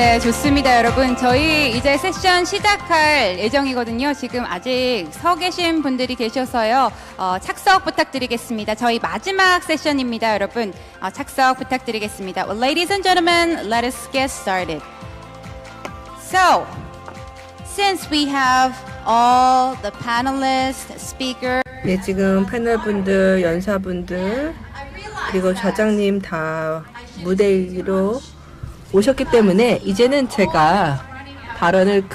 네, 좋습니다, 여러분. 저희 이제 세션 시작할 예정이거든요. 지금 아직 서 계신 분들이 계셔서요. 착석 부탁드리겠습니다. 저희 마지막 세션입니다, 여러분. 착석 부탁드리겠습니다. Well, ladies and gentlemen, let us get started. So, since we have all the panelists, speakers, 네, 지금 패널분들, 연사분들, 그리고 좌장님 다 무대 위로 오셨기 때문에 이제는 제가 발언을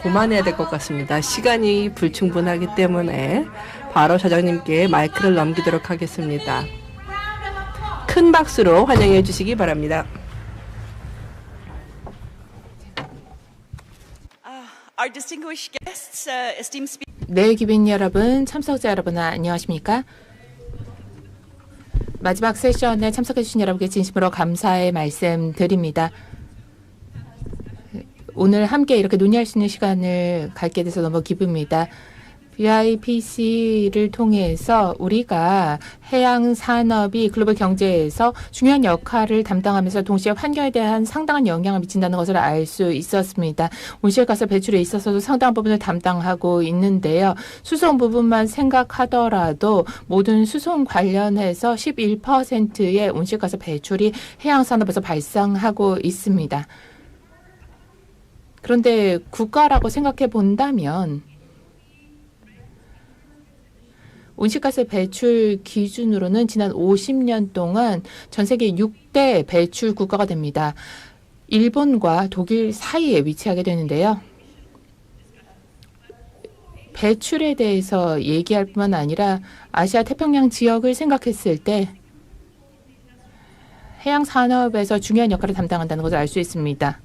고만해야 될 것 같습니다. 시간이 불충분하기 때문에 바로 좌장님께 마이크를 넘기도록 하겠습니다. 큰 박수로 환영해 주시기 바랍니다. Our distinguished guests, esteemed speakers. 네, 기빈 여러분, 참석자 여러분 안녕하십니까? 마지막 세션에 참석해 주신 여러분께 진심으로 감사의 말씀 드립니다. 오늘 함께 이렇게 논의할 수 있는 시간을 갖게 돼서 너무 기쁩니다. BIPC를 통해서 우리가 해양 산업이 글로벌 경제에서 중요한 역할을 담당하면서 동시에 환경에 대한 상당한 영향을 미친다는 것을 알 수 있었습니다. 온실가스 배출에 있어서도 상당한 부분을 담당하고 있는데요. 수송 부분만 생각하더라도 모든 수송 관련해서 11%의 온실가스 배출이 해양 산업에서 발생하고 있습니다. 그런데 국가라고 생각해 본다면 온실가스 배출 기준으로는 지난 50년 동안 전 세계 6대 배출 국가가 됩니다. 일본과 독일 사이에 위치하게 되는데요. 배출에 대해서 얘기할 뿐만 아니라 아시아 태평양 지역을 생각했을 때 해양 산업에서 중요한 역할을 담당한다는 것을 알 수 있습니다.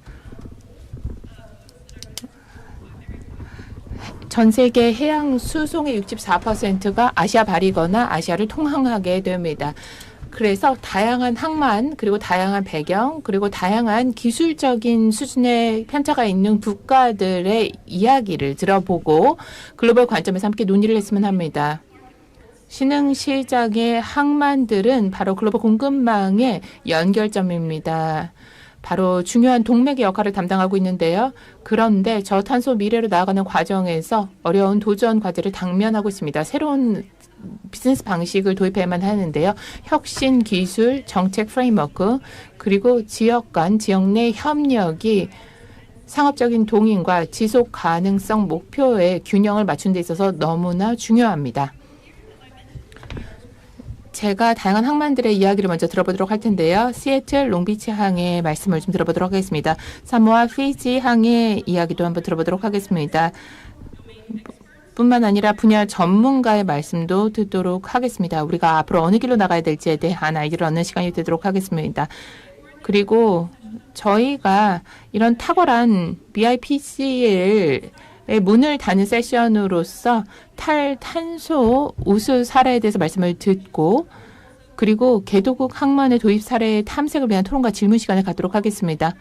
전 세계 해양 수송의 64%가 아시아 발이거나 아시아를 통항하게 됩니다. 그래서 다양한 항만, 그리고 다양한 배경, 그리고 다양한 기술적인 수준의 편차가 있는 국가들의 이야기를 들어보고 글로벌 관점에서 함께 논의를 했으면 합니다. 신흥시장의 항만들은 바로 글로벌 공급망의 연결점입니다. 바로 중요한 동맥의 역할을 담당하고 있는데요. 그런데 저탄소 미래로 나아가는 과정에서 어려운 도전 과제를 당면하고 있습니다. 새로운 비즈니스 방식을 도입해야만 하는데요. 혁신 기술, 정책 프레임워크, 그리고 지역 간, 지역 내 협력이 상업적인 동인과 지속 가능성 목표의 균형을 맞추는 데 있어서 너무나 중요합니다. 제가 다양한 항만들의 이야기를 먼저 들어보도록 할 텐데요. 시애틀 롱비치 항의 말씀을 좀 들어보도록 하겠습니다. 사모아 피지 항의 이야기도 한번 들어보도록 하겠습니다. 뿐만 아니라 분야 전문가의 말씀도 듣도록 하겠습니다. 우리가 앞으로 어느 길로 나가야 될지에 대한 아이디어를 얻는 시간이 되도록 하겠습니다. 그리고 저희가 이런 탁월한 BIPC를 문을 닫는 세션으로서 탈탄소 우수 사례에 대해서 말씀을 듣고 그리고 개도국 항만의 도입 사례의 탐색을 위한 토론과 질문 시간을 갖도록 하겠습니다.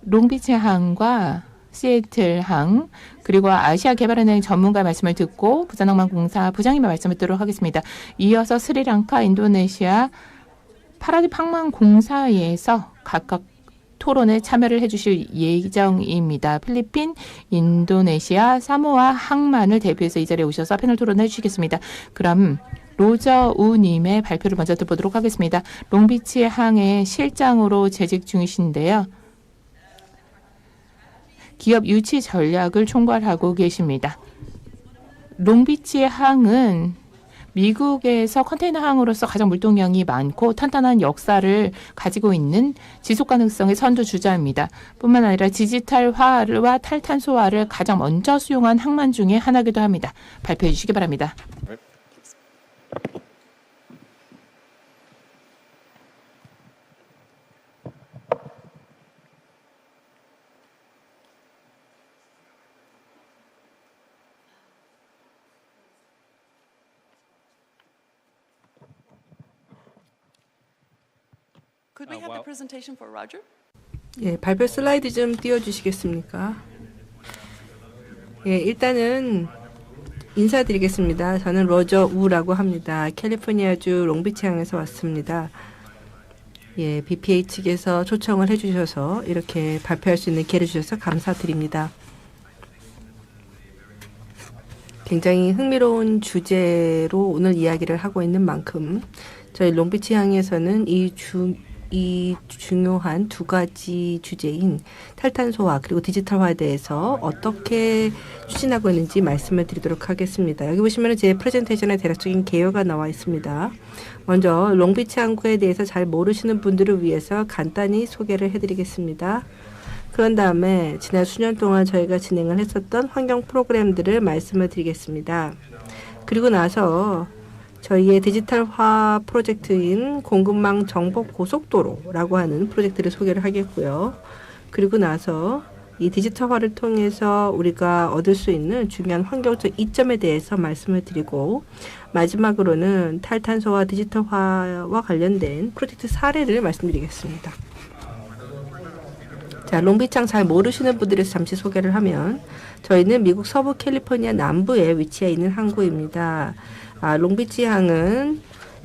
롱비치 항과 시애틀 항 그리고 아시아 개발은행 전문가의 말씀을 듣고 부산항만공사 부장님의 말씀을 듣도록 하겠습니다. 이어서 스리랑카, 인도네시아, 파라딥 항만공사에서 각각 토론에 참여를 해주실 예정입니다. 필리핀, 인도네시아, 사모아 항만을 대표해서 이 자리에 오셔서 패널 토론을 해주시겠습니다. 그럼 로저 우님의 발표를 먼저 들어보도록 하겠습니다. 롱비치 항의 실장으로 재직 중이신데요. 기업 유치 전략을 총괄하고 계십니다. 롱비치 항은 미국에서 컨테이너 항으로서 가장 물동량이 많고 탄탄한 역사를 가지고 있는 지속 가능성의 선두주자입니다. 뿐만 아니라 디지털화와 탈탄소화를 가장 먼저 수용한 항만 중에 하나이기도 합니다. 발표해 주시기 바랍니다. Could we have the presentation for Roger? 예, 발표 슬라이드 좀 띄워주시겠습니까? 예, 일단은 인사드리겠습니다. 저는 로저 우라고 합니다. 캘리포니아주 롱비치항에서 왔습니다. 예, BPA 측에서 초청을 해주셔서 이렇게 발표할 수 있는 기회를 주셔서 감사드립니다. 굉장히 흥미로운 주제로 오늘 이야기를 하고 있는 만큼 저희 롱비치 항에서는 이 중요한 두 가지 주제인 탈탄소화 그리고 디지털화에 대해서 어떻게 추진하고 있는지 말씀을 드리도록 하겠습니다. 여기 보시면 제 프레젠테이션의 대략적인 개요가 나와 있습니다. 먼저 롱비치 항구에 대해서 잘 모르시는 분들을 위해서 간단히 소개를 해드리겠습니다. 그런 다음에 지난 수년 동안 저희가 진행을 했었던 환경 프로그램들을 말씀을 드리겠습니다. 그리고 나서 저희의 디지털화 프로젝트인 공급망 정보 고속도로라고 하는 프로젝트를 소개를 하겠고요. 그리고 나서 이 디지털화를 통해서 우리가 얻을 수 있는 중요한 환경적 이점에 대해서 말씀을 드리고 마지막으로는 탈탄소와 디지털화와 관련된 프로젝트 사례를 말씀드리겠습니다. 자, 롱비치항 잘 모르시는 분들에서 잠시 소개를 하면 저희는 미국 서부 캘리포니아 남부에 위치해 있는 항구입니다. 롱비치항은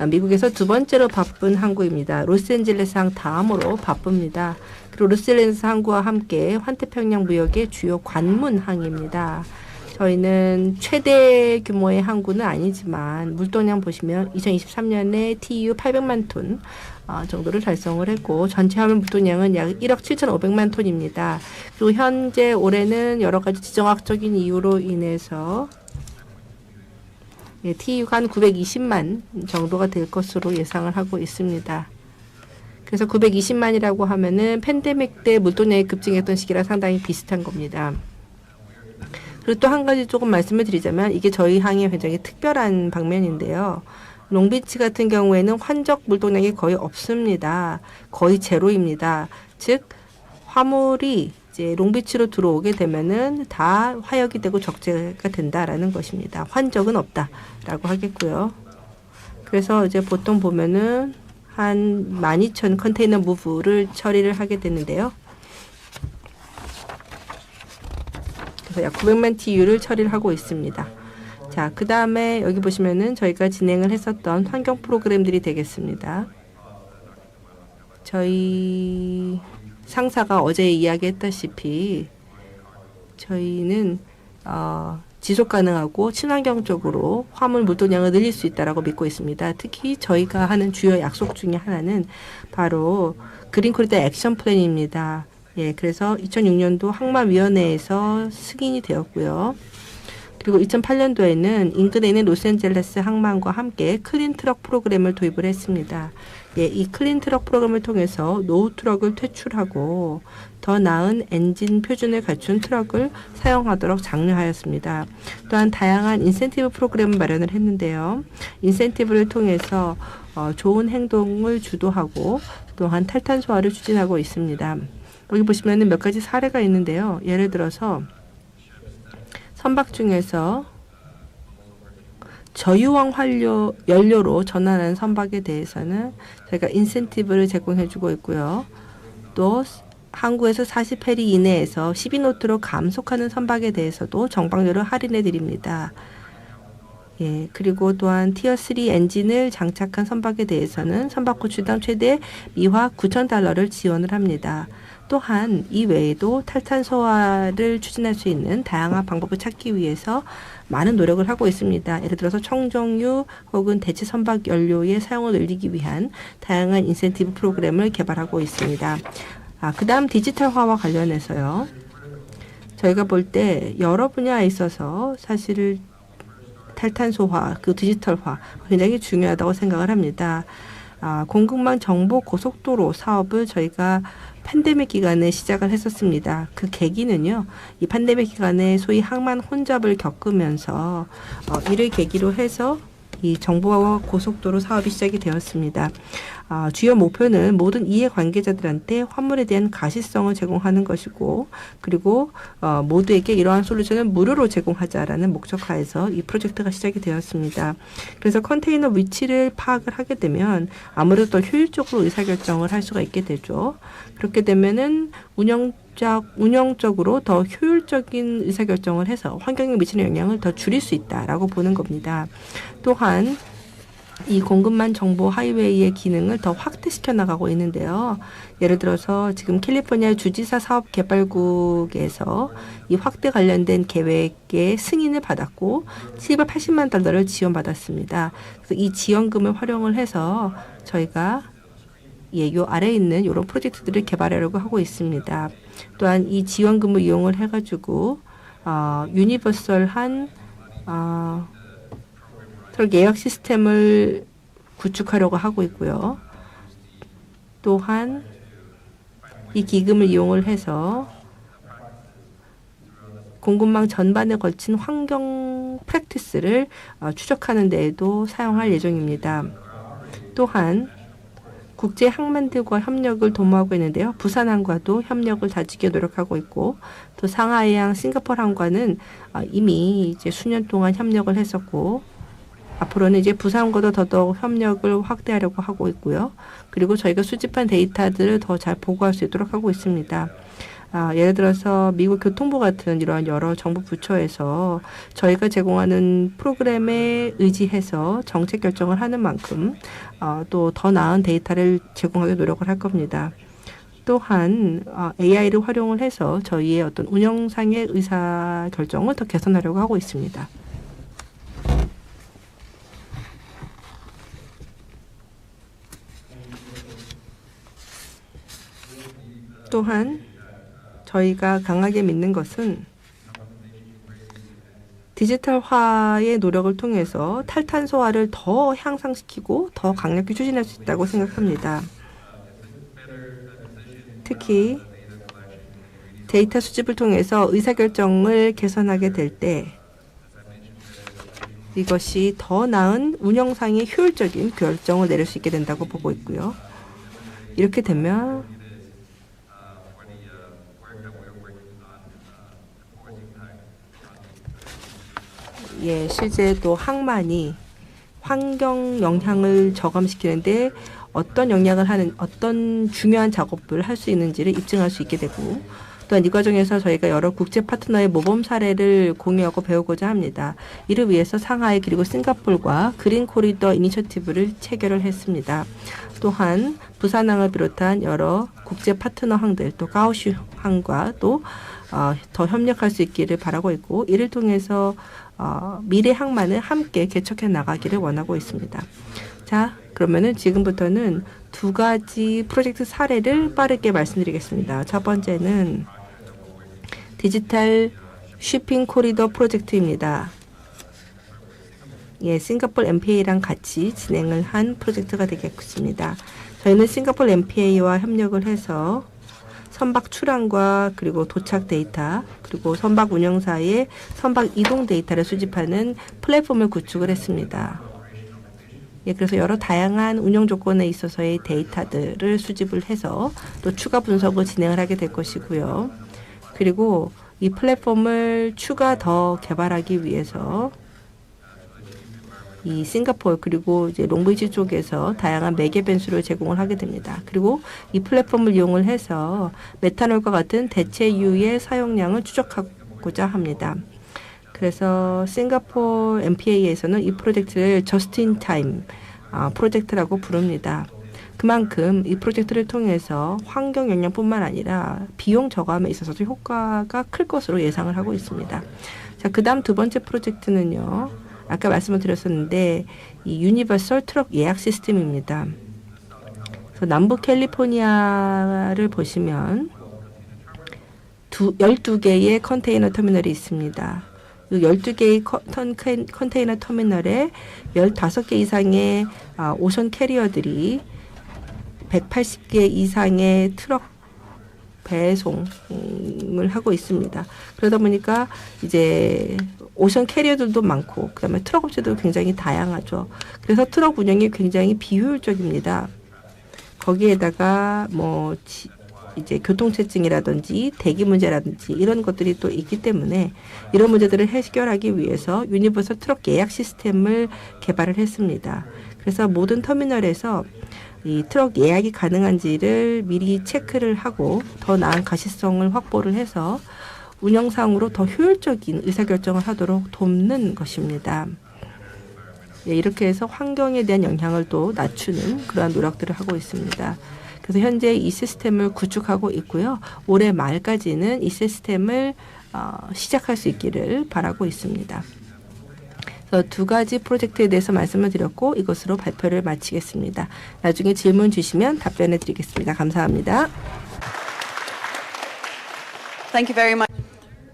미국에서 두 번째로 바쁜 항구입니다. 로스앤젤레스 항 다음으로 바쁩니다. 그리고 로스앤젤레스 항구와 함께 환태평양 무역의 주요 관문항입니다. 저희는 최대 규모의 항구는 아니지만 물동량 보시면 2023년에 TEU 800만 톤 정도를 달성을 했고 전체 화물 물동량은 약 1억 7,500만 톤입니다. 그리고 현재 올해는 여러 가지 지정학적인 이유로 인해서 TEU가 한 920만 정도가 될 것으로 예상을 하고 있습니다. 그래서 920만이라고 하면은 팬데믹 때 물동량이 급증했던 시기랑 상당히 비슷한 겁니다. 그리고 또 한 가지 조금 말씀을 드리자면 이게 저희 항의 굉장히 특별한 방면인데요. 롱비치 같은 경우에는 환적 물동량이 거의 없습니다. 거의 제로입니다. 즉 화물이 이제 롱비치로 들어오게 되면은 다 화역이 되고 적재가 된다라는 것입니다. 환적은 없다라고 하겠고요. 그래서 이제 보통 보면은 한 12,000 컨테이너 무브를 처리를 하게 되는데요. 그래서 약 900만 TU를 처리를 하고 있습니다. 자, 그 다음에 여기 보시면은 저희가 진행을 했었던 환경 프로그램들이 되겠습니다. 저희 상사가 어제 이야기했다시피 저희는 지속 가능하고 친환경적으로 화물 물동량을 늘릴 수 있다라고 믿고 있습니다. 특히 저희가 하는 주요 약속 중에 하나는 바로 그린 코리더 액션 플랜입니다. 예, 그래서 2006년도 항만위원회에서 승인이 되었고요. 그리고 2008년도에는 인근에 있는 로스앤젤레스 항만과 함께 클린 트럭 프로그램을 도입을 했습니다. 예, 이 클린 트럭 프로그램을 통해서 노후 트럭을 퇴출하고 더 나은 엔진 표준을 갖춘 트럭을 사용하도록 장려하였습니다. 또한 다양한 인센티브 프로그램을 마련을 했는데요. 인센티브를 통해서 좋은 행동을 주도하고 또한 탈탄소화를 추진하고 있습니다. 여기 보시면 몇 가지 사례가 있는데요. 예를 들어서 선박 중에서 저유황 연료로 전환하는 선박에 대해서는 저희가 인센티브를 제공해주고 있고요. 또 항구에서 40해리 이내에서 12노트로 감속하는 선박에 대해서도 정박료를 할인해 드립니다. 예, 그리고 또한 티어3 엔진을 장착한 선박에 대해서는 선박 고추당 최대 미화 $9,000를 지원을 합니다. 또한 이 외에도 탈탄소화를 추진할 수 있는 다양한 방법을 찾기 위해서 많은 노력을 하고 있습니다. 예를 들어서 청정유 혹은 대체 선박 연료의 사용을 늘리기 위한 다양한 인센티브 프로그램을 개발하고 있습니다. 그 다음 디지털화와 관련해서요. 저희가 볼 때 여러 분야에 있어서 사실 탈탄소화, 그 디지털화 굉장히 중요하다고 생각을 합니다. 공급망 정보 고속도로 사업을 저희가 팬데믹 기간에 시작을 했었습니다. 그 계기는요, 이 팬데믹 기간에 소위 항만 혼잡을 겪으면서 이를 계기로 해서 이 정보와 고속도로 사업이 시작이 되었습니다. 주요 목표는 모든 이해관계자들한테 화물에 대한 가시성을 제공하는 것이고, 그리고 모두에게 이러한 솔루션을 무료로 제공하자라는 목적하에서 이 프로젝트가 시작이 되었습니다. 그래서 컨테이너 위치를 파악을 하게 되면 아무래도 더 효율적으로 의사결정을 할 수가 있게 되죠. 그렇게 되면은 운영적으로 더 효율적인 의사결정을 해서 환경에 미치는 영향을 더 줄일 수 있다라고 보는 겁니다. 또한 이 공급망 정보 하이웨이의 기능을 더 확대시켜 나가고 있는데요. 예를 들어서 지금 캘리포니아 주지사 사업개발국에서 이 확대 관련된 계획의 승인을 받았고 780만 달러를 지원받았습니다. 그래서 이 지원금을 활용을 해서 저희가 요 아래에 있는 이런 프로젝트들을 개발하려고 하고 있습니다. 또한 이 지원금을 이용을 해가지고 유니버설한 트럭 예약 시스템을 구축하려고 하고 있고요. 또한 이 기금을 이용을 해서 공급망 전반에 걸친 환경 프랙티스를 추적하는 데에도 사용할 예정입니다. 또한 국제 항만들과 협력을 도모하고 있는데요. 부산항과도 협력을 다지게 노력하고 있고, 또 상하이항, 싱가포르항과는 이미 이제 수년 동안 협력을 했었고, 앞으로는 이제 부산과도 더더욱 협력을 확대하려고 하고 있고요. 그리고 저희가 수집한 데이터들을 더 잘 보고할 수 있도록 하고 있습니다. 예를 들어서 미국 교통부 같은 이러한 여러 정부 부처에서 저희가 제공하는 프로그램에 의지해서 정책 결정을 하는 만큼 또 더 나은 데이터를 제공하기 노력을 할 겁니다. 또한 AI를 활용을 해서 저희의 어떤 운영상의 의사 결정을 더 개선하려고 하고 있습니다. 또한 저희가 강하게 믿는 것은 디지털화의 노력을 통해서 탈탄소화를 더 향상시키고 더 강력히 추진할 수 있다고 생각합니다. 특히 데이터 수집을 통해서 의사결정을 개선하게 될 때 이것이 더 나은 운영상의 효율적인 결정을 내릴 수 있게 된다고 보고 있고요. 이렇게 되면 실제 또 항만이 환경 영향을 저감시키는데 어떤 영향을 하는 어떤 중요한 작업을 할 수 있는지를 입증할 수 있게 되고, 또한 이 과정에서 저희가 여러 국제 파트너의 모범 사례를 공유하고 배우고자 합니다. 이를 위해서 상하이 그리고 싱가포르와 그린 코리더 이니셔티브를 체결을 했습니다. 또한 부산항을 비롯한 여러 국제 파트너 항들, 또 가오슈 항과 또 더 협력할 수 있기를 바라고 있고, 이를 통해서 미래 항만을 함께 개척해 나가기를 원하고 있습니다. 자, 그러면은 지금부터는 두 가지 프로젝트 사례를 빠르게 말씀드리겠습니다. 첫 번째는 디지털 쉬핑 코리더 프로젝트입니다. 싱가포르 MPA랑 같이 진행을 한 프로젝트가 되겠습니다. 저희는 싱가포르 MPA와 협력을 해서 선박 출항과 그리고 도착 데이터, 그리고 선박 운영사의 선박 이동 데이터를 수집하는 플랫폼을 구축을 했습니다. 그래서 여러 다양한 운영 조건에 있어서의 데이터들을 수집을 해서 또 추가 분석을 진행을 하게 될 것이고요. 그리고 이 플랫폼을 추가 더 개발하기 위해서 이 싱가포르 그리고 이제 롱비치 쪽에서 다양한 매개 변수를 제공을 하게 됩니다. 그리고 이 플랫폼을 이용을 해서 메탄올과 같은 대체유의 사용량을 추적하고자 합니다. 그래서 싱가포르 MPA에서는 이 프로젝트를 Just in Time 프로젝트라고 부릅니다. 그만큼 이 프로젝트를 통해서 환경 영향뿐만 아니라 비용 저감에 있어서도 효과가 클 것으로 예상을 하고 있습니다. 자, 그다음 두 번째 프로젝트는요. 아까 말씀을 드렸었는데 이 유니버설 트럭 예약 시스템입니다. 그래서 남부 캘리포니아를 보시면 12개의 컨테이너 터미널이 있습니다. 이 12개의 컨테이너 터미널에 15개 이상의 오션 캐리어들이 180개 이상의 트럭 배송을 하고 있습니다. 그러다 보니까 이제 오션 캐리어들도 많고 그다음에 트럭 업체도 굉장히 다양하죠. 그래서 트럭 운영이 굉장히 비효율적입니다. 거기에다가 뭐 이제 교통체증이라든지 대기 문제라든지 이런 것들이 또 있기 때문에 이런 문제들을 해결하기 위해서 유니버설 트럭 예약 시스템을 개발을 했습니다. 그래서 모든 터미널에서 이 트럭 예약이 가능한지를 미리 체크를 하고 더 나은 가시성을 확보를 해서 운영상으로 더 효율적인 의사결정을 하도록 돕는 것입니다. 예, 이렇게 해서 환경에 대한 영향을 또 낮추는 그러한 노력들을 하고 있습니다. 그래서 현재 이 시스템을 구축하고 있고요. 올해 말까지는 이 시스템을 시작할 수 있기를 바라고 있습니다. 그래서 두 가지 프로젝트에 대해서 말씀을 드렸고 이것으로 발표를 마치겠습니다. 나중에 질문 주시면 답변해 드리겠습니다. 감사합니다. Thank you very much.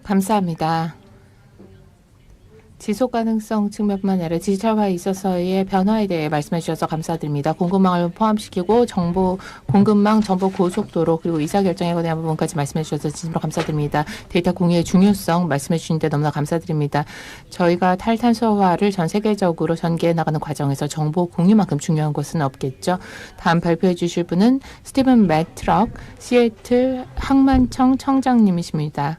감사합니다. 지속 가능성 측면뿐만 아니라 디지털화에 있어서의 변화에 대해 말씀해 주셔서 감사드립니다. 공급망을 포함시키고 공급망 정보 고속도로 그리고 의사결정에 대한 부분까지 말씀해 주셔서 진심으로 감사드립니다. 데이터 공유의 중요성 말씀해 주시는데 너무나 감사드립니다. 저희가 탈탄소화를 전 세계적으로 전개해 나가는 과정에서 정보 공유만큼 중요한 것은 없겠죠. 다음 발표해 주실 분은 스티븐 매트럭 시애틀 항만청 청장님이십니다.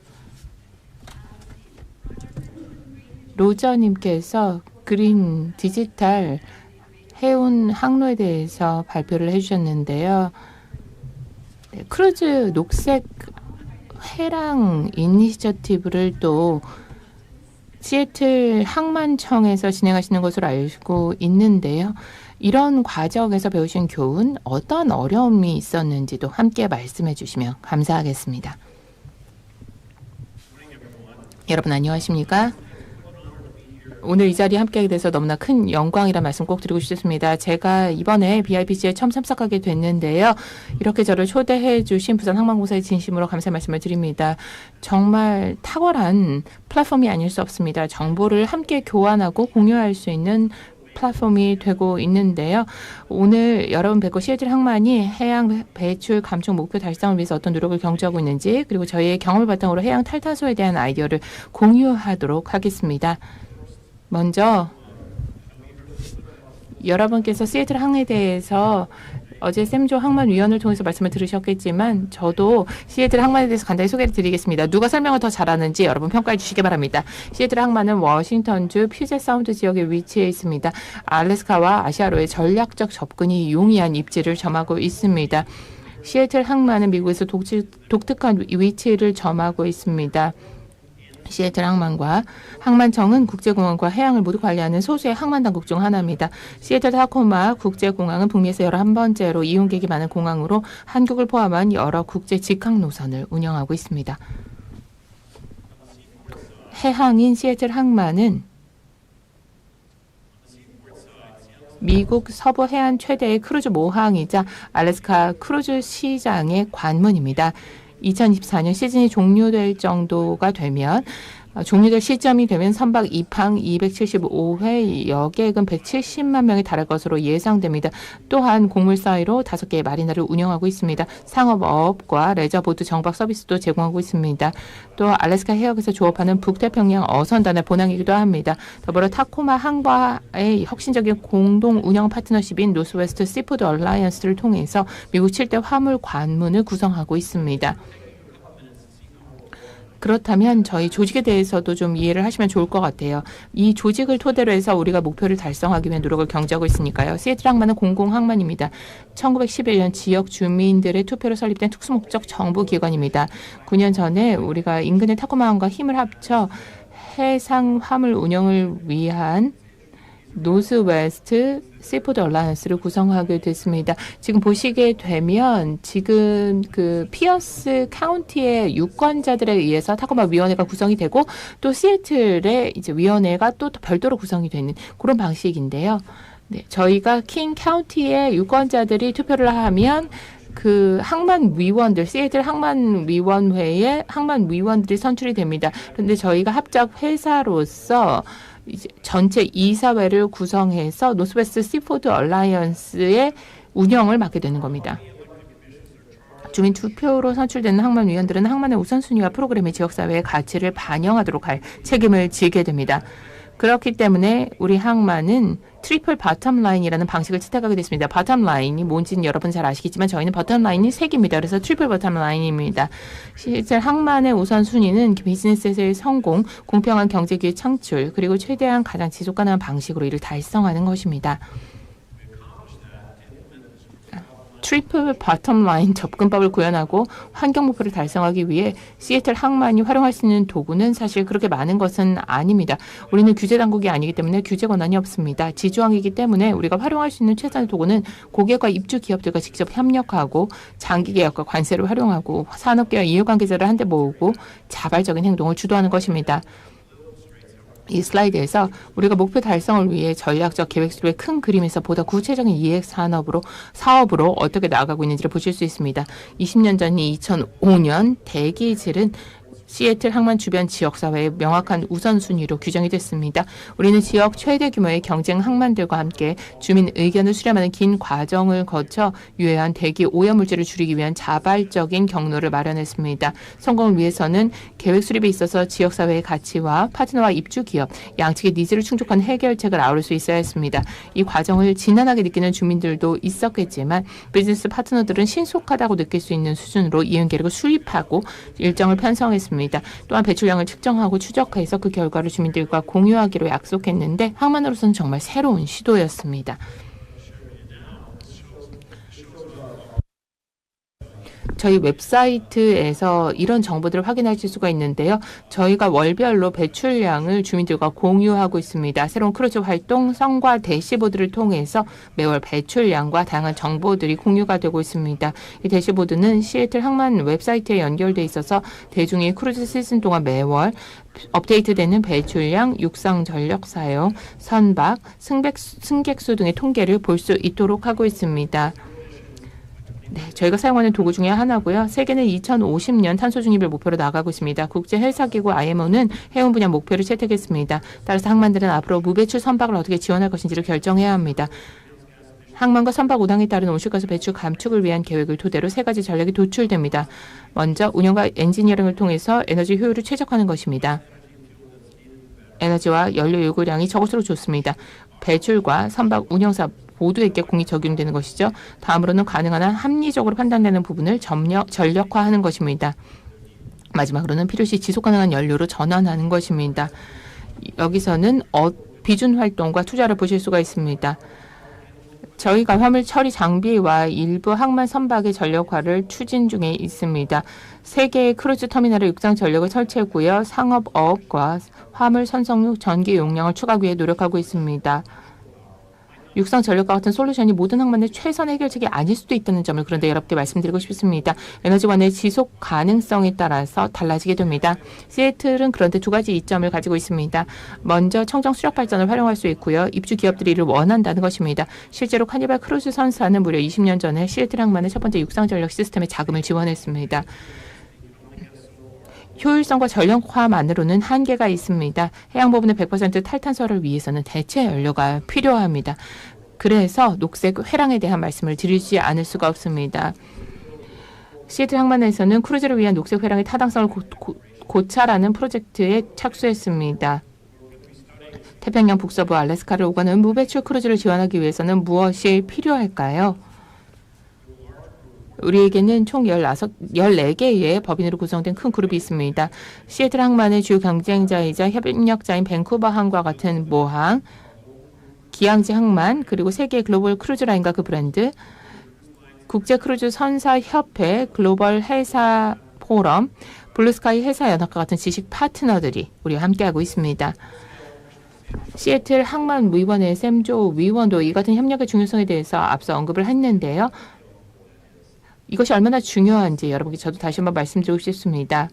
로저님께서 그린 디지털 해운 항로에 대해서 발표를 해주셨는데요. 네, 크루즈 녹색 해랑 이니셔티브를 또 시애틀 항만청에서 진행하시는 것으로 알고 있는데요. 이런 과정에서 배우신 교훈, 어떤 어려움이 있었는지도 함께 말씀해 주시면 감사하겠습니다. 여러분 안녕하십니까? 오늘 이 자리에 함께하게 돼서 너무나 큰 영광이라는 말씀 꼭 드리고 싶습니다. 제가 이번에 BIPC에 처음 참석하게 됐는데요. 이렇게 저를 초대해 주신 부산항만공사에 진심으로 감사의 말씀을 드립니다. 정말 탁월한 플랫폼이 아닐 수 없습니다. 정보를 함께 교환하고 공유할 수 있는 플랫폼이 되고 있는데요. 오늘 여러분 뵙고 시애틀 항만이 해양 배출 감축 목표 달성을 위해서 어떤 노력을 경주하고 있는지 그리고 저희의 경험을 바탕으로 해양 탈탄소에 대한 아이디어를 공유하도록 하겠습니다. 먼저 여러분께서 시애틀 항에 대해서 어제 샘조 항만위원을 통해서 말씀을 들으셨겠지만 저도 시애틀 항만에 대해서 간단히 소개를 드리겠습니다. 누가 설명을 더 잘하는지 여러분 평가해 주시기 바랍니다. 시애틀 항만은 워싱턴주 퓨젯 사운드 지역에 위치해 있습니다. 알래스카와 아시아로의 전략적 접근이 용이한 입지를 점하고 있습니다. 시애틀 항만은 미국에서 독특한 위치를 점하고 있습니다. 시애틀 항만과 항만청은 국제공항과 해양을 모두 관리하는 소수의 항만 당국 중 하나입니다. 시애틀 타코마 국제공항은 북미에서 11번째로 이용객이 많은 공항으로 한국을 포함한 여러 국제 직항 노선을 운영하고 있습니다. 해항인 시애틀 항만은 미국 서부 해안 최대의 크루즈 모항이자 알래스카 크루즈 시장의 관문입니다. 2024년 시즌이 종료될 정도가 되면 종료될 시점이 되면 선박 2팡 275회 여객은 170만 명에 달할 것으로 예상됩니다. 또한 곡물 사이로 5개의 마리나를 운영하고 있습니다. 상업업과 레저보트 정박 서비스도 제공하고 있습니다. 또 알래스카 해역에서 조업하는 북태평양 어선단의 본항이기도 합니다. 더불어 타코마 항과의 혁신적인 공동 운영 파트너십인 노스웨스트 시푸드 얼라이언스를 통해서 미국 7대 화물 관문을 구성하고 있습니다. 그렇다면 저희 조직에 대해서도 좀 이해를 하시면 좋을 것 같아요. 이 조직을 토대로 해서 우리가 목표를 달성하기 위한 노력을 경주하고 있으니까요. 시애틀 항만은 공공항만입니다. 1911년 지역 주민들의 투표로 설립된 특수목적 정부기관입니다. 9년 전에 우리가 인근의 타코마항과 힘을 합쳐 해상 화물 운영을 위한 노스웨스트 시푸드 얼라이언스를 구성하게 됐습니다. 지금 보시게 되면 지금 그 피어스 카운티의 유권자들에 의해서 타코마 위원회가 구성이 되고 또 시애틀의 이제 위원회가 또 별도로 구성이 되는 그런 방식인데요. 네, 저희가 킹 카운티의 유권자들이 투표를 하면 그 항만 위원들, 시애틀 항만 위원회에 항만 위원들이 선출이 됩니다. 그런데 저희가 합작 회사로서 이제 전체 이사회를 구성해서 노스웨스트 시푸드 얼라이언스의 운영을 맡게 되는 겁니다. 주민 투표로 선출되는 항만 위원들은 항만의 우선순위와 프로그램의 지역사회의 가치를 반영하도록 할 책임을 지게 됩니다. 그렇기 때문에 우리 항만은 트리플 바텀 라인이라는 방식을 채택하게 됐습니다. 바텀 라인이 뭔지는 여러분 잘 아시겠지만 저희는 바텀 라인이 3개입니다. 그래서 트리플 바텀 라인입니다. 실제 항만의 우선순위는 비즈니스에서의 성공, 공평한 경제기회 창출, 그리고 최대한 가장 지속가능한 방식으로 이를 달성하는 것입니다. 트리플 바텀 라인 접근법을 구현하고 환경 목표를 달성하기 위해 시애틀 항만이 활용할 수 있는 도구는 사실 그렇게 많은 것은 아닙니다. 우리는 규제 당국이 아니기 때문에 규제 권한이 없습니다. 지주항이기 때문에 우리가 활용할 수 있는 최선의 도구는 고객과 입주 기업들과 직접 협력하고 장기 계약과 관세를 활용하고 산업계와 이해관계자를 한데 모으고 자발적인 행동을 주도하는 것입니다. 이 슬라이드에서 우리가 목표 달성을 위해 전략적 계획 수립의 큰 그림에서 보다 구체적인 이해 사업으로 어떻게 나아가고 있는지를 보실 수 있습니다. 20년 전인 2005년 대기질은 시애틀 항만 주변 지역사회의 명확한 우선순위로 규정이 됐습니다. 우리는 지역 최대 규모의 경쟁 항만들과 함께 주민 의견을 수렴하는 긴 과정을 거쳐 유해한 대기 오염물질을 줄이기 위한 자발적인 경로를 마련했습니다. 성공을 위해서는 계획 수립에 있어서 지역사회의 가치와 파트너와 입주 기업, 양측의 니즈를 충족한 해결책을 아우를 수 있어야 했습니다. 이 과정을 지난하게 느끼는 주민들도 있었겠지만 비즈니스 파트너들은 신속하다고 느낄 수 있는 수준으로 이윤 계획을 수립하고 일정을 편성했습니다. 또한 배출량을 측정하고 추적해서 그 결과를 주민들과 공유하기로 약속했는데 항만으로서는 정말 새로운 시도였습니다. 저희 웹사이트에서 이런 정보들을 확인하실 수가 있는데요. 저희가 월별로 배출량을 주민들과 공유하고 있습니다. 새로운 크루즈 활동 성과 대시보드를 통해서 매월 배출량과 다양한 정보들이 공유가 되고 있습니다. 이 대시보드는 시애틀 항만 웹사이트에 연결돼 있어서 대중이 크루즈 시즌 동안 매월 업데이트되는 배출량, 육상 전력 사용, 선박, 승객 수 등의 통계를 볼 수 있도록 하고 있습니다. 네, 저희가 사용하는 도구 중에 하나고요. 세계는 2050년 탄소 중립을 목표로 나가고 있습니다. 국제 헬사기구 IMO는 해운 분야 목표를 채택했습니다. 따라서 항만들은 앞으로 무배출 선박을 어떻게 지원할 것인지를 결정해야 합니다. 항만과 선박 운항에 따른 온실가스 배출 감축을 위한 계획을 토대로 세 가지 전략이 도출됩니다. 먼저 운영과 엔지니어링을 통해서 에너지 효율을 최적화하는 것입니다. 에너지와 연료 요구량이 저것으로 좋습니다. 배출과 선박 운영사 모두에게 공이 적용되는 것이죠. 다음으로는 가능한 한 합리적으로 판단되는 부분을 전력화하는 것입니다. 마지막으로는 필요시 지속 가능한 연료로 전환하는 것입니다. 여기서는 비준 활동과 투자를 보실 수가 있습니다. 저희가 화물 처리 장비와 일부 항만 선박의 전력화를 추진 중에 있습니다. 3개의 크루즈 터미널에 육상 전력을 설치했고요. 상업어업과 화물 선성용 전기 용량을 추가하기 위해 노력하고 있습니다. 육상 전력과 같은 솔루션이 모든 항만의 최선 해결책이 아닐 수도 있다는 점을 그런데 여러분께 말씀드리고 싶습니다. 에너지관의 지속 가능성에 따라서 달라지게 됩니다. 시애틀은 그런데 두 가지 이점을 가지고 있습니다. 먼저 청정 수력 발전을 활용할 수 있고요. 입주 기업들이 이를 원한다는 것입니다. 실제로 카니발 크루즈 선사는 무려 20년 전에 시애틀 항만의 첫 번째 육상 전력 시스템에 자금을 지원했습니다. 효율성과 전력화만으로는 한계가 있습니다. 해양 부분의 100% 탈탄소를 위해서는 대체 연료가 필요합니다. 그래서 녹색 회랑에 대한 말씀을 드리지 않을 수가 없습니다. 시애틀 항만에서는 크루즈를 위한 녹색 회랑의 타당성을 고찰하는 프로젝트에 착수했습니다. 태평양 북서부 알래스카를 오가는 무배출 크루즈를 지원하기 위해서는 무엇이 필요할까요? 우리에게는 총 14개의 법인으로 구성된 큰 그룹이 있습니다. 시애틀 항만의 주요 경쟁자이자 협력자인 밴쿠버 항과 같은 모항, 기항지 항만, 그리고 세계 글로벌 크루즈 라인과 그 브랜드, 국제 크루즈 선사 협회, 글로벌 회사 포럼, 블루스카이 회사 연합과 같은 지식 파트너들이 우리와 함께하고 있습니다. 시애틀 항만 위원회 샘조 위원도 이 같은 협력의 중요성에 대해서 앞서 언급을 했는데요. 이것이 얼마나 중요한지 여러분께 저도 다시 한번 말씀드리고 싶습니다.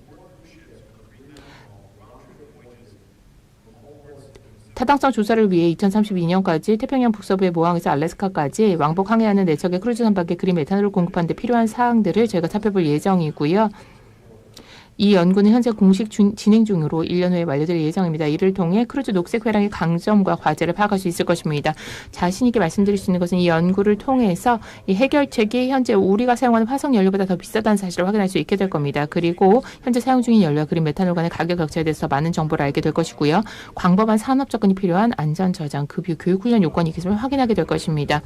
타당성 조사를 위해 2032년까지 태평양 북서부의 모항에서 알래스카까지 왕복 항해하는 4척의 크루즈 선박에 그린 메탄올을 공급하는 데 필요한 사항들을 저희가 살펴볼 예정이고요. 이 연구는 현재 공식 진행 중으로 1년 후에 완료될 예정입니다. 이를 통해 크루즈 녹색 회랑의 강점과 과제를 파악할 수 있을 것입니다. 자신 있게 말씀드릴 수 있는 것은 이 연구를 통해서 이 해결책이 현재 우리가 사용하는 화석 연료보다 더 비싸다는 사실을 확인할 수 있게 될 겁니다. 그리고 현재 사용 중인 연료와 그린 메탄올 간의 가격 격차에 대해서 많은 정보를 알게 될 것이고요. 광범한 산업 접근이 필요한 안전 저장, 급유, 교육 훈련 요건이 있음을 확인하게 될 것입니다.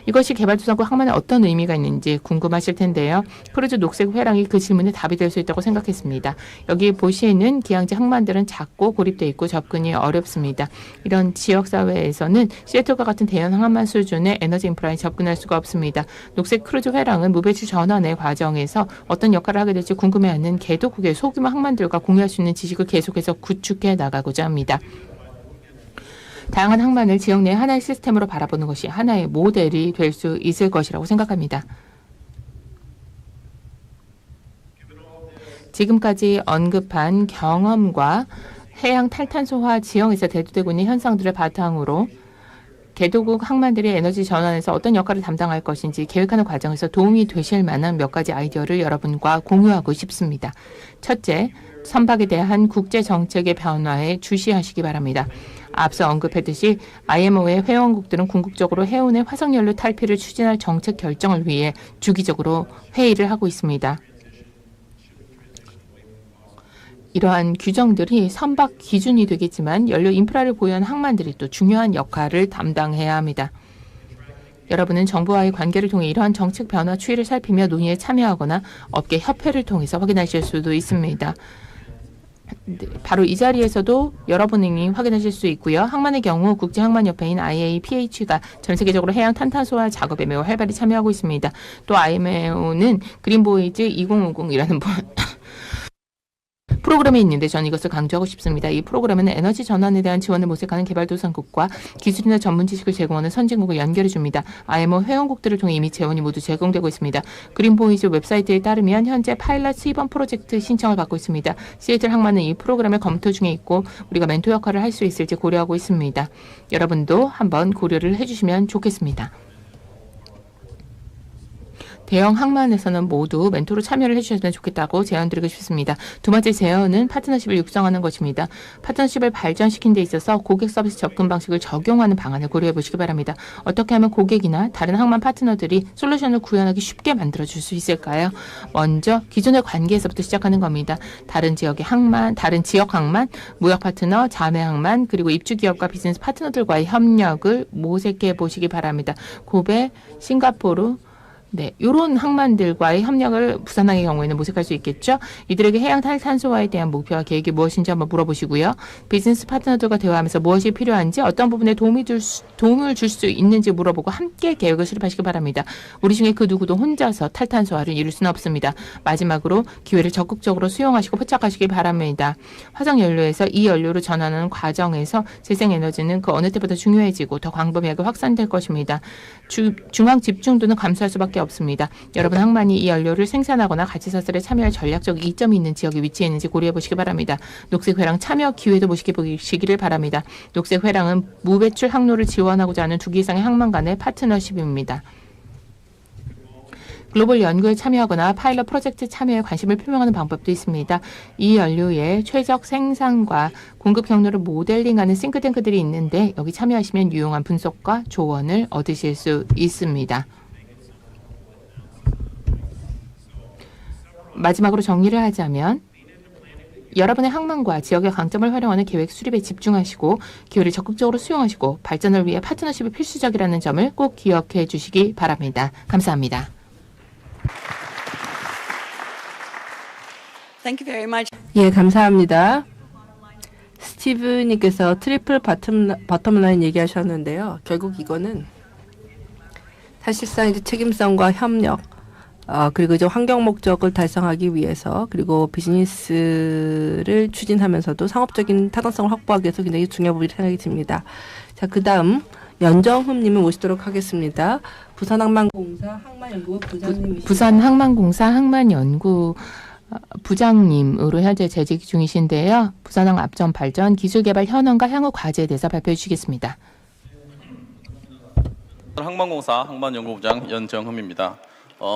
이것이 개발도상국 항만에 어떤 의미가 있는지 궁금하실 텐데요. 크루즈 녹색 회랑이 그 질문에 답이 될 수 있다고 생각했습니다. 여기 보시는 기항지 항만들은 작고 고립돼 있고 접근이 어렵습니다. 이런 지역사회에서는 시애틀과 같은 대형 항만 수준의 에너지 인프라에 접근할 수가 없습니다. 녹색 크루즈 회랑은 무배출 전환의 과정에서 어떤 역할을 하게 될지 궁금해하는 개도국의 소규모 항만들과 공유할 수 있는 지식을 계속해서 구축해 나가고자 합니다. 다양한 항만을 지역 내 하나의 시스템으로 바라보는 것이 하나의 모델이 될 수 있을 것이라고 생각합니다. 지금까지 언급한 경험과 해양 탈탄소화 지형에서 대두되고 있는 현상들을 바탕으로 개도국 항만들이 에너지 전환에서 어떤 역할을 담당할 것인지 계획하는 과정에서 도움이 되실 만한 몇 가지 아이디어를 여러분과 공유하고 싶습니다. 첫째, 선박에 대한 국제 정책의 변화에 주시하시기 바랍니다. 앞서 언급했듯이 IMO의 회원국들은 궁극적으로 해운의 화석연료 탈피를 추진할 정책 결정을 위해 주기적으로 회의를 하고 있습니다. 이러한 규정들이 선박 기준이 되겠지만 연료 인프라를 보유한 항만들이 또 중요한 역할을 담당해야 합니다. 여러분은 정부와의 관계를 통해 이러한 정책 변화 추이를 살피며 논의에 참여하거나 업계 협회를 통해서 확인하실 수도 있습니다. 바로 이 자리에서도 여러분이 확인하실 수 있고요. 항만의 경우 국제항만협회인 IAPH가 전 세계적으로 해양 탄탄소화 작업에 매우 활발히 참여하고 있습니다. 또 IMO는 그린보이즈 2050이라는 프로그램이 있는데 저는 이것을 강조하고 싶습니다. 이 프로그램은 에너지 전환에 대한 지원을 모색하는 개발도상국과 기술이나 전문 지식을 제공하는 선진국을 연결해 줍니다. IMO 회원국들을 통해 이미 재원이 모두 제공되고 있습니다. 그린보이즈 웹사이트에 따르면 현재 파일럿 시범 프로젝트 신청을 받고 있습니다. 시애틀 항만은 이 프로그램을 검토 중에 있고 우리가 멘토 역할을 할 수 있을지 고려하고 있습니다. 여러분도 한번 고려를 해주시면 좋겠습니다. 대형 항만에서는 모두 멘토로 참여를 해주셨으면 좋겠다고 제안드리고 싶습니다. 두 번째 제안은 파트너십을 육성하는 것입니다. 파트너십을 발전시킨 데 있어서 고객 서비스 접근 방식을 적용하는 방안을 고려해 보시기 바랍니다. 어떻게 하면 고객이나 다른 항만 파트너들이 솔루션을 구현하기 쉽게 만들어줄 수 있을까요? 먼저 기존의 관계에서부터 시작하는 겁니다. 다른 지역의 항만, 다른 지역 항만, 무역 파트너, 자매 항만, 그리고 입주 기업과 비즈니스 파트너들과의 협력을 모색해 보시기 바랍니다. 고베, 싱가포르, 이런 항만들과의 협력을 부산항의 경우에는 모색할 수 있겠죠. 이들에게 해양 탈탄소화에 대한 목표와 계획이 무엇인지 한번 물어보시고요. 비즈니스 파트너들과 대화하면서 무엇이 필요한지 어떤 부분에 도움을 줄 수 있는지 물어보고 함께 계획을 수립하시기 바랍니다. 우리 중에 그 누구도 혼자서 탈탄소화를 이룰 수는 없습니다. 마지막으로 기회를 적극적으로 수용하시고 포착하시기 바랍니다. 화석연료에서 이 연료로 전환하는 과정에서 재생에너지는 그 어느 때보다 중요해지고 더 광범위하게 확산될 것입니다. 중앙 집중도는 감소할 수밖에 없습니다. 여러분 항만이 이 연료를 생산하거나 가치 사슬에 참여할 전략적 이점이 있는 지역에 위치해 있는지 고려해 보시기 바랍니다. 녹색 회랑 참여 기회도 보시기를 바랍니다. 녹색 회랑은 무배출 항로를 지원하고자 하는 2개 이상의 항만 간의 파트너십입니다. 글로벌 연구에 참여하거나 파일럿 프로젝트 참여에 관심을 표명하는 방법도 있습니다. 이 연료의 최적 생산과 공급 경로를 모델링하는 싱크탱크들이 있는데 여기 참여하시면 유용한 분석과 조언을 얻으실 수 있습니다. 마지막으로 정리를 하자면 여러분의 항만과 지역의 강점을 활용하는 계획 수립에 집중하시고 기회를 적극적으로 수용하시고 발전을 위해 파트너십이 필수적이라는 점을 꼭 기억해 주시기 바랍니다. 감사합니다. Thank you very much. 예, 감사합니다. 스티브님께서 트리플 버텀라인 얘기하셨는데요. 결국 이거는 사실상 이제 책임성과 협력, 그리고 이제 환경 목적을 달성하기 위해서 그리고 비즈니스를 추진하면서도 상업적인 타당성을 확보하기 위해서 굉장히 중요한 부분이 생각이 듭니다. 자, 그 다음 연정흠님을 모시도록 하겠습니다. 부산항만공사 항만연구원 부장님이십니다. 부산항만공사 항만연구 부장님으로 현재 재직 중이신데요. 부산항 앞전 발전 기술개발 현황과 향후 과제에 대해서 발표해 주시겠습니다. 항만공사 항만연구부장 연정흠입니다.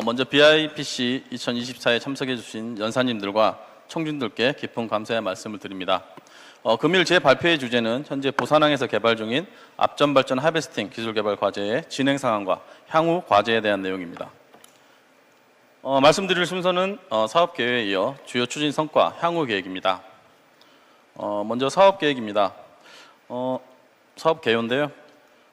먼저 BIPC 2024에 참석해 주신 연사님들과 청중들께 깊은 감사의 말씀을 드립니다. 금일 제 발표의 주제는 현재 부산항에서 개발 중인 앞전 발전 하베스팅 기술개발 과제의 진행 상황과 향후 과제에 대한 내용입니다. 말씀드릴 순서는 사업 계획에 이어 주요 추진 성과, 향후 계획입니다. 먼저 사업 계획입니다. 사업 개요인데요.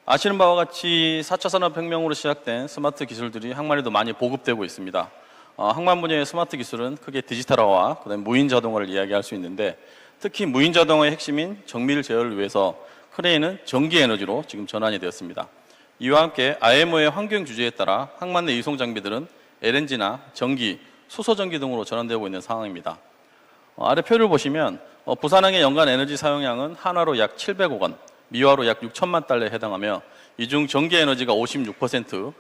아시는 바와 같이 4차 산업혁명으로 시작된 스마트 기술들이 항만에도 많이 보급되고 있습니다. 항만 분야의 스마트 기술은 크게 디지털화와 그다음에 무인 자동화를 이야기할 수 있는데 특히 무인 자동화의 핵심인 정밀 제어를 위해서 크레인은 전기 에너지로 지금 전환이 되었습니다. 이와 함께 IMO의 환경 규제에 따라 항만 내 이송 장비들은 LNG나 전기, 수소전기 등으로 전환되고 있는 상황입니다. 아래 표를 보시면 부산항의 연간 에너지 사용량은 한화로 약 700억 원, 미화로 약 6천만 달러에 해당하며 이 중 전기 에너지가 56%,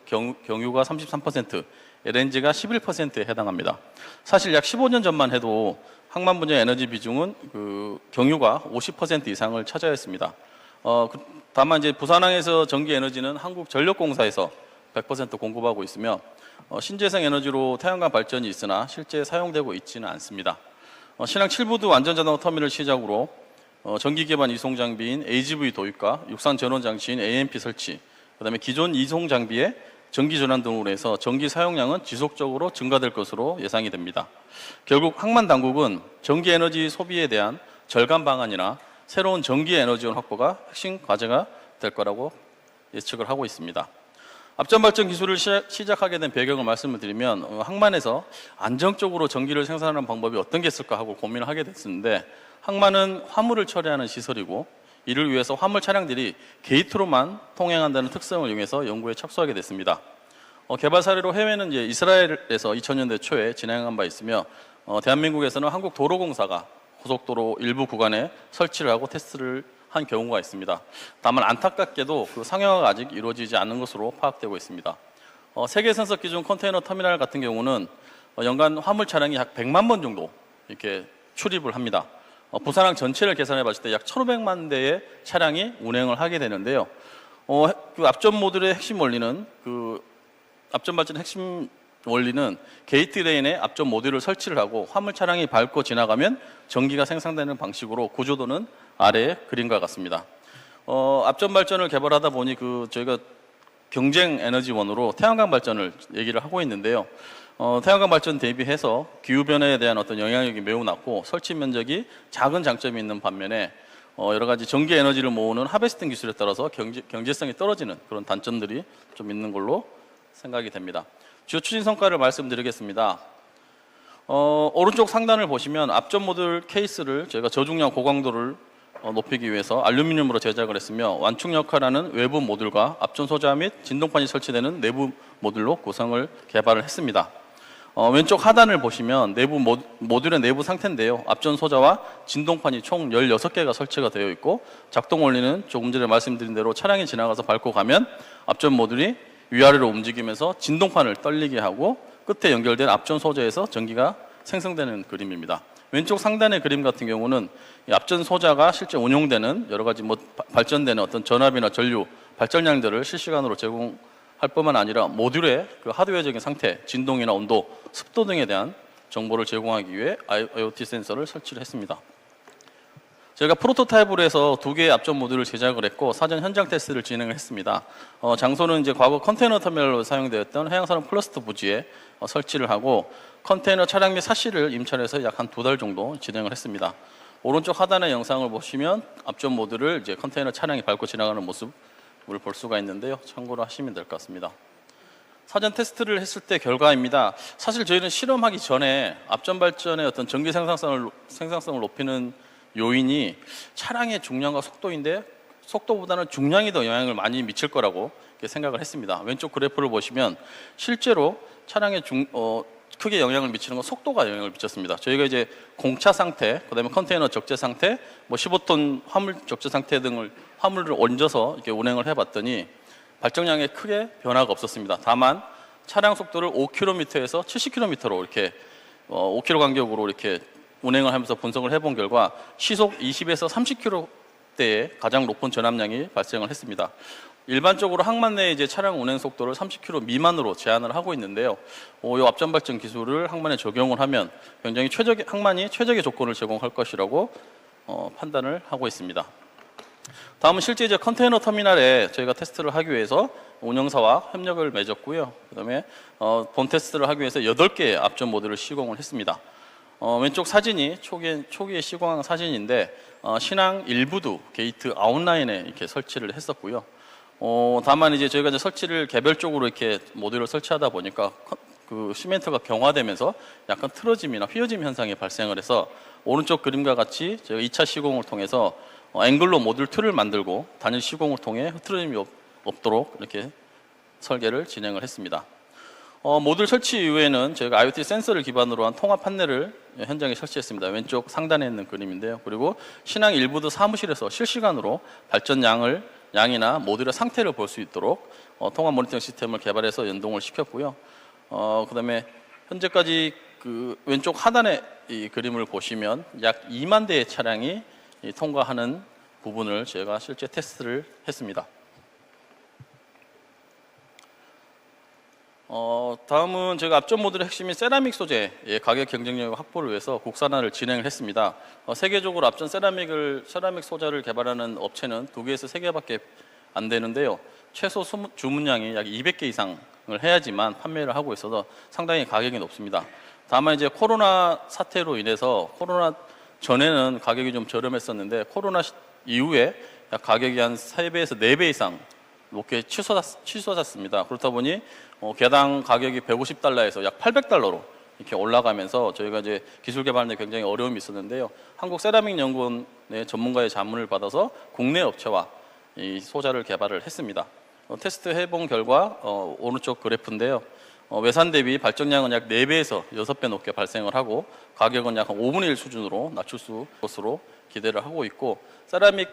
경유가 33%, LNG가 11%에 해당합니다. 사실 약 15년 전만 해도 항만 분야 에너지 비중은 경유가 50% 이상을 차지하였습니다. 다만 이제 부산항에서 전기 에너지는 한국전력공사에서 100% 공급하고 있으며 신재생 에너지로 태양광 발전이 있으나 실제 사용되고 있지는 않습니다. 신항 7부두 완전자동화 터미널 시작으로 전기 기반 이송 장비인 AGV 도입과 육상 전원 장치인 AMP 설치, 그다음에 기존 이송 장비의 전기 전환 등으로 해서 전기 사용량은 지속적으로 증가될 것으로 예상이 됩니다. 결국 항만 당국은 전기 에너지 소비에 대한 절감 방안이나 새로운 전기 에너지원 확보가 핵심 과제가 될 거라고 예측을 하고 있습니다. 앞전 발전 기술을 시작하게 된 배경을 말씀을 드리면 항만에서 안정적으로 전기를 생산하는 방법이 어떤 게 있을까 하고 고민을 하게 됐는데 항만은 화물을 처리하는 시설이고 이를 위해서 화물 차량들이 게이트로만 통행한다는 특성을 이용해서 연구에 착수하게 됐습니다. 개발 사례로 해외는 이제 이스라엘에서 2000년대 초에 진행한 바 있으며 대한민국에서는 한국도로공사가 고속도로 일부 구간에 설치를 하고 테스트를 한 경우가 있습니다. 다만 안타깝게도 그 상용화가 아직 이루어지지 않은 것으로 파악되고 있습니다. 세계 선석 기준 컨테이너 터미널 같은 경우는 연간 화물 차량이 약 100만 번 정도 이렇게 출입을 합니다. 부산항 전체를 계산해 봤을 때 약 1,500만 대의 차량이 운행을 하게 되는데요. 그 앞전 모듈의 핵심 원리는 앞전 발전의 핵심 원리는 게이트 레인에 앞전 모듈을 설치를 하고 화물 차량이 밟고 지나가면 전기가 생산되는 방식으로 구조도는 아래의 그림과 같습니다. 앞전 발전을 개발하다 보니 저희가 경쟁 에너지원으로 태양광 발전을 얘기를 하고 있는데요. 태양광 발전 대비해서 기후 변화에 대한 어떤 영향력이 매우 낮고 설치 면적이 작은 장점이 있는 반면에 여러 가지 전기 에너지를 모으는 하베스팅 기술에 따라서 경제성이 떨어지는 그런 단점들이 좀 있는 걸로 생각이 됩니다. 주요 추진 성과를 말씀드리겠습니다. 오른쪽 상단을 보시면 앞전 모듈 케이스를 저희가 저중량 고강도를 높이기 위해서 알루미늄으로 제작을 했으며 완충 역할하는 외부 모듈과 앞전 소자 및 진동판이 설치되는 내부 모듈로 구성을 개발을 했습니다. 왼쪽 하단을 보시면 모듈의 내부 상태인데요. 앞전 소자와 진동판이 총 16개가 설치가 되어 있고 작동 원리는 조금 전에 말씀드린 대로 차량이 지나가서 밟고 가면 앞전 모듈이 위아래로 움직이면서 진동판을 떨리게 하고 끝에 연결된 앞전 소자에서 전기가 생성되는 그림입니다. 왼쪽 상단의 그림 같은 경우는 이 앞전 소자가 실제 운용되는 여러 가지 발전되는 어떤 전압이나 전류, 발전량들을 실시간으로 제공할 뿐만 아니라 모듈의 그 하드웨어적인 상태, 진동이나 온도, 습도 등에 대한 정보를 제공하기 위해 IoT 센서를 설치를 했습니다. 저희가 프로토타입으로 해서 2개의 앞전 모듈을 제작을 했고 사전 현장 테스트를 진행을 했습니다. 장소는 이제 과거 컨테이너 터미널로 사용되었던 해양산업 클러스터 부지에 설치를 하고 컨테이너 차량 및 사시를 임차해서 약 한 2달 정도 진행을 했습니다. 오른쪽 하단의 영상을 보시면 앞전 모듈을 이제 컨테이너 차량이 밟고 지나가는 모습을 볼 수가 있는데요. 참고로 하시면 될 것 같습니다. 사전 테스트를 했을 때 결과입니다. 사실 저희는 실험하기 전에 앞전 발전의 어떤 전기 생산성을 높이는 요인이 차량의 중량과 속도인데 속도보다는 중량이 더 영향을 많이 미칠 거라고 생각을 했습니다. 왼쪽 그래프를 보시면 실제로 차량의 크게 영향을 미치는 건 속도가 영향을 미쳤습니다. 저희가 이제 공차 상태, 그다음에 컨테이너 적재 상태, 15톤 화물 적재 상태 등을 화물을 얹어서 이렇게 운행을 해봤더니 발전량에 크게 변화가 없었습니다. 다만 차량 속도를 5km에서 70km로 이렇게 5km 간격으로 이렇게 운행을 하면서 분석을 해본 결과 시속 20에서 30km대의 가장 높은 전압량이 발생을 했습니다. 일반적으로 항만 내 이제 차량 운행 속도를 30km 미만으로 제한을 하고 있는데요. 이 앞전 발전 기술을 항만에 적용을 하면 굉장히 항만이 최적의 조건을 제공할 것이라고 판단을 하고 있습니다. 다음은 실제 이제 컨테이너 터미널에 저희가 테스트를 하기 위해서 운영사와 협력을 맺었고요. 그다음에 본 테스트를 하기 위해서 8개의 앞전 모듈을 시공을 했습니다. 왼쪽 사진이 초기에 시공한 사진인데 신항 1부두 게이트 아웃라인에 이렇게 설치를 했었고요. 다만 이제 저희가 이제 설치를 개별적으로 이렇게 모듈을 설치하다 보니까 그 시멘트가 경화되면서 약간 틀어짐이나 휘어짐 현상이 발생을 해서 오른쪽 그림과 같이 저희가 2차 시공을 통해서 앵글로 모듈 2를 만들고 단일 시공을 통해 흐트러짐이 없도록 이렇게 설계를 진행을 했습니다. 모듈 설치 이후에는 저희가 IoT 센서를 기반으로 한 통합 판넬을 현장에 설치했습니다. 왼쪽 상단에 있는 그림인데요. 그리고 신항 일부드 사무실에서 실시간으로 발전 양이나 모듈의 상태를 볼 수 있도록 통합 모니터링 시스템을 개발해서 연동을 시켰고요. 그다음에 현재까지 그 왼쪽 하단의 이 그림을 보시면 약 2만 대의 차량이 통과하는 부분을 제가 실제 테스트를 했습니다. 다음은 제가 앞전 모듈의 핵심인 세라믹 소재의 가격 경쟁력 확보를 위해서 국산화를 진행을 했습니다. 세계적으로 앞전 세라믹 소재를 개발하는 업체는 2개에서 3개밖에 안 되는데요. 최소 주문량이 약 200개 이상을 해야지만 판매를 하고 있어서 상당히 가격이 높습니다. 다만 이제 코로나 사태로 인해서 코로나 전에는 가격이 좀 저렴했었는데 코로나 이후에 약 가격이 한 3배에서 4배 이상 높게 치솟았습니다. 그렇다 보니 개당 가격이 150달러에서 약 800달러로 이렇게 올라가면서 저희가 이제 기술 개발에 굉장히 어려움이 있었는데요. 한국 세라믹 연구원의 전문가의 자문을 받아서 국내 업체와 이 소자를 개발을 했습니다. 테스트 해본 결과 오른쪽 그래프인데요. 외산 대비 발전량은 약 4배에서 6배 높게 발생을 하고 가격은 약 5분의 1 수준으로 낮출 것으로 기대를 하고 있고 세라믹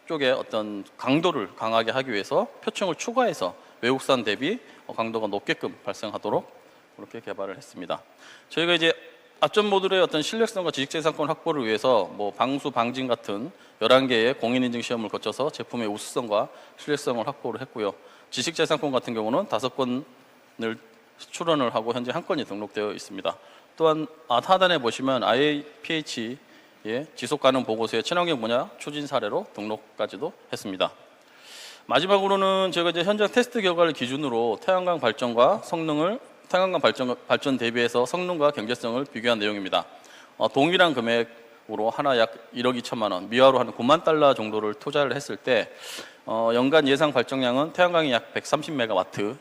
쪽의 어떤 강도를 강하게 하기 위해서 표층을 추가해서 외국산 대비 강도가 높게끔 발생하도록 그렇게 개발을 했습니다. 저희가 이제 앞전 모듈의 어떤 신뢰성과 지식재산권 확보를 위해서 뭐 방수, 방진 같은 11개의 공인인증 시험을 거쳐서 제품의 우수성과 신뢰성을 확보를 했고요. 지식재산권 같은 경우는 5건을 출원을 하고 현재 1건이 등록되어 있습니다. 또한 하단에 보시면 IAPH의 지속가능 보고서의 친환경 분야 추진 사례로 등록까지도 했습니다. 마지막으로는 제가 이제 현장 테스트 결과를 기준으로 태양광 발전과 성능을 태양광 발전 대비해서 성능과 경제성을 비교한 내용입니다. 동일한 금액으로 하나 약 1억 2천만 원, 미화로 한 9만 달러 정도를 투자를 했을 때 연간 예상 발전량은 태양광이 약 130메가와트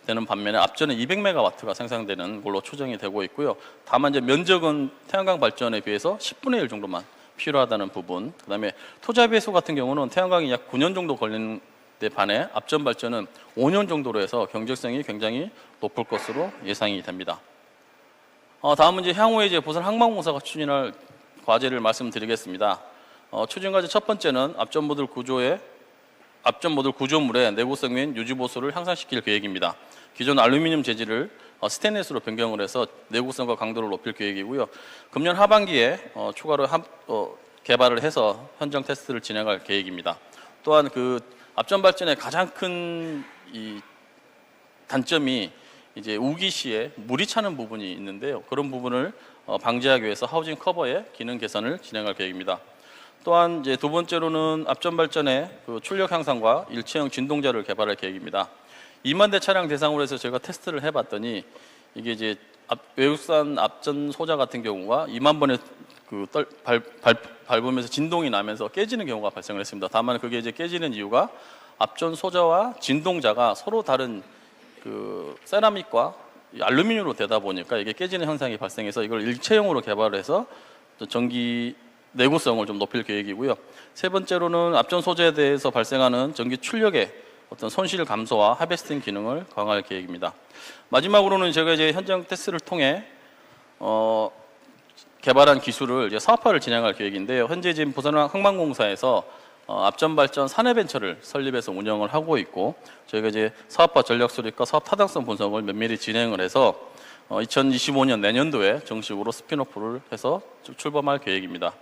되는 반면에 앞전에 200메가와트가 생산되는 걸로 추정이 되고 있고요. 다만 이제 면적은 태양광 발전에 비해서 10분의 1 정도만 필요하다는 부분. 그다음에 투자 배수 같은 경우는 태양광이 약 9년 정도 걸리는 데 반해 앞전 발전은 5년 정도로 해서 경제성이 굉장히 높을 것으로 예상이 됩니다. 다음은 이제 향후에 이제 부산 항만공사가 추진할 과제를 말씀드리겠습니다. 추진 과제 첫 번째는 앞전 모듈 구조물의 내구성 및 유지 보수를 향상시킬 계획입니다. 기존 알루미늄 재질을 스테인리스로 변경을 해서 내구성과 강도를 높일 계획이고요. 금년 하반기에 추가로 개발을 해서 현장 테스트를 진행할 계획입니다. 또한 그 앞전 발전의 가장 큰 이 단점이 이제 우기 시에 물이 차는 부분이 있는데요. 그런 부분을 방지하기 위해서 하우징 커버의 기능 개선을 진행할 계획입니다. 또한 이제 두 번째로는 앞전 발전의 그 출력 향상과 일체형 진동자를 개발할 계획입니다. 2만 대 차량 대상으로 해서 제가 테스트를 해봤더니 이게 이제 외국산 앞전 소자 같은 경우가 2만 번의 그 밟으면서 진동이 나면서 깨지는 경우가 발생을 했습니다. 다만 그게 이제 깨지는 이유가 앞전 소자와 진동자가 서로 다른 그 세라믹과 알루미늄으로 되다 보니까 이게 깨지는 현상이 발생해서 이걸 일체형으로 개발을 해서 전기 내구성을 좀 높일 계획이고요. 세 번째로는 앞전 소재에 대해서 발생하는 전기 출력의 어떤 손실 감소와 하베스팅 기능을 강화할 계획입니다. 마지막으로는 제가 이제 현장 테스트를 통해 개발한 기술을 이제 사업화를 진행할 계획인데요. 현재 지금 부산 항만공사에서 앞전 발전 사내 벤처를 설립해서 운영을 하고 있고 저희가 이제 사업화 전략 수립과 사업 타당성 분석을 면밀히 진행을 해서 2025년 내년도에 정식으로 스핀오프를 해서 출범할 계획입니다.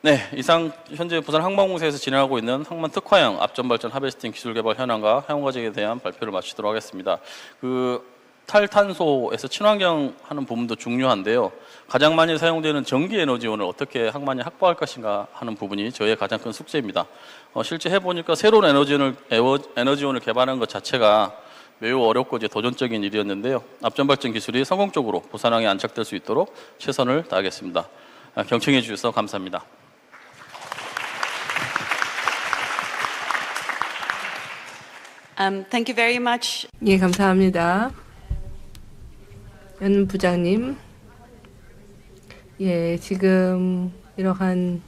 네, 이상 현재 부산 항만공사에서 진행하고 있는 항만 특화형 앞전 발전 하베스팅 기술 개발 현황과 향후 과제에 대한 발표를 마치도록 하겠습니다. 그 탈탄소에서 친환경 하는 부분도 중요한데요. 가장 많이 사용되는 전기 에너지원을 어떻게 항만이 확보할 것인가 하는 부분이 저희의 가장 큰 숙제입니다. 실제 해보니까 새로운 에너지원을 개발하는 것 자체가 매우 어렵고 이제 도전적인 일이었는데요. 앞전 발전 기술이 성공적으로 부산항에 안착될 수 있도록 최선을 다하겠습니다. 경청해 주셔서 감사합니다. Thank you very much. 예, 감사합니다. 연 부장님. 예, 지금 이러한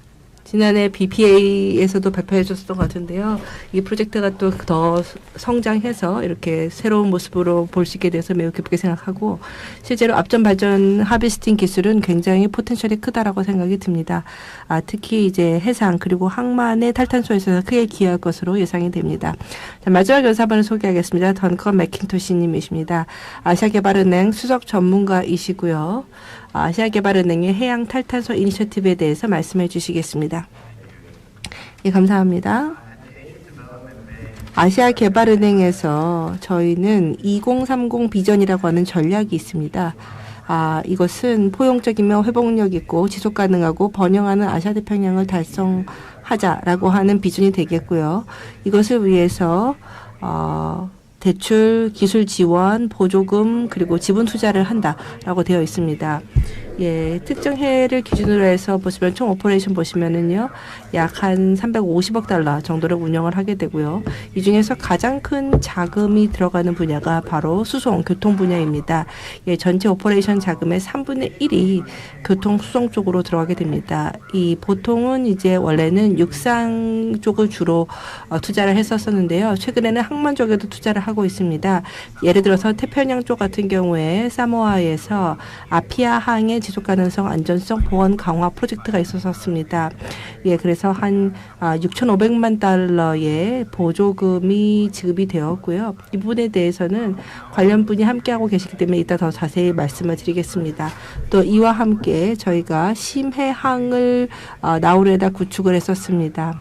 지난해 BPA에서도 발표해 줬던 것 같은데요. 이 프로젝트가 또 더 성장해서 이렇게 새로운 모습으로 볼 수 있게 돼서 매우 기쁘게 생각하고 실제로 앞전 발전 하비스팅 기술은 굉장히 포텐셜이 크다라고 생각이 듭니다. 특히 이제 해상 그리고 항만의 탈탄소에 있어서 크게 기여할 것으로 예상이 됩니다. 자, 마지막 연사반을 소개하겠습니다. 던컨 맥킨토시님이십니다. 아시아개발은행 수석 전문가이시고요. 아시아개발은행의 해양 탈탄소 이니셔티브에 대해서 말씀해 주시겠습니다. 예, 감사합니다. 아시아개발은행에서 저희는 2030 비전이라고 하는 전략이 있습니다. 이것은 포용적이며 회복력 있고 지속 가능하고 번영하는 아시아 태평양을 달성하자라고 하는 비전이 되겠고요. 이것을 위해서 대출, 기술 지원, 보조금, 그리고 지분 투자를 한다라고 되어 있습니다. 예, 특정 해를 기준으로 해서 보시면 총 오퍼레이션 보시면은요, 약 한 350억 달러 정도를 운영을 하게 되고요. 이 중에서 가장 큰 자금이 들어가는 분야가 바로 수송, 교통 분야입니다. 예, 전체 오퍼레이션 자금의 3분의 1이 교통 수송 쪽으로 들어가게 됩니다. 이 보통은 이제 원래는 육상 쪽을 주로 투자를 했었었는데요. 최근에는 항만 쪽에도 투자를 하고 있습니다. 예를 들어서 태평양 쪽 같은 경우에 사모아에서 아피아 항의 지속 가능성, 안전성, 보안 강화 프로젝트가 있었습니다. 예, 그래서 한 6,500만 달러의 보조금이 지급이 되었고요. 이 부분에 대해서는 관련 분이 함께하고 계시기 때문에 이따 더 자세히 말씀을 드리겠습니다. 또 이와 함께 저희가 심해항을 나우루에다 구축을 했었습니다.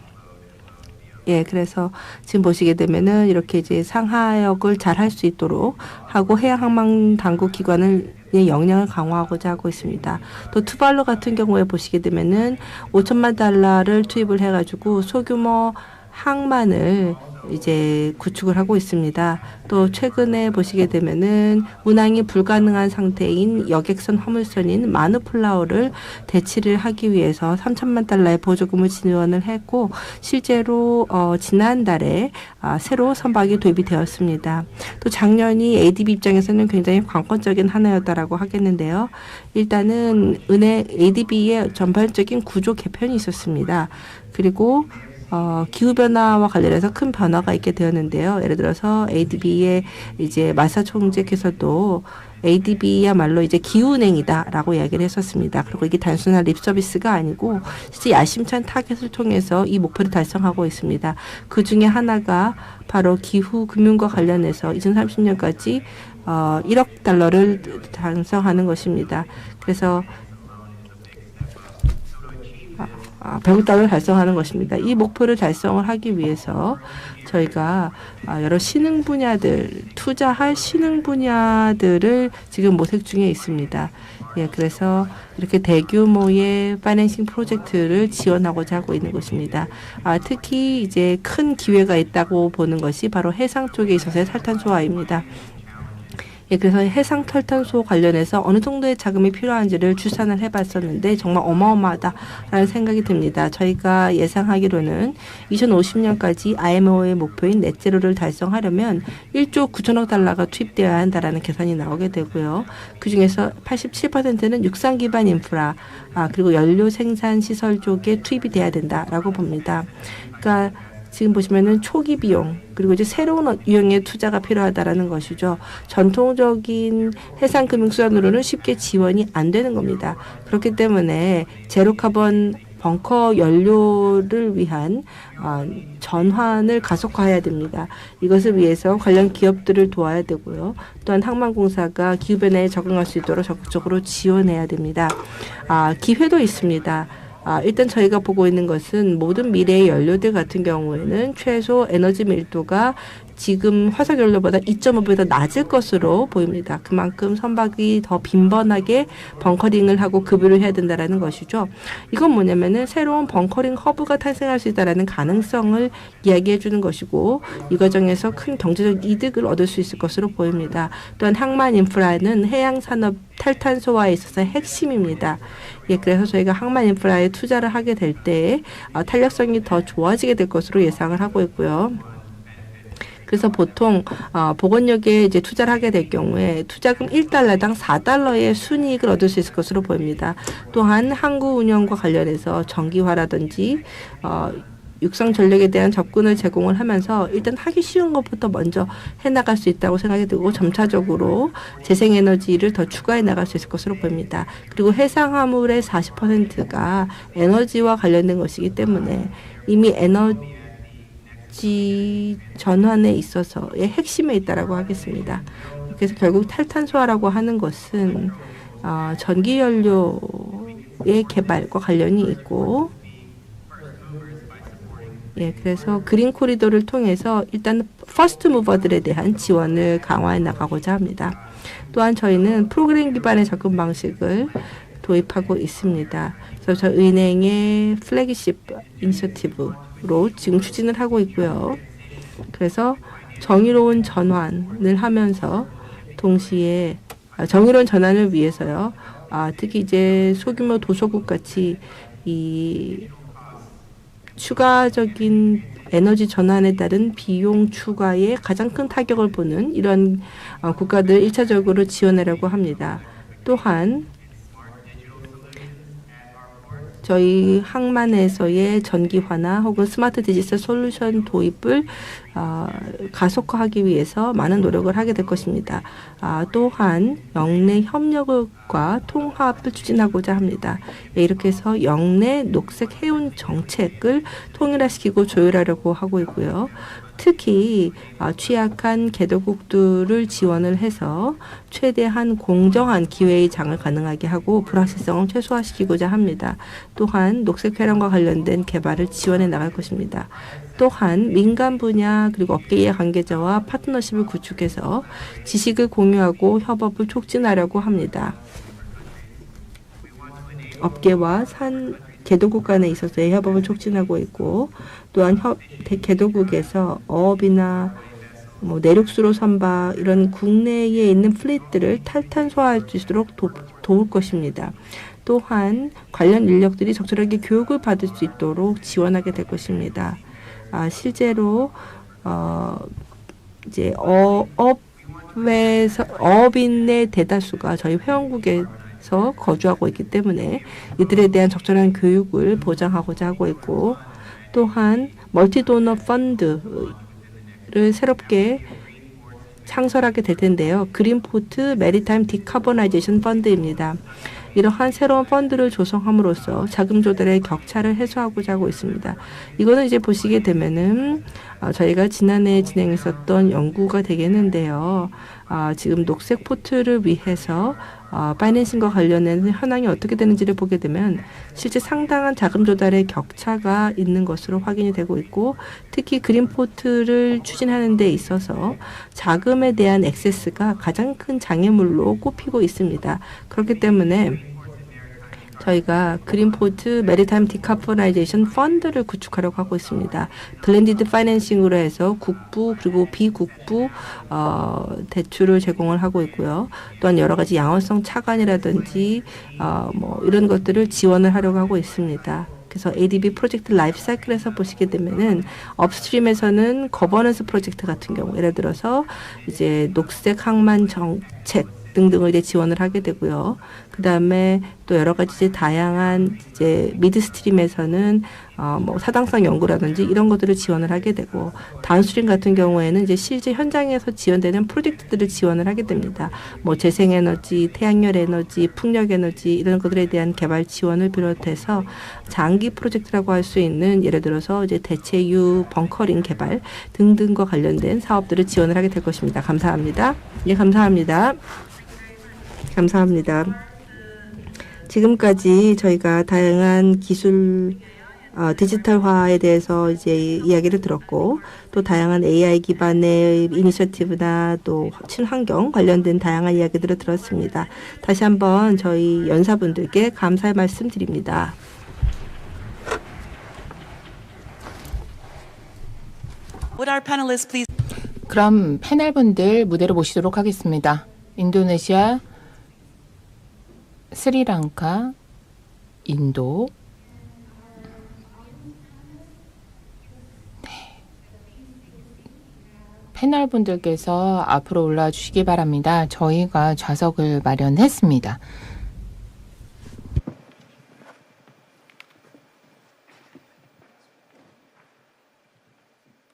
예, 그래서 지금 보시게 되면은 이렇게 이제 상하역을 잘 할 수 있도록 하고 해양항만 당국 기관을 역량을 강화하고자 하고 있습니다. 또 투발루 같은 경우에 보시게 되면은 5천만 달러를 투입을 해가지고 소규모 항만을 이제 구축을 하고 있습니다. 또 최근에 보시게 되면은 운항이 불가능한 상태인 여객선 화물선인 마누플라우를 대치를 하기 위해서 3천만 달러의 보조금을 지원을 했고 실제로 지난달에 새로 선박이 도입이 되었습니다. 또 작년이 ADB 입장에서는 굉장히 관건적인 한 해였다라고 하겠는데요. 일단은 ADB의 전반적인 구조 개편이 있었습니다. 그리고 기후변화와 관련해서 큰 변화가 있게 되었는데요. 예를 들어서 ADB의 이제 마사 총재께서도 ADB야말로 이제 기후은행이다라고 이야기를 했었습니다. 그리고 이게 단순한 립 서비스가 아니고 실제 야심찬 타겟을 통해서 이 목표를 달성하고 있습니다. 그 중에 하나가 바로 기후 금융과 관련해서 2030년까지 1억 달러를 달성하는 것입니다. 그래서 100억 달러를 달성하는 것입니다. 이 목표를 달성을 하기 위해서 저희가 여러 신흥 분야들, 투자할 신흥 분야들을 지금 모색 중에 있습니다. 예, 그래서 이렇게 대규모의 파이낸싱 프로젝트를 지원하고자 하고 있는 것입니다. 특히 이제 큰 기회가 있다고 보는 것이 바로 해상 쪽에 있어서의 탈탄소화입니다. 예, 그래서 해상 탈탄소 관련해서 어느 정도의 자금이 필요한지를 추산을 해봤었는데 정말 어마어마하다라는 생각이 듭니다. 저희가 예상하기로는 2050년까지 IMO의 목표인 넷제로를 달성하려면 1조 9천억 달러가 투입되어야 한다라는 계산이 나오게 되고요. 그중에서 87%는 육상 기반 인프라, 그리고 연료 생산 시설 쪽에 투입이 돼야 된다라고 봅니다. 그러니까 지금 보시면은 초기 비용 그리고 이제 새로운 유형의 투자가 필요하다라는 것이죠. 전통적인 해상금융수단으로는 쉽게 지원이 안 되는 겁니다. 그렇기 때문에 제로 카본 벙커 연료를 위한 전환을 가속화해야 됩니다. 이것을 위해서 관련 기업들을 도와야 되고요. 또한 항만공사가 기후변화에 적응할 수 있도록 적극적으로 지원해야 됩니다. 기회도 있습니다. 일단 저희가 보고 있는 것은 모든 미래의 연료들 같은 경우에는 최소 에너지 밀도가 지금 화석연료보다 2.5배더 낮을 것으로 보입니다. 그만큼 선박이 더 빈번하게 벙커링을 하고 급유를 해야 된다는 것이죠. 이건 뭐냐면은 새로운 벙커링 허브가 탄생할 수 있다는 가능성을 이야기해 주는 것이고 이 과정에서 큰 경제적 이득을 얻을 수 있을 것으로 보입니다. 또한 항만 인프라는 해양산업 탈탄소화에 있어서 핵심입니다. 예, 그래서 저희가 항만 인프라에 투자를 하게 될 때 탄력성이 더 좋아지게 될 것으로 예상을 하고 있고요. 그래서 보통 보건력에 이제 투자를 하게 될 경우에 투자금 1달러당 4달러의 순이익을 얻을 수 있을 것으로 보입니다. 또한 항구 운영과 관련해서 전기화라든지 육상 전력에 대한 접근을 제공을 하면서 일단 하기 쉬운 것부터 먼저 해나갈 수 있다고 생각이 들고 점차적으로 재생에너지를 더 추가해 나갈 수 있을 것으로 보입니다. 그리고 해상 화물의 40%가 에너지와 관련된 것이기 때문에 이미 에너지 전환에 있어서의 핵심에 있다라고 하겠습니다. 그래서 결국 탈탄소화라고 하는 것은 전기 연료의 개발과 관련이 있고 그래서 그린 코리도를 통해서 일단 퍼스트 무버들에 대한 지원을 강화해 나가고자 합니다. 또한 저희는 프로그램 기반의 접근 방식을 도입하고 있습니다. 그래서 저 은행의 플래그십 이니셔티브로 지금 추진을 하고 있고요. 그래서 정의로운 전환을 하면서 동시에 정의로운 전환을 위해서요. 특히 이제 소규모 도서국 같이 이 추가적인 에너지 전환에 따른 비용 추가에 가장 큰 타격을 보는 이런 국가들 1차적으로 지원하려고 합니다. 또한 저희 항만에서의 전기화나 혹은 스마트 디지털 솔루션 도입을 가속화하기 위해서 많은 노력을 하게 될 것입니다. 또한 영내 협력과 통합을 추진하고자 합니다. 이렇게 해서 영내 녹색 해운 정책을 통일화시키고 조율하려고 하고 있고요. 특히 취약한 개도국들을 지원을 해서 최대한 공정한 기회의 장을 가능하게 하고 불확실성을 최소화시키고자 합니다. 또한 녹색 쾌락과 관련된 개발을 지원해 나갈 것입니다. 또한 민간 분야 그리고 업계의 관계자와 파트너십을 구축해서 지식을 공유하고 협업을 촉진하려고 합니다. 업계와 개도국 간에 있어서의 협업을 촉진하고 있고 또한 개도국에서 어업이나 내륙수로 선박 이런 국내에 있는 플릿들을 탈탄소화할 수 있도록 도울 것입니다. 또한 관련 인력들이 적절하게 교육을 받을 수 있도록 지원하게 될 것입니다. 실제로 이제 어업인의 대다수가 저희 회원국에서 거주하고 있기 때문에 이들에 대한 적절한 교육을 보장하고자 하고 있고 또한 멀티도너 펀드를 새롭게 창설하게 될 텐데요. 그린포트 메리타임 디카보나이제이션 펀드입니다. 이러한 새로운 펀드를 조성함으로써 자금 조달의 격차를 해소하고자 하고 있습니다. 이거는 이제 보시게 되면은 저희가 지난해 진행했었던 연구가 되겠는데요. 지금 녹색 포트를 위해서 파이낸싱과 관련된 현황이 어떻게 되는지를 보게 되면 실제 상당한 자금 조달의 격차가 있는 것으로 확인이 되고 있고 특히 그린포트를 추진하는 데 있어서 자금에 대한 액세스가 가장 큰 장애물로 꼽히고 있습니다. 그렇기 때문에 저희가 그린포트 메리타임 디카보나이제이션 펀드를 구축하려고 하고 있습니다. 블렌디드 파이낸싱으로 해서 국부 그리고 비국부 대출을 제공을 하고 있고요. 또한 여러 가지 양호성 차관이라든지 이런 것들을 지원을 하려고 하고 있습니다. 그래서 ADB 프로젝트 라이프 사이클에서 보시게 되면은 업스트림에서는 거버넌스 프로젝트 같은 경우 예를 들어서 이제 녹색 항만 정책 등등을 이제 지원을 하게 되고요. 그 다음에 또 여러 가지 이제 다양한 이제 미드스트림에서는 사당성 연구라든지 이런 것들을 지원을 하게 되고 다운스트림 같은 경우에는 이제 실제 현장에서 지원되는 프로젝트들을 지원을 하게 됩니다. 재생에너지, 태양열 에너지, 풍력 에너지 이런 것들에 대한 개발 지원을 비롯해서 장기 프로젝트라고 할 수 있는 예를 들어서 이제 대체유 벙커링 개발 등등과 관련된 사업들을 지원을 하게 될 것입니다. 감사합니다. 예, 감사합니다. 감사합니다. 지금까지 저희가 다양한 기술 디지털화에 대해서 이제 이야기를 들었고 또 다양한 AI 기반의 이니셔티브나 또 친환경 관련된 다양한 이야기들을 들었습니다. 다시 한번 저희 연사분들께 감사의 말씀 드립니다. Would our panelists please 그럼 패널분들 무대로 모시도록 하겠습니다. 인도네시아, 스리랑카, 인도, 패널 분들께서 앞으로 올라와 주시기 바랍니다. 저희가 좌석을 마련했습니다.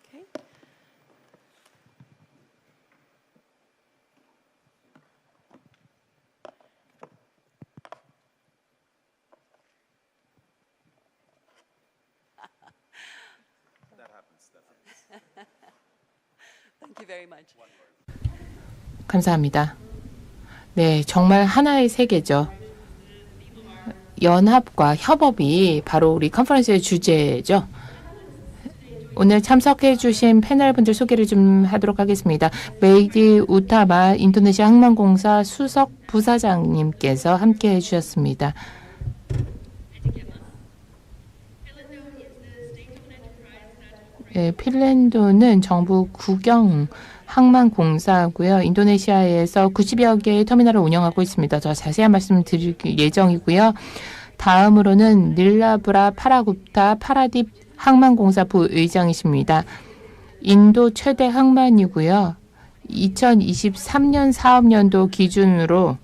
Okay. Thank you very much. 감사합니다. 네, 정말 하나의 세계죠. 연합과 협업이 바로 우리 컨퍼런스의 주제죠. 오늘 참석해 주신 패널 분들 소개를 좀 하도록 하겠습니다. 메이디 우타마 인도네시아 항만공사 수석 부사장님께서 함께 해주셨습니다. 핀란드는 정부 국영 항만공사고요. 인도네시아에서 90여 개의 터미널을 운영하고 있습니다. 더 자세한 말씀 드릴 예정이고요. 다음으로는 닐라브라 파라굽타 파라딥 항만공사 부의장이십니다. 인도 최대 항만이고요. 2023년 사업년도 기준으로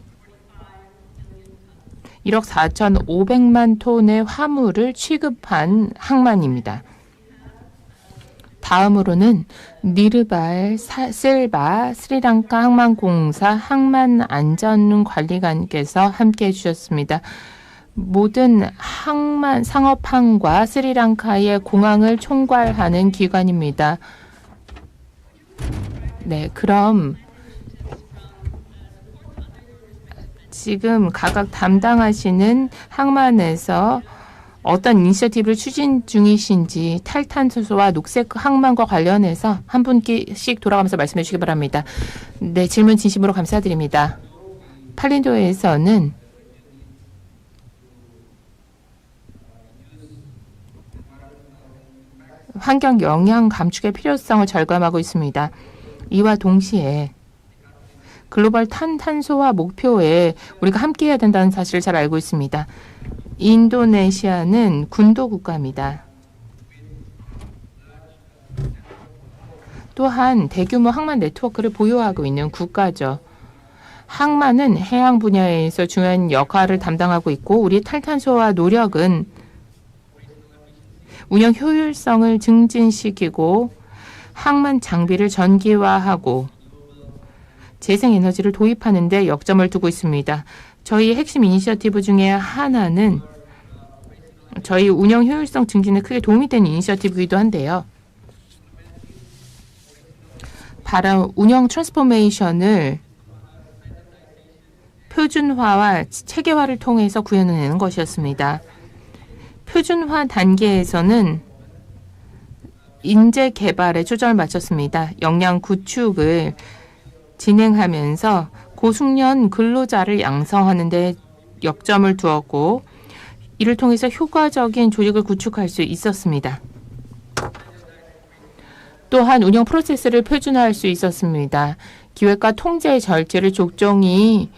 1억 4,500만 톤의 화물을 취급한 항만입니다. 다음으로는 니르발 실바 스리랑카 항만공사 항만안전관리관께서 함께해 주셨습니다. 모든 항만 상업항과 스리랑카의 공항을 총괄하는 기관입니다. 네, 그럼 지금 각각 담당하시는 항만에서 어떤 이니셔티브를 추진 중이신지 탈탄소와 녹색 항만과 관련해서 한 분씩 돌아가면서 말씀해 주시기 바랍니다. 네, 질문 진심으로 감사드립니다. 팔린도에서는 환경 영향 감축의 필요성을 절감하고 있습니다. 이와 동시에 글로벌 탄소화 목표에 우리가 함께해야 된다는 사실을 잘 알고 있습니다. 인도네시아는 군도 국가입니다. 또한 대규모 항만 네트워크를 보유하고 있는 국가죠. 항만은 해양 분야에서 중요한 역할을 담당하고 있고 우리 탈탄소화 노력은 운영 효율성을 증진시키고 항만 장비를 전기화하고 재생에너지를 도입하는 데 역점을 두고 있습니다. 저희 핵심 이니셔티브 중에 하나는 저희 운영 효율성 증진에 크게 도움이 되는 이니셔티브이기도 한데요. 바로 운영 트랜스포메이션을 표준화와 체계화를 통해서 구현해내는 것이었습니다. 표준화 단계에서는 인재 개발에 초점을 맞췄습니다. 역량 구축을 진행하면서 고숙련 근로자를 양성하는 데 역점을 두었고 이를 통해서 효과적인 조직을 구축할 수 있었습니다. 또한 운영 프로세스를 표준화할 수 있었습니다. 기획과 통제 절차를 적절히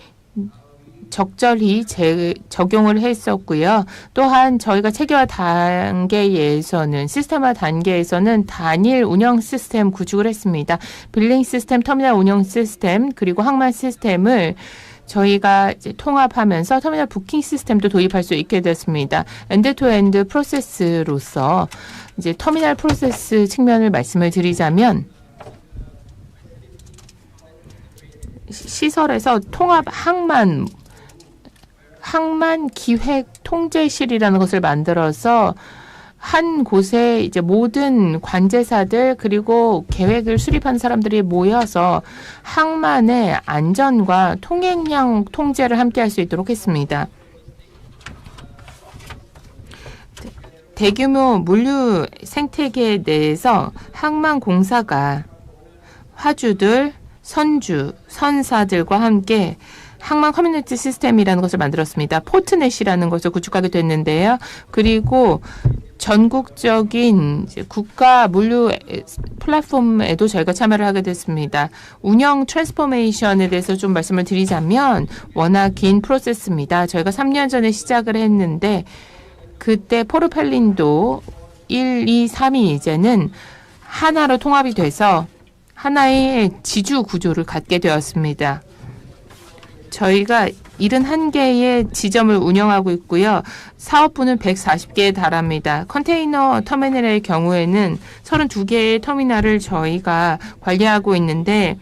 적용을 했었고요. 또한 저희가 체계화 단계에서는 시스템화 단계에서는 단일 운영 시스템 구축을 했습니다. 빌링 시스템, 터미널 운영 시스템, 그리고 항만 시스템을 저희가 이제 통합하면서 터미널 부킹 시스템도 도입할 수 있게 됐습니다. 엔드투엔드 프로세스로서 이제 터미널 프로세스 측면을 말씀을 드리자면 시설에서 통합 항만 기획 통제실이라는 것을 만들어서 한 곳에 이제 모든 관제사들 그리고 계획을 수립한 사람들이 모여서 항만의 안전과 통행량 통제를 함께 할 수 있도록 했습니다. 대규모 물류 생태계 내에서 항만공사가 화주들, 선사들과 함께 항만 커뮤니티 시스템이라는 것을 만들었습니다. 포트넷이라는 것을 구축하게 됐는데요. 그리고 전국적인 국가 물류 플랫폼에도 저희가 참여를 하게 됐습니다. 운영 트랜스포메이션에 대해서 좀 말씀을 드리자면 워낙 긴 프로세스입니다. 저희가 3년 전에 시작을 했는데 그때 포르펠린도 1, 2, 3이 이제는 하나로 통합이 돼서 하나의 지주 구조를 갖게 되었습니다. 저희가 71개의 지점을 운영하고 있고요. 사업부는 140개에 달합니다. 컨테이너 터미널의 경우에는 32개의 터미널을 저희가 관리하고 있는데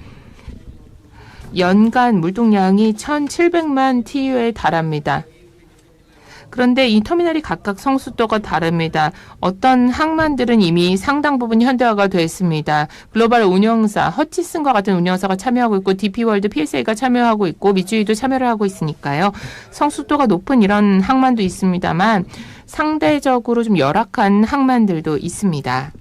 연간 물동량이 1,700만 TU에 달합니다. 그런데 이 터미널이 각각 성수도가 다릅니다. 어떤 항만들은 이미 상당 부분 현대화가 됐습니다. 글로벌 운영사, 허치슨과 같은 운영사가 참여하고 있고 DP월드, PSA가 참여하고 있고 미쯔이도 참여를 하고 있으니까요. 성수도가 높은 이런 항만도 있습니다만 상대적으로 좀 열악한 항만들도 있습니다.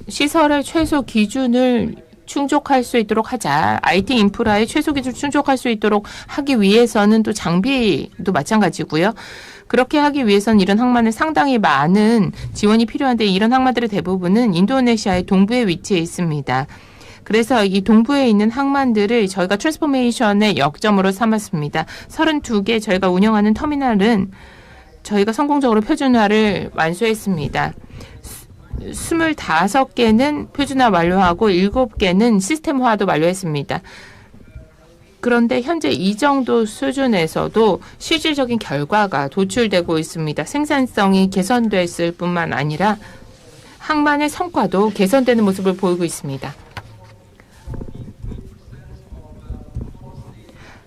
시설의 최소 기준을 충족할 수 있도록 하자. IT 인프라의 최소 기준을 충족할 수 있도록 하기 위해서는 또 장비도 마찬가지고요. 그렇게 하기 위해서는 이런 항만을 상당히 많은 지원이 필요한데 이런 항만들의 대부분은 인도네시아의 동부에 위치해 있습니다. 그래서 이 동부에 있는 항만들을 저희가 트랜스포메이션의 역점으로 삼았습니다. 32개 저희가 운영하는 터미널은 저희가 성공적으로 표준화를 완수했습니다. 25개는 표준화 완료하고 7개는 시스템화도 완료했습니다. 그런데 현재 이 정도 수준에서도 실질적인 결과가 도출되고 있습니다. 생산성이 개선됐을 뿐만 아니라 항만의 성과도 개선되는 모습을 보이고 있습니다.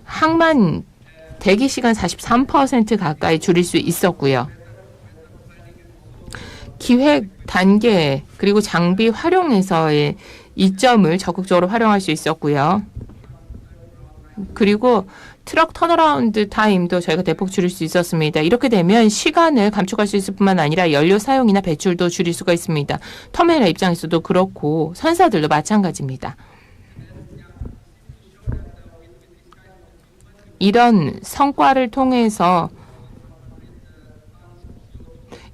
항만 대기시간 43% 가까이 줄일 수 있었고요. 기획 단계 그리고 장비 활용에서의 이점을 적극적으로 활용할 수 있었고요. 그리고 트럭 턴어라운드 타임도 저희가 대폭 줄일 수 있었습니다. 이렇게 되면 시간을 감축할 수 있을 뿐만 아니라 연료 사용이나 배출도 줄일 수가 있습니다. 터미널 입장에서도 그렇고 선사들도 마찬가지입니다. 이런 성과를 통해서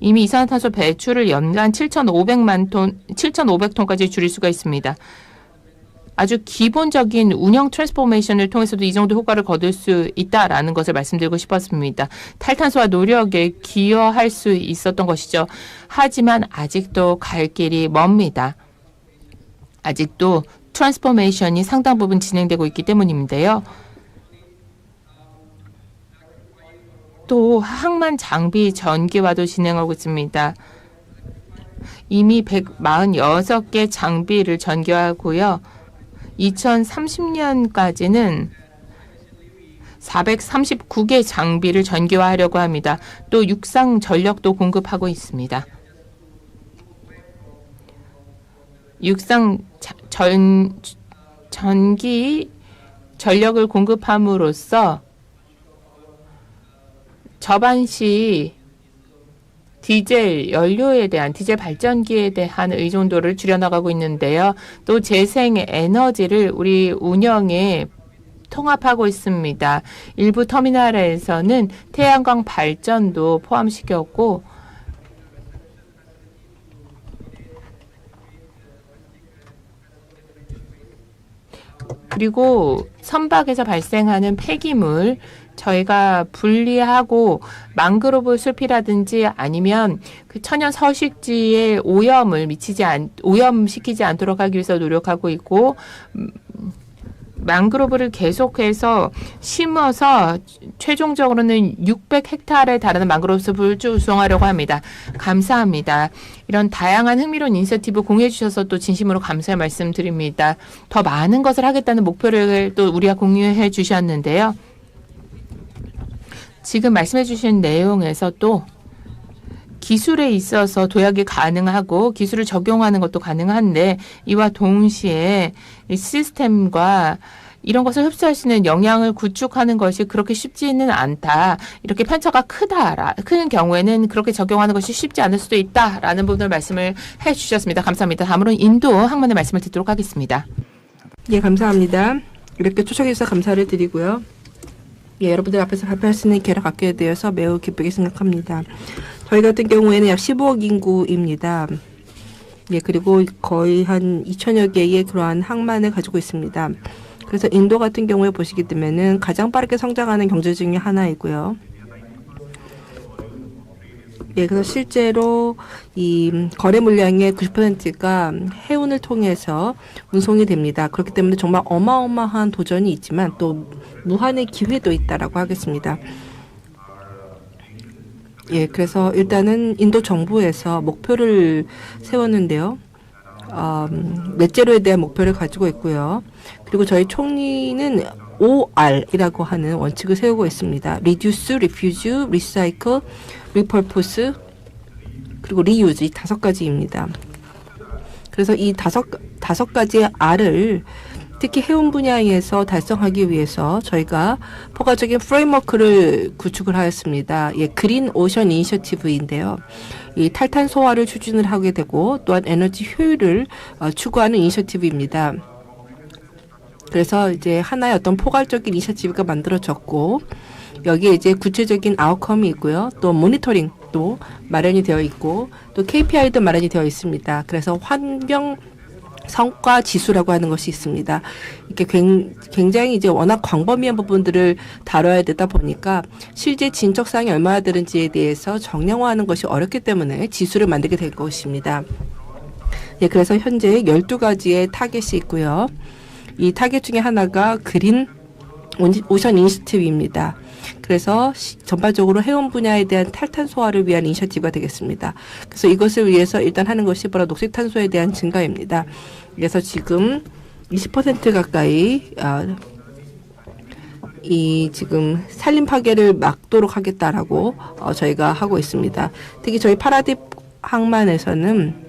이미 이산화탄소 배출을 연간 7,500톤까지 줄일 수가 있습니다. 아주 기본적인 운영 트랜스포메이션을 통해서도 이 정도 효과를 거둘 수 있다라는 것을 말씀드리고 싶었습니다. 탈탄소화 노력에 기여할 수 있었던 것이죠. 하지만 아직도 갈 길이 멉니다. 아직도 트랜스포메이션이 상당 부분 진행되고 있기 때문인데요. 또 항만 장비 전기화도 진행하고 있습니다. 이미 146개 장비를 전기화하고요. 2030년까지는 439개 장비를 전기화하려고 합니다. 또 육상 전력도 공급하고 있습니다. 육상 전기 전력을 공급함으로써 저반시 디젤 연료에 대한 디젤 발전기에 대한 의존도를 줄여나가고 있는데요. 또 재생 에너지를 우리 운영에 통합하고 있습니다. 일부 터미널에서는 태양광 발전도 포함시켰고 그리고 선박에서 발생하는 폐기물 저희가 분리하고 망그로브 숲이라든지 아니면 그 천연 서식지에 오염시키지 않도록 하기 위해서 노력하고 있고 망그로브를 계속해서 심어서 최종적으로는 600헥타르에 달하는 망그로브 숲을 조성하려고 합니다. 감사합니다. 이런 다양한 흥미로운 인센티브 공유해 주셔서 또 진심으로 감사의 말씀드립니다. 더 많은 것을 하겠다는 목표를 또 우리가 공유해 주셨는데요. 지금 말씀해 주신 내용에서 또 기술에 있어서 도약이 가능하고 기술을 적용하는 것도 가능한데 이와 동시에 이 시스템과 이런 것을 흡수할 수 있는 역량을 구축하는 것이 그렇게 쉽지는 않다. 이렇게 편차가 큰 경우에는 그렇게 적용하는 것이 쉽지 않을 수도 있다라는 부분을 말씀을 해 주셨습니다. 감사합니다. 다음으로는 인도 항만의 말씀을 듣도록 하겠습니다. 예, 감사합니다. 이렇게 초청해 주셔서 감사를 드리고요. 예, 여러분들 앞에서 발표할 수 있는 기회를 갖게 되어서 매우 기쁘게 생각합니다. 저희 같은 경우에는 약 15억 인구입니다. 예, 그리고 거의 한 2천여 개의 그러한 항만을 가지고 있습니다. 그래서 인도 같은 경우에 보시게 되면은 가장 빠르게 성장하는 경제 중에 하나이고요. 예, 그래서 실제로 이 거래 물량의 90%가 해운을 통해서 운송이 됩니다. 그렇기 때문에 정말 어마어마한 도전이 있지만 또 무한의 기회도 있다라고 하겠습니다. 예, 그래서 일단은 인도 정부에서 목표를 세웠는데요. 넷제로에 대한 목표를 가지고 있고요. 그리고 저희 총리는 OR이라고 하는 원칙을 세우고 있습니다. Reduce, Refuse, Recycle, Repurpose, 그리고 Reuse 이 5가지입니다. 그래서 이 다섯 가지의 R을 특히 해운 분야에서 달성하기 위해서 저희가 포괄적인 프레임워크를 구축을 하였습니다. 예, 그린 오션 이니셔티브인데요. 이 탈탄소화를 추진을 하게 되고 또한 에너지 효율을 추구하는 이니셔티브입니다. 그래서 이제 하나의 어떤 포괄적인 이니셔티브가 만들어졌고 여기에 이제 구체적인 아웃컴이 있고요. 또 모니터링도 마련이 되어 있고 또 KPI도 마련이 되어 있습니다. 그래서 환경 성과 지수라고 하는 것이 있습니다. 이렇게 굉장히 이제 워낙 광범위한 부분들을 다뤄야 되다 보니까 실제 진척 사항이 얼마나 되는지에 대해서 정량화하는 것이 어렵기 때문에 지수를 만들게 될 것입니다. 예, 그래서 현재 12가지의 타겟이 있고요. 이 타겟 중에 하나가 그린 오션 이니셔티브입니다. 그래서 전반적으로 해운 분야에 대한 탈탄소화를 위한 이니셔티브가 되겠습니다. 그래서 이것을 위해서 일단 하는 것이 바로 녹색탄소에 대한 증가입니다. 그래서 지금 20% 가까이 이 지금 산림 파괴를 막도록 하겠다라고 저희가 하고 있습니다. 특히 저희 파라딥 항만에서는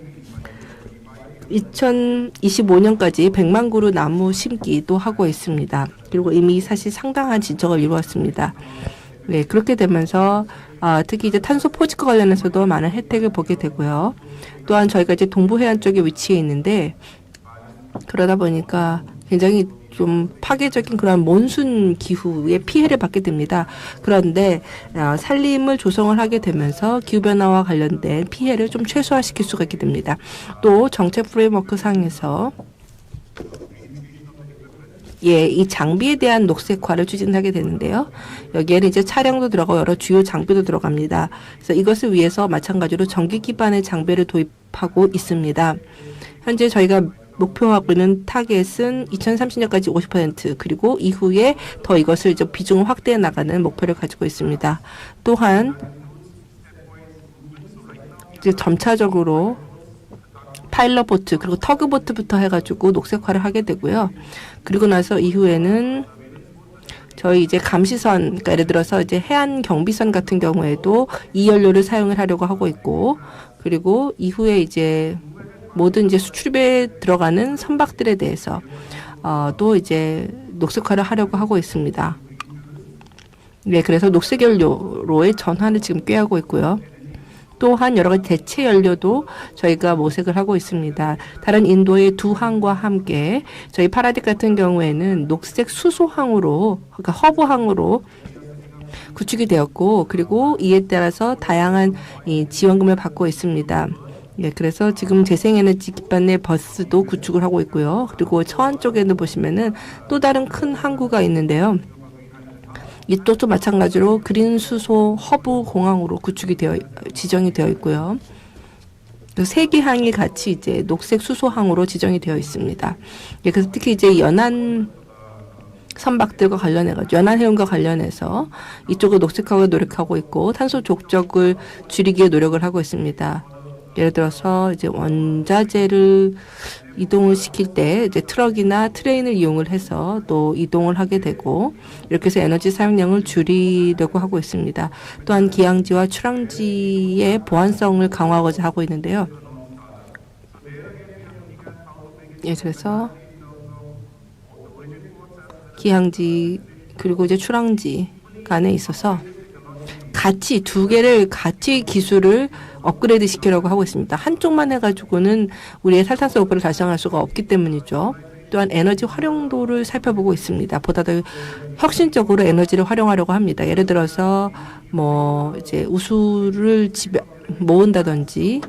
2025년까지 100만 그루 나무 심기도 하고 있습니다. 그리고 이미 사실 상당한 진척을 이루었습니다. 네, 그렇게 되면서 특히 이제 탄소 포집과 관련해서도 많은 혜택을 보게 되고요. 또한 저희가 이제 동부 해안 쪽에 위치해 있는데 그러다 보니까 굉장히 좀 파괴적인 그런 몬순 기후의 피해를 받게 됩니다. 그런데 산림을 조성을 하게 되면서 기후변화와 관련된 피해를 좀 최소화시킬 수가 있게 됩니다. 또 정책 프레임워크 상에서 예, 이 장비에 대한 녹색화를 추진하게 되는데요. 여기에는 이제 차량도 들어가고 여러 주요 장비도 들어갑니다. 그래서 이것을 위해서 마찬가지로 전기 기반의 장비를 도입하고 있습니다. 현재 저희가 목표하고 있는 타겟은 2030년까지 50% 그리고 이후에 더 이것을 이제 비중을 확대해 나가는 목표를 가지고 있습니다. 또한 이제 점차적으로 파일럿 보트 그리고 터그 보트부터 해가지고 녹색화를 하게 되고요. 그리고 나서 이후에는 저희 이제 감시선, 그러니까 예를 들어서 이제 해안 경비선 같은 경우에도 이 연료를 사용을 하려고 하고 있고, 그리고 이후에 이제 모든 이제 수출입에 들어가는 선박들에 대해서 또 이제 녹색화를 하려고 하고 있습니다. 네, 그래서 녹색 연료로의 전환을 지금 꾀하고 있고요. 또한 여러 가지 대체 연료도 저희가 모색을 하고 있습니다. 다른 인도의 두 항과 함께 저희 파라딕 같은 경우에는 녹색 수소항으로, 그러니까 허브항으로 구축이 되었고, 그리고 이에 따라서 다양한 이 지원금을 받고 있습니다. 예, 그래서 지금 재생에너지 기반의 버스도 구축을 하고 있고요. 그리고 서안 쪽에는 보시면은 또 다른 큰 항구가 있는데요. 이쪽도 마찬가지로 그린 수소 허브 공항으로 지정이 되어 있고요. 세 개 항이 같이 이제 녹색 수소항으로 지정이 되어 있습니다. 예, 그래서 특히 이제 연안 선박들과 관련해가지고 연안 해운과 관련해서 이쪽을 녹색화하고 노력하고 있고 탄소 족적을 줄이기에 노력을 하고 있습니다. 예를 들어서 이제 원자재를 이동을 시킬 때 이제 트럭이나 트레인을 이용을 해서 또 이동을 하게 되고 이렇게 해서 에너지 사용량을 줄이려고 하고 있습니다. 또한 기항지와 출항지의 보안성을 강화하고자 하고 있는데요. 예, 그래서 기항지 그리고 이제 출항지 간에 있어서 같이 두 개를 같이 기술을 업그레이드 시키려고 하고 있습니다. 한쪽만 해가지고는 우리의 탈탄소 목표를 달성할 수가 없기 때문이죠. 또한 에너지 활용도를 살펴보고 있습니다. 보다 더 혁신적으로 에너지를 활용하려고 합니다. 예를 들어서 뭐 이제 우수를 집에 모은다든지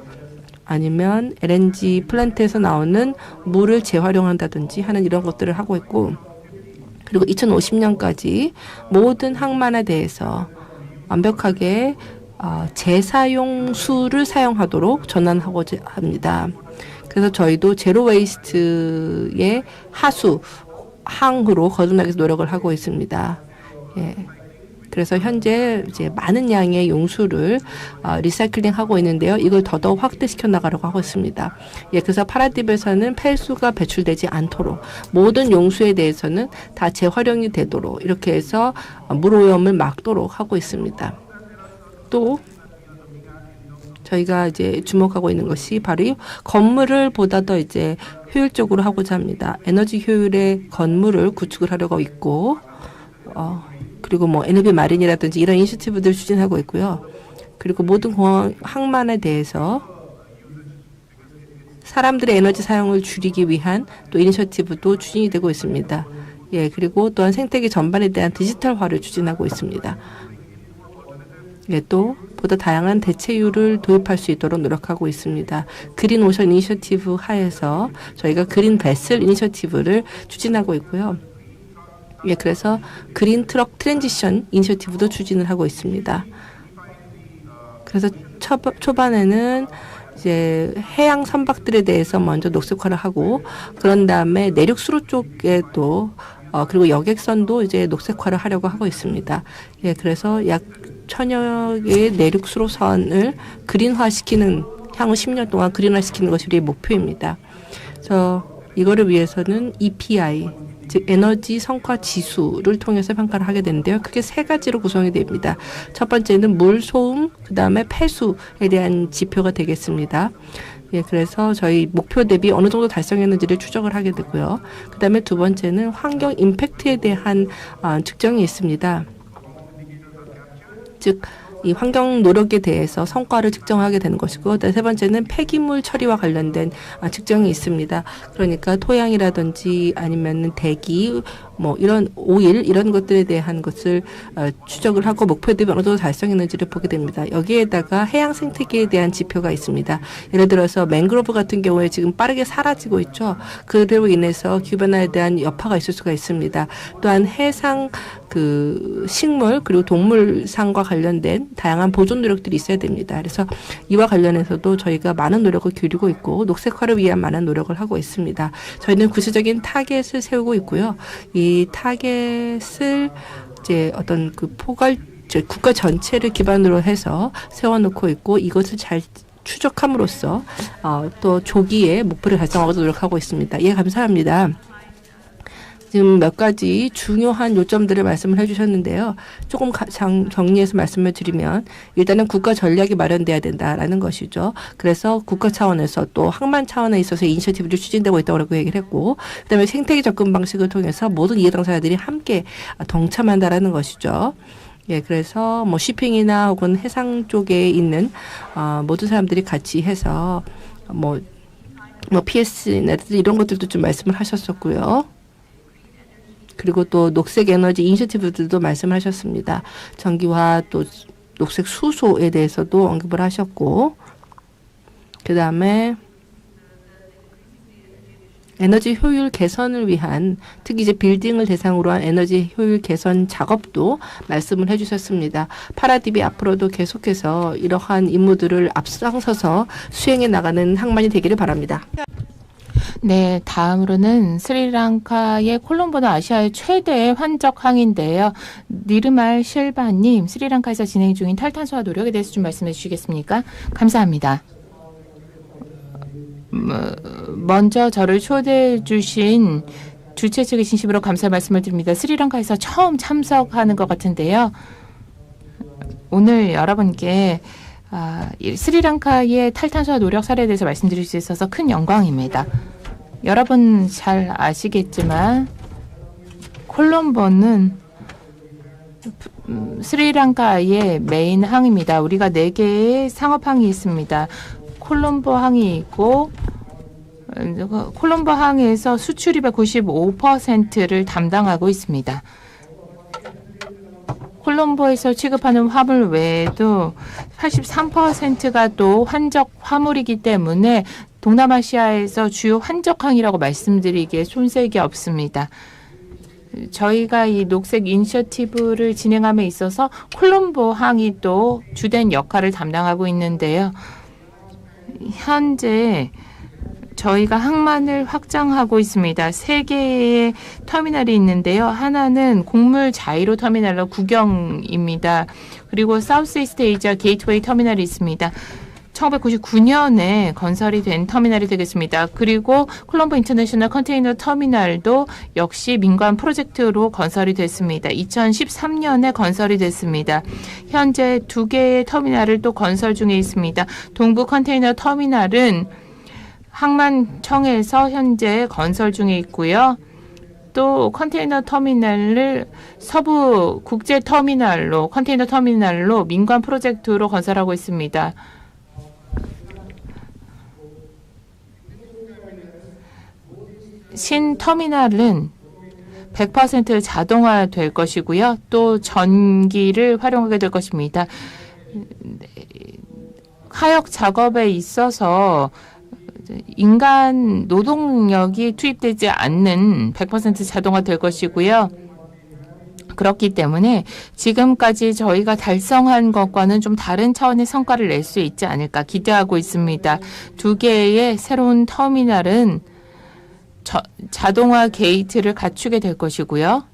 아니면 LNG 플랜트에서 나오는 물을 재활용한다든지 하는 이런 것들을 하고 있고, 그리고 2050년까지 모든 항만에 대해서 완벽하게 재사용 수를 사용하도록 전환하고자 합니다. 그래서 저희도 제로 웨이스트의 하수, 항으로 거듭나기 위해서 노력을 하고 있습니다. 예. 그래서 현재 이제 많은 양의 용수를 리사이클링하고 있는데요. 이걸 더더욱 확대시켜 나가려고 하고 있습니다. 예, 그래서 파라딥에서는 폐수가 배출되지 않도록 모든 용수에 대해서는 다 재활용이 되도록 이렇게 해서 물 오염을 막도록 하고 있습니다. 또 저희가 이제 주목하고 있는 것이 바로 이 건물을 보다 더 이제 효율적으로 하고자 합니다. 에너지 효율의 건물을 구축을 하려고 있고, 그리고 뭐 에너지 마린이라든지 이런 이니셔티브들을 추진하고 있고요. 그리고 모든 공항 항만에 대해서 사람들의 에너지 사용을 줄이기 위한 또 이니셔티브도 추진이 되고 있습니다. 예, 그리고 또한 생태계 전반에 대한 디지털화를 추진하고 있습니다. 예, 또 보다 다양한 대체율을 도입할 수 있도록 노력하고 있습니다. 그린 오션 이니셔티브 하에서 저희가 그린 베슬 이니셔티브를 추진하고 있고요. 예, 그래서 그린 트럭 트랜지션 이니셔티브도 추진을 하고 있습니다. 그래서 초반에는 이제 해양 선박들에 대해서 먼저 녹색화를 하고 그런 다음에 내륙 수로 쪽에 또 그리고 여객선도 이제 녹색화를 하려고 하고 있습니다. 예, 그래서 약 1000여 개의 내륙 수로선을 그린화시키는 향후 10년 동안 그린화시키는 것이 우리의 목표입니다. 그래서 이거를 위해서는 EPI 즉 에너지 성과 지수를 통해서 평가를 하게 되는데요. 크게 세 가지로 구성이 됩니다. 첫 번째는 물, 소음, 그다음에 폐수에 대한 지표가 되겠습니다. 예, 그래서 저희 목표 대비 어느 정도 달성했는지를 추적을 하게 되고요. 그다음에 두 번째는 환경 임팩트에 대한 측정이 있습니다. 즉 이 환경 노력에 대해서 성과를 측정하게 되는 것이고, 세 번째는 폐기물 처리와 관련된 측정이 있습니다. 그러니까 토양이라든지 아니면 대기, 뭐 이런 오일 이런 것들에 대한 것을 추적을 하고 목표 대비 어느 정도 달성했는지를 보게 됩니다. 여기에다가 해양 생태계에 대한 지표가 있습니다. 예를 들어서 맹그로브 같은 경우에 지금 빠르게 사라지고 있죠. 그로 인해서 기후변화에 대한 여파가 있을 수가 있습니다. 또한 해상 식물 그리고 동물상과 관련된 다양한 보존 노력들이 있어야 됩니다. 그래서 이와 관련해서도 저희가 많은 노력을 기울이고 있고 녹색화를 위한 많은 노력을 하고 있습니다. 저희는 구체적인 타겟을 세우고 있고요. 이 타겟을 이제 어떤 국가 전체를 기반으로 해서 세워놓고 있고 이것을 잘 추적함으로써 또 조기에 목표를 달성하고도 노력하고 있습니다. 예, 감사합니다. 지금 몇 가지 중요한 요점들을 말씀을 해주셨는데요. 조금 정리해서 말씀을 드리면 일단은 국가 전략이 마련돼야 된다라는 것이죠. 그래서 국가 차원에서 또 항만 차원에 있어서 이니셔티브를 추진되고 있다고 얘기를 했고, 그다음에 생태계 접근 방식을 통해서 모든 이해 당사자들이 함께 동참한다라는 것이죠. 예, 그래서 뭐 쉬핑이나 혹은 해상 쪽에 있는 모든 사람들이 같이 해서 뭐 PS나 이런 것들도 좀 말씀을 하셨었고요. 그리고 또 녹색 에너지 이니셔티브들도 말씀하셨습니다. 전기화 또 녹색 수소에 대해서도 언급을 하셨고, 그 다음에 에너지 효율 개선을 위한 특히 이제 빌딩을 대상으로 한 에너지 효율 개선 작업도 말씀을 해주셨습니다. 파라딥이 앞으로도 계속해서 이러한 임무들을 앞장서서 수행해 나가는 항만이 되기를 바랍니다. 네, 다음으로는 스리랑카의 콜롬보는 아시아의 최대 환적항인데요. 니르말 실바님, 스리랑카에서 진행 중인 탈탄소화 노력에 대해서 좀 말씀해 주시겠습니까? 감사합니다. 먼저 저를 초대해 주신 주최 측에 진심으로 감사 말씀을 드립니다. 스리랑카에서 처음 참석하는 것 같은데요. 오늘 여러분께 스리랑카의 탈탄소화 노력 사례에 대해서 말씀드릴 수 있어서 큰 영광입니다. 여러분 잘 아시겠지만 콜롬보는 스리랑카의 메인 항입니다. 우리가 4개의 상업항이 있습니다. 콜롬보 항이 있고 콜롬보 항에서 수출입의 95%를 담당하고 있습니다. 콜롬보에서 취급하는 화물 외에도 83%가 또 환적 화물이기 때문에 동남아시아에서 주요 환적항이라고 말씀드리기에 손색이 없습니다. 저희가 이 녹색 이니셔티브를 진행함에 있어서 콜롬보 항이 또 주된 역할을 담당하고 있는데요. 현재 저희가 항만을 확장하고 있습니다. 3개의 터미널이 있는데요. 하나는 곡물 자이로 터미널로 구경입니다. 그리고 사우스 이스트 에이지아 게이트웨이 터미널이 있습니다. 1999년에 건설이 된 터미널이 되겠습니다. 그리고 콜롬보 인터내셔널 컨테이너 터미널도 역시 민간 프로젝트로 건설이 됐습니다. 2013년에 건설이 됐습니다. 현재 2개의 터미널을 또 건설 중에 있습니다. 동부 컨테이너 터미널은 항만청에서 현재 건설 중에 있고요. 또 컨테이너 터미널을 서부 국제 터미널로 컨테이너 터미널로 민간 프로젝트로 건설하고 있습니다. 신 터미널은 100% 자동화될 것이고요. 또 전기를 활용하게 될 것입니다. 하역 작업에 있어서 인간 노동력이 투입되지 않는 100% 자동화될 것이고요. 그렇기 때문에 지금까지 저희가 달성한 것과는 좀 다른 차원의 성과를 낼 수 있지 않을까 기대하고 있습니다. 2개의 새로운 터미널은 자동화 게이트를 갖추게 될 것이고요.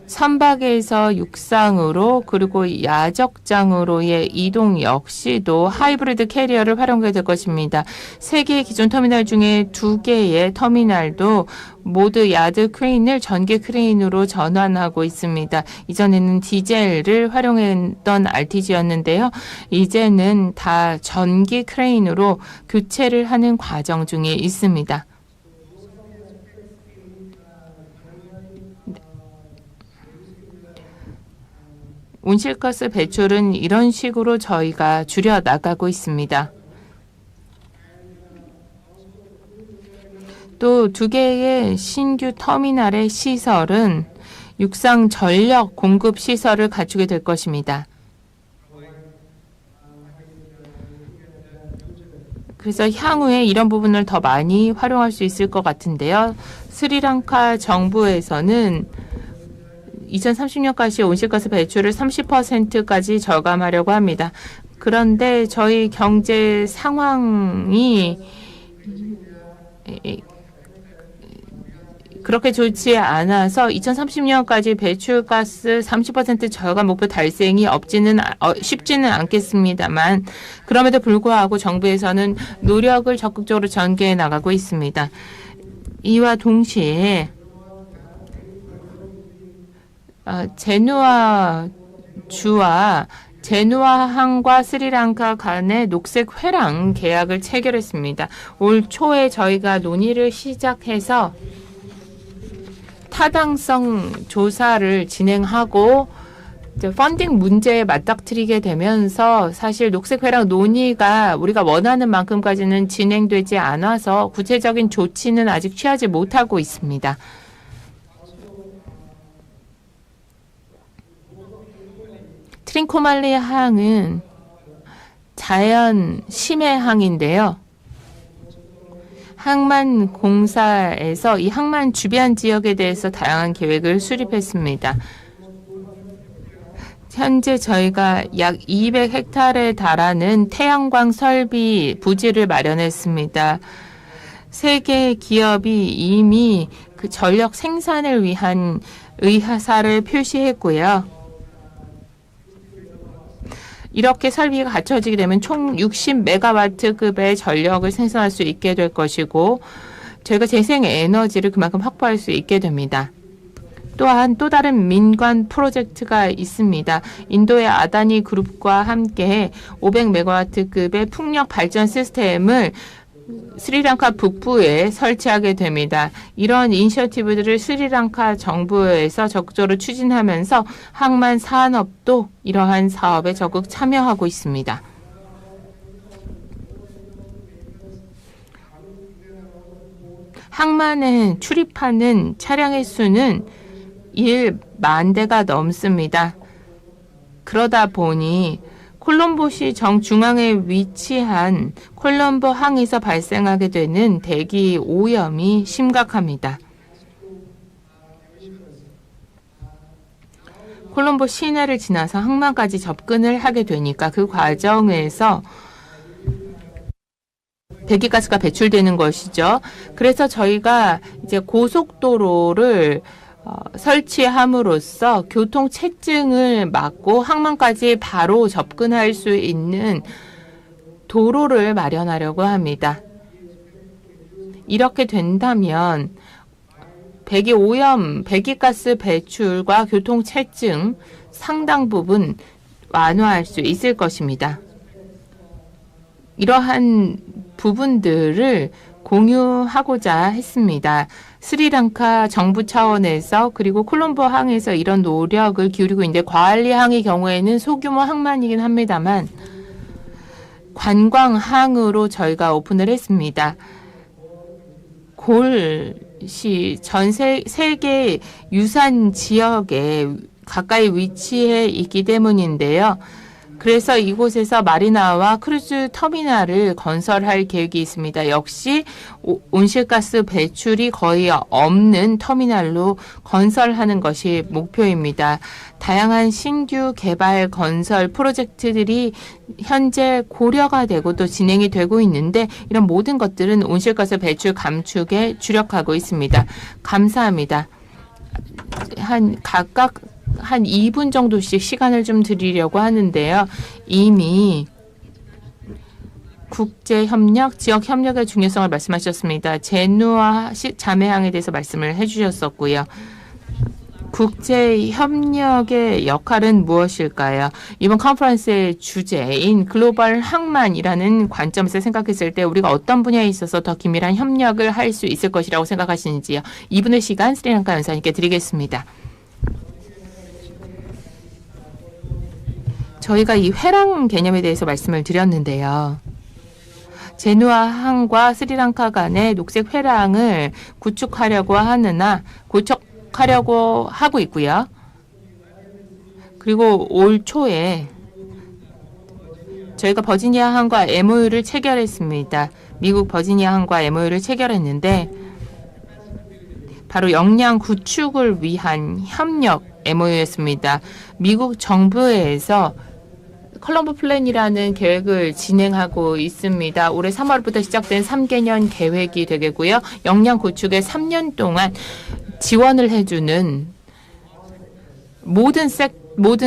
선박에서 육상으로 그리고 야적장으로의 이동 역시도 하이브리드 캐리어를 활용하게 될 것입니다. 3개의 기존 터미널 중에 2개의 터미널도 모두 야드 크레인을 전기 크레인으로 전환하고 있습니다. 이전에는 디젤을 활용했던 RTG였는데요. 이제는 다 전기 크레인으로 교체를 하는 과정 중에 있습니다. 온실가스 배출은 이런 식으로 저희가 줄여 나가고 있습니다. 또 2개의 신규 터미널의 시설은 육상 전력 공급 시설을 갖추게 될 것입니다. 그래서 향후에 이런 부분을 더 많이 활용할 수 있을 것 같은데요. 스리랑카 정부에서는 2030년까지 온실가스 배출을 30%까지 절감하려고 합니다. 그런데 저희 경제 상황이 그렇게 좋지 않아서 2030년까지 배출가스 30% 절감 목표 달성이 쉽지는 않겠습니다만 그럼에도 불구하고 정부에서는 노력을 적극적으로 전개해 나가고 있습니다. 이와 동시에 제누아 주와 제누아항과 스리랑카 간의 녹색 회랑 계약을 체결했습니다. 올 초에 저희가 논의를 시작해서 타당성 조사를 진행하고 펀딩 문제에 맞닥뜨리게 되면서 사실 녹색 회랑 논의가 우리가 원하는 만큼까지는 진행되지 않아서 구체적인 조치는 아직 취하지 못하고 있습니다. 트린코말리 항은 자연 심해항인데요. 항만 공사에서 이 항만 주변 지역에 대해서 다양한 계획을 수립했습니다. 현재 저희가 약 200헥타르에 달하는 태양광 설비 부지를 마련했습니다. 3개 기업이 이미 그 전력 생산을 위한 의사를 표시했고요. 이렇게 설비가 갖춰지게 되면 총 60메가와트급의 전력을 생산할 수 있게 될 것이고 저희가 재생에너지를 그만큼 확보할 수 있게 됩니다. 또한 또 다른 민간 프로젝트가 있습니다. 인도의 아다니 그룹과 함께 500메가와트급의 풍력 발전 시스템을 스리랑카 북부에 설치하게 됩니다. 이런 이니셔티브들을 스리랑카 정부에서 적극적으로 추진하면서 항만 산업도 이러한 사업에 적극 참여하고 있습니다. 항만에 출입하는 차량의 수는 1만 대가 넘습니다. 그러다 보니 콜롬보시 정중앙에 위치한 콜롬보 항에서 발생하게 되는 대기 오염이 심각합니다. 콜롬보 시내를 지나서 항만까지 접근을 하게 되니까 그 과정에서 배기가스가 배출되는 것이죠. 그래서 저희가 이제 고속도로를 설치함으로써 교통 체증을 막고 항만까지 바로 접근할 수 있는 도로를 마련하려고 합니다. 이렇게 된다면 배기 오염, 배기가스 배출과 교통 체증 상당 부분 완화할 수 있을 것입니다. 이러한 부분들을 공유하고자 했습니다. 스리랑카 정부 차원에서 그리고 콜롬보 항에서 이런 노력을 기울이고 있는데 과알리 항의 경우에는 소규모 항만이긴 합니다만 관광항으로 저희가 오픈을 했습니다. 골시 전 세계 유산 지역에 가까이 위치해 있기 때문인데요. 그래서 이곳에서 마리나와 크루즈 터미널을 건설할 계획이 있습니다. 역시 온실가스 배출이 거의 없는 터미널로 건설하는 것이 목표입니다. 다양한 신규 개발 건설 프로젝트들이 현재 고려가 되고 또 진행이 되고 있는데 이런 모든 것들은 온실가스 배출 감축에 주력하고 있습니다. 감사합니다. 각각 한 2분 정도씩 시간을 좀 드리려고 하는데요. 이미 국제협력, 지역협력의 중요성을 말씀하셨습니다. 제누아 자매항에 대해서 말씀을 해주셨었고요. 국제협력의 역할은 무엇일까요? 이번 컨퍼런스의 주제인 글로벌 항만이라는 관점에서 생각했을 때 우리가 어떤 분야에 있어서 더 긴밀한 협력을 할 수 있을 것이라고 생각하시는지요? 2분의 시간 스리랑카 연사님께 드리겠습니다. 저희가 이 회랑 개념에 대해서 말씀을 드렸는데요. 제누아 항과 스리랑카 간의 녹색 회랑을 구축하려고 하고 있고요. 그리고 올 초에 저희가 버지니아 항과 MOU를 체결했습니다. 미국 버지니아 항과 MOU를 체결했는데 바로 역량 구축을 위한 협력 MOU였습니다. 미국 정부에서 콜롬보 플랜이라는 계획을 진행하고 있습니다. 올해 3월부터 시작된 3개년 계획이 되겠고요. 역량 구축에 3년 동안 지원을 해주는 모든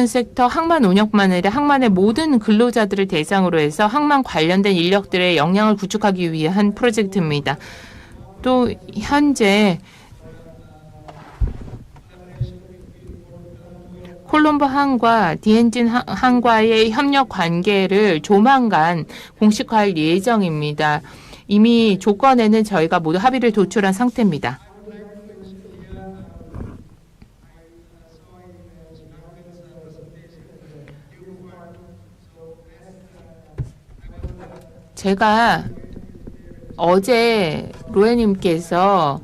섹터 항만 운영뿐만 아니라 항만의 모든 근로자들을 대상으로 해서 항만 관련된 인력들의 역량을 구축하기 위한 프로젝트입니다. 또 현재 콜롬보 항과 디엔진 항과의 협력 관계를 조만간 공식화할 예정입니다. 이미 조건에는 저희가 모두 합의를 도출한 상태입니다. 제가 어제 로에님께서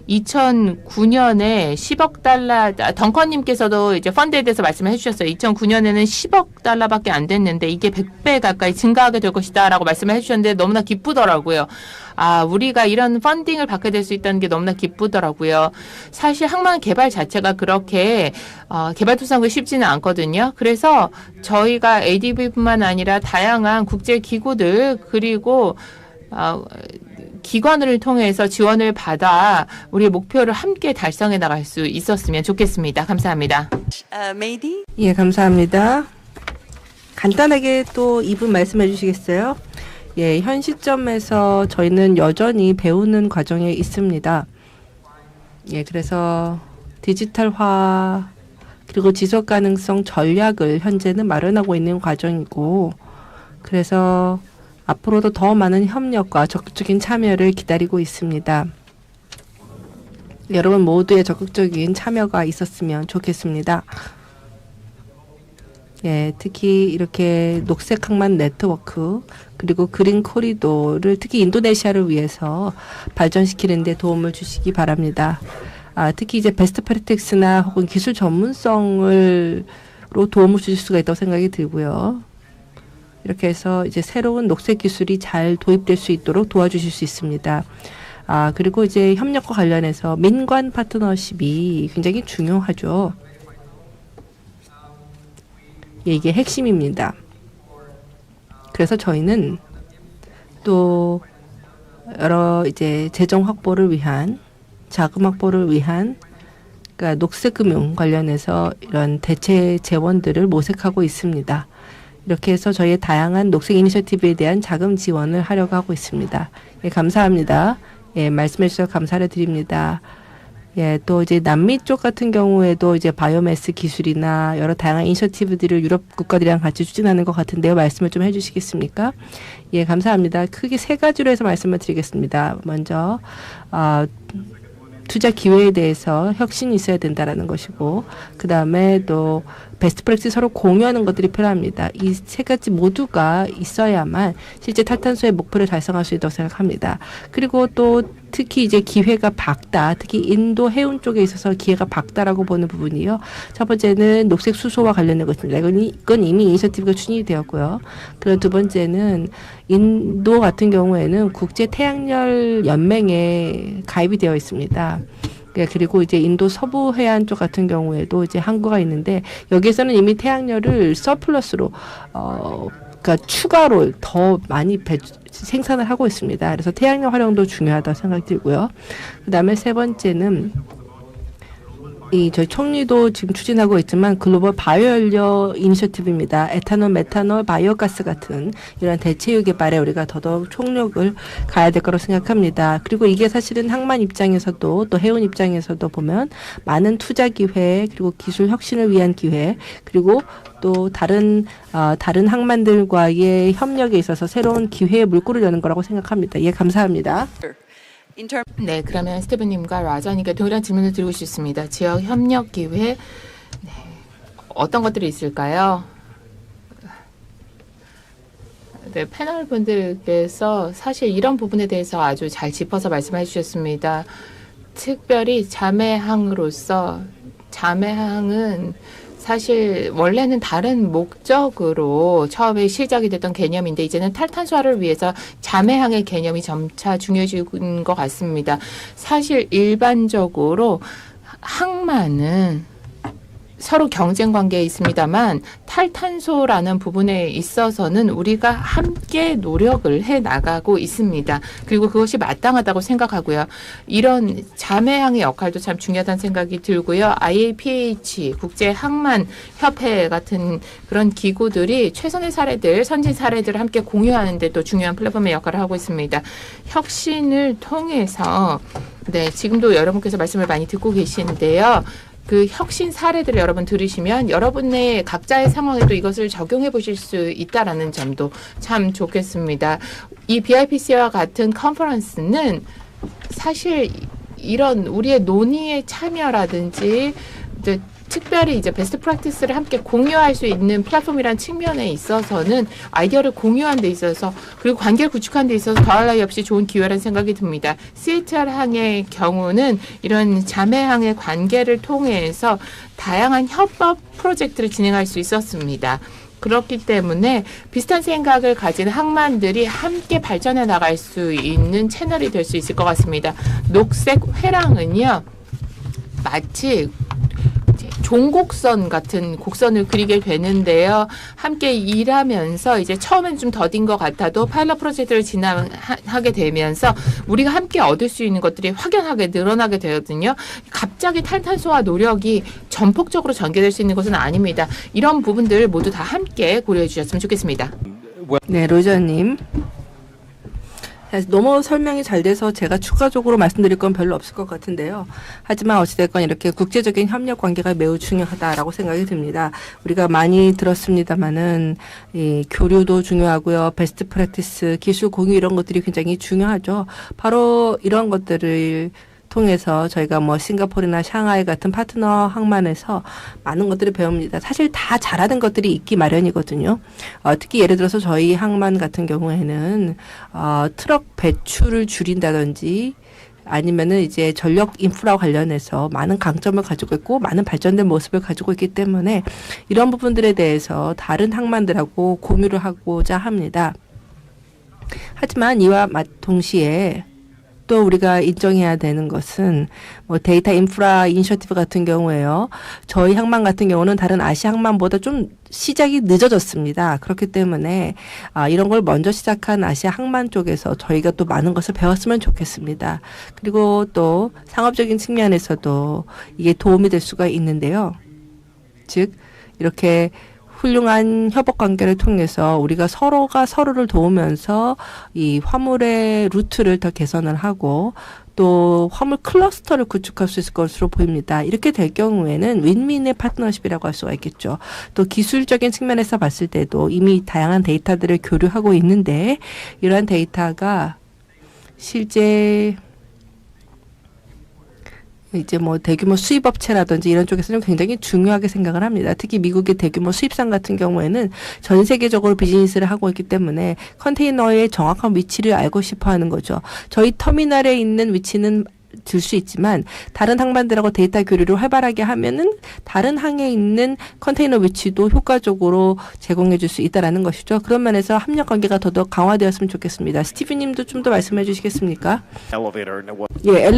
2009년에 10억 달러, 덩컨님께서도 이제 펀드에 대해서 말씀을 해주셨어요. 2009년에는 10억 달러밖에 안 됐는데 이게 100배 가까이 증가하게 될 것이다 라고 말씀을 해주셨는데 너무나 기쁘더라고요. 우리가 이런 펀딩을 받게 될 수 있다는 게 너무나 기쁘더라고요. 사실 항만 개발 자체가 그렇게 개발도상국이 쉽지는 않거든요. 그래서 저희가 ADB뿐만 아니라 다양한 국제기구들 그리고 기관을 통해서 지원을 받아 우리의 목표를 함께 달성해 나갈 수 있었으면 좋겠습니다. 감사합니다. Mehdi? 예, 감사합니다. 간단하게 또 2분 말씀해 주시겠어요? 예, 현 시점에서 저희는 여전히 배우는 과정에 있습니다. 예, 그래서 디지털화 그리고 지속 가능성 전략을 현재는 마련하고 있는 과정이고 그래서 앞으로도 더 많은 협력과 적극적인 참여를 기다리고 있습니다. 여러분 모두의 적극적인 참여가 있었으면 좋겠습니다. 예, 특히 이렇게 녹색 항만 네트워크 그리고 그린 코리도를 특히 인도네시아를 위해서 발전시키는 데 도움을 주시기 바랍니다. 특히 이제 베스트 프랙티스나 혹은 기술 전문성을 도움을 주실 수가 있다고 생각이 들고요. 이렇게 해서 이제 새로운 녹색 기술이 잘 도입될 수 있도록 도와주실 수 있습니다. 그리고 이제 협력과 관련해서 민관 파트너십이 굉장히 중요하죠. 이게 핵심입니다. 그래서 저희는 또 여러 이제 재정 확보를 위한 자금 확보를 위한 그러니까 녹색 금융 관련해서 이런 대체 재원들을 모색하고 있습니다. 이렇게 해서 저희의 다양한 녹색 이니셔티브에 대한 자금 지원을 하려고 하고 있습니다. 예, 감사합니다. 예, 말씀해 주셔서 감사를 드립니다. 예, 또 이제 남미 쪽 같은 경우에도 이제 바이오매스 기술이나 여러 다양한 이니셔티브들을 유럽 국가들이랑 같이 추진하는 것 같은데요. 말씀을 좀 해주시겠습니까? 예, 감사합니다. 크게 세 가지로 해서 말씀을 드리겠습니다. 먼저 투자 기회에 대해서 혁신이 있어야 된다라는 것이고, 그 다음에 또 베스트 프랙티스 서로 공유하는 것들이 필요합니다. 이 세 가지 모두가 있어야만 실제 탈탄소의 목표를 달성할 수 있다고 생각합니다. 그리고 또 특히 이제 기회가 밝다, 특히 인도 해운 쪽에 있어서 기회가 밝다라고 보는 부분이요. 첫 번째는 녹색 수소와 관련된 것입니다. 이건 이미 이니셔티브가 추진이 되었고요. 그리고 두 번째는 인도 같은 경우에는 국제 태양열 연맹에 가입이 되어 있습니다. 그리고 이제 인도 서부 해안 쪽 같은 경우에도 이제 항구가 있는데 여기에서는 이미 태양열을 서플러스로 그러니까 추가로 더 많이 생산을 하고 있습니다. 그래서 태양열 활용도 중요하다고 생각이 들고요. 그다음에 세 번째는 저희 총리도 지금 추진하고 있지만 글로벌 바이오 연료 이니셔티브입니다. 에탄올, 메탄올, 바이오가스 같은 이런 대체유 개발에 우리가 더더욱 총력을 가야 될 거라고 생각합니다. 그리고 이게 사실은 항만 입장에서도 또 해운 입장에서도 보면 많은 투자 기회, 그리고 기술 혁신을 위한 기회, 그리고 또 다른 항만들과의 협력에 있어서 새로운 기회의 물꼬를 여는 거라고 생각합니다. 예, 감사합니다. In terms 네, 그러면 스테븐님과 라자니까 동일한 질문을 드리고 싶습니다. 지역 협력 기회 어떤 것들이 있을까요? 네, 패널 분들께서 사실 이런 부분에 대해서 아주 잘 짚어서 말씀해 주셨습니다. 특별히 자매항으로서 자매항은 사실 원래는 다른 목적으로 처음에 시작이 됐던 개념인데 이제는 탈탄소화를 위해서 자매항의 개념이 점차 중요해지는 것 같습니다. 사실 일반적으로 항만은 서로 경쟁 관계에 있습니다만 탈탄소라는 부분에 있어서는 우리가 함께 노력을 해 나가고 있습니다. 그리고 그것이 마땅하다고 생각하고요. 이런 자매항의 역할도 참 중요하다는 생각이 들고요. IAPH 국제항만협회 같은 그런 기구들이 최선의 사례들, 선진 사례들을 함께 공유하는 데 또 중요한 플랫폼의 역할을 하고 있습니다. 혁신을 통해서 지금도 여러분께서 말씀을 많이 듣고 계시는데요. 그 혁신 사례들을 여러분 들으시면 여러분의 각자의 상황에도 이것을 적용해 보실 수 있다라는 점도 참 좋겠습니다. 이 BIPC와 같은 컨퍼런스는 사실 이런 우리의 논의의 참여라든지 특별히 이제 베스트 프랙티스를 함께 공유할 수 있는 플랫폼이라는 측면에 있어서는 아이디어를 공유하는 데 있어서 그리고 관계를 구축하는 데 있어서 더할 나위 없이 좋은 기회라는 생각이 듭니다. CATR 항의 경우는 이런 자매항의 관계를 통해서 다양한 협업 프로젝트를 진행할 수 있었습니다. 그렇기 때문에 비슷한 생각을 가진 항만들이 함께 발전해 나갈 수 있는 채널이 될 수 있을 것 같습니다. 녹색 회랑은요, 마치 종곡선 같은 곡선을 그리게 되는데요. 함께 일하면서 이제 처음엔 좀 더딘 것 같아도 파일럿 프로젝트를 진행하게 되면서 우리가 함께 얻을 수 있는 것들이 확연하게 늘어나게 되거든요. 갑자기 탈탄소화 노력이 전폭적으로 전개될 수 있는 것은 아닙니다. 이런 부분들 모두 다 함께 고려해 주셨으면 좋겠습니다. 네, 로저님. 너무 설명이 잘 돼서 제가 추가적으로 말씀드릴 건 별로 없을 것 같은데요. 하지만 어찌됐건 이렇게 국제적인 협력 관계가 매우 중요하다라고 생각이 듭니다. 우리가 많이 들었습니다마는 이 교류도 중요하고요. 베스트 프랙티스, 기술 공유 이런 것들이 굉장히 중요하죠. 바로 이런 것들을 통해서 저희가 싱가포르나 샹하이 같은 파트너 항만에서 많은 것들을 배웁니다. 사실 다 잘하는 것들이 있기 마련이거든요. 특히 예를 들어서 저희 항만 같은 경우에는 트럭 배출을 줄인다든지 아니면은 이제 전력 인프라 관련해서 많은 강점을 가지고 있고 많은 발전된 모습을 가지고 있기 때문에 이런 부분들에 대해서 다른 항만들하고 공유를 하고자 합니다. 하지만 이와 동시에 또 우리가 인정해야 되는 것은 뭐 데이터 인프라 이니셔티브 같은 경우에요. 저희 항만 같은 경우는 다른 아시아 항만보다 좀 시작이 늦어졌습니다. 그렇기 때문에 이런 걸 먼저 시작한 아시아 항만 쪽에서 저희가 또 많은 것을 배웠으면 좋겠습니다. 그리고 또 상업적인 측면에서도 이게 도움이 될 수가 있는데요. 즉 이렇게 훌륭한 협업 관계를 통해서 우리가 서로가 서로를 도우면서 이 화물의 루트를 더 개선을 하고 또 화물 클러스터를 구축할 수 있을 것으로 보입니다. 이렇게 될 경우에는 윈윈의 파트너십이라고 할 수가 있겠죠. 또 기술적인 측면에서 봤을 때도 이미 다양한 데이터들을 교류하고 있는데 이러한 데이터가 실제 이제 뭐 대규모 수입업체라든지 이런 쪽에서는 굉장히 중요하게 생각을 합니다. 특히 미국의 대규모 수입상 같은 경우에는 전 세계적으로 비즈니스를 하고 있기 때문에 컨테이너의 정확한 위치를 알고 싶어 하는 거죠. 저희 터미널에 있는 위치는 들 수 있지만 다른 항만들하고 데이터 교류를 활발하게 하면은 다른 항에 있는 컨테이너 위치도 효과적으로 제공해 줄 수 있다라는 것이죠. 그런 면에서 협력 관계가 더더욱 강화되었으면 좋겠습니다. 스티브 님도 좀 더 말씀해 주시겠습니까? 예,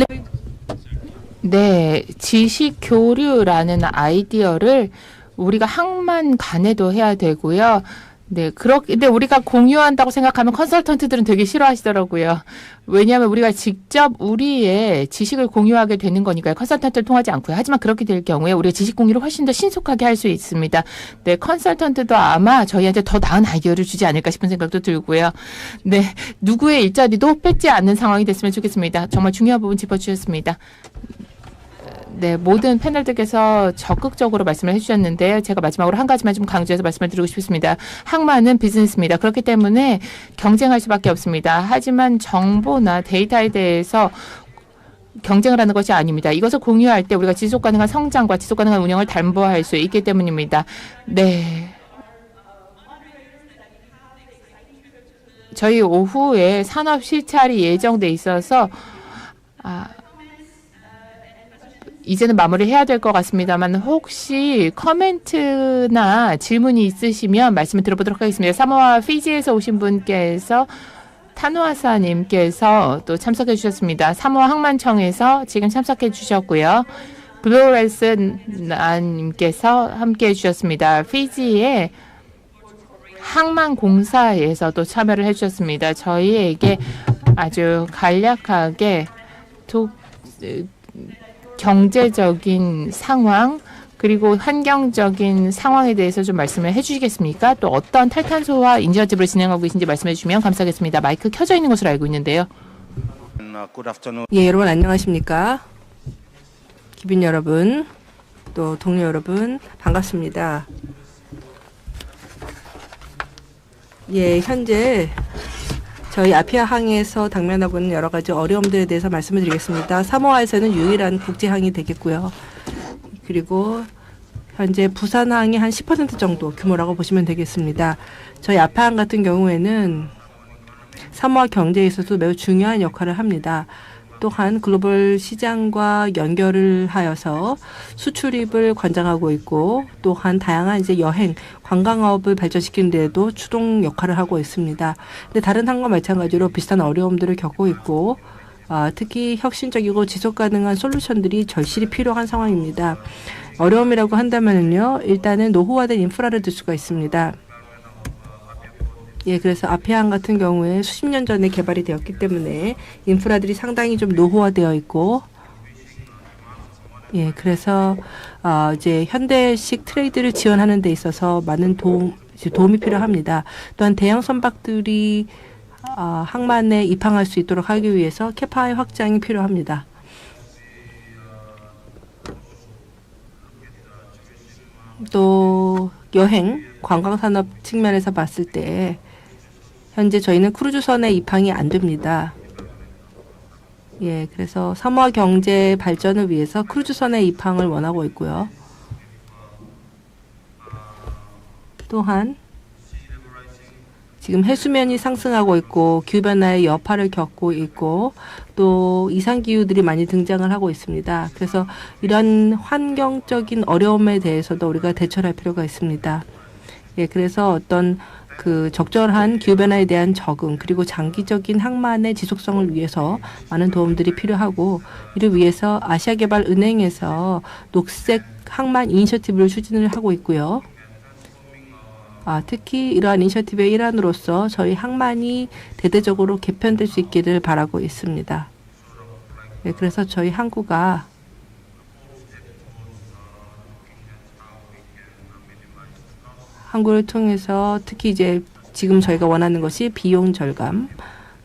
네, 지식 교류라는 아이디어를 우리가 항만 간에도 해야 되고요. 네, 근데 우리가 공유한다고 생각하면 컨설턴트들은 되게 싫어하시더라고요. 왜냐하면 우리가 직접 우리의 지식을 공유하게 되는 거니까요. 컨설턴트를 통하지 않고요. 하지만 그렇게 될 경우에 우리가 지식 공유를 훨씬 더 신속하게 할 수 있습니다. 네, 컨설턴트도 아마 저희한테 더 나은 아이디어를 주지 않을까 싶은 생각도 들고요. 네, 누구의 일자리도 뺏지 않는 상황이 됐으면 좋겠습니다. 정말 중요한 부분 짚어주셨습니다. 네, 모든 패널들께서 적극적으로 말씀을 해주셨는데 제가 마지막으로 한 가지만 좀 강조해서 말씀을 드리고 싶습니다. 항만은 비즈니스입니다. 그렇기 때문에 경쟁할 수밖에 없습니다. 하지만 정보나 데이터에 대해서 경쟁을 하는 것이 아닙니다. 이것을 공유할 때 우리가 지속 가능한 성장과 지속 가능한 운영을 담보할 수 있기 때문입니다. 네. 저희 오후에 산업 시찰이 예정돼 있어서 이제는 마무리해야 될 것 같습니다만 혹시 코멘트나 질문이 있으시면 말씀을 들어보도록 하겠습니다. 사모아 피지에서 오신 분께서 타누아사님께서 또 참석해 주셨습니다. 사모아 항만청에서 지금 참석해 주셨고요. 블루레스님께서 함께해 주셨습니다. 피지의 항만공사에서 또 참여를 해주셨습니다. 저희에게 아주 간략하게 경제적인 상황 그리고 환경적인 상황에 대해서 좀 말씀을 해주시겠습니까? 또 어떤 탈탄소화 이니셔티브를 진행하고 계신지 말씀해 주시면 감사하겠습니다. 마이크 켜져 있는 것으로 알고 있는데요. 예, 여러분 안녕하십니까? 기빈 여러분, 또 동료 여러분 반갑습니다. 예, 현재 저희 아피아 항에서 당면하고 있는 여러 가지 어려움들에 대해서 말씀을 드리겠습니다. 사모아에서는 유일한 국제항이 되겠고요. 그리고 현재 부산항이 한 10% 정도 규모라고 보시면 되겠습니다. 저희 아피아항 같은 경우에는 사모아 경제에 있어서 매우 중요한 역할을 합니다. 또한 글로벌 시장과 연결을 하여서 수출입을 관장하고 있고 또한 다양한 이제 여행, 관광업을 발전시키는 데에도 추동 역할을 하고 있습니다. 근데 다른 항과 마찬가지로 비슷한 어려움들을 겪고 있고 특히 혁신적이고 지속 가능한 솔루션들이 절실히 필요한 상황입니다. 어려움이라고 한다면요, 일단은 노후화된 인프라를 들 수가 있습니다. 예, 그래서 아피아항 같은 경우에 수십 년 전에 개발이 되었기 때문에 인프라들이 상당히 좀 노후화되어 있고, 예, 그래서 이제 현대식 트레이드를 지원하는 데 있어서 많은 도움이 필요합니다. 또한 대형 선박들이 항만에 입항할 수 있도록 하기 위해서 캐파의 확장이 필요합니다. 또 여행, 관광산업 측면에서 봤을 때 현재 저희는 크루즈선에 입항이 안 됩니다. 예, 그래서 사모아 경제 발전을 위해서 크루즈선에 입항을 원하고 있고요. 또한 지금 해수면이 상승하고 있고 기후변화의 여파를 겪고 있고 또 이상기후들이 많이 등장을 하고 있습니다. 그래서 이런 환경적인 어려움에 대해서도 우리가 대처를 할 필요가 있습니다. 예, 그래서 어떤 그 적절한 기후변화에 대한 적응 그리고 장기적인 항만의 지속성을 위해서 많은 도움들이 필요하고 이를 위해서 아시아개발은행에서 녹색 항만 이니셔티브를 추진을 하고 있고요. 특히 이러한 이니셔티브의 일환으로서 저희 항만이 대대적으로 개편될 수 있기를 바라고 있습니다. 네, 그래서 저희 항구가 항구를 통해서 특히 이제 지금 저희가 원하는 것이 비용 절감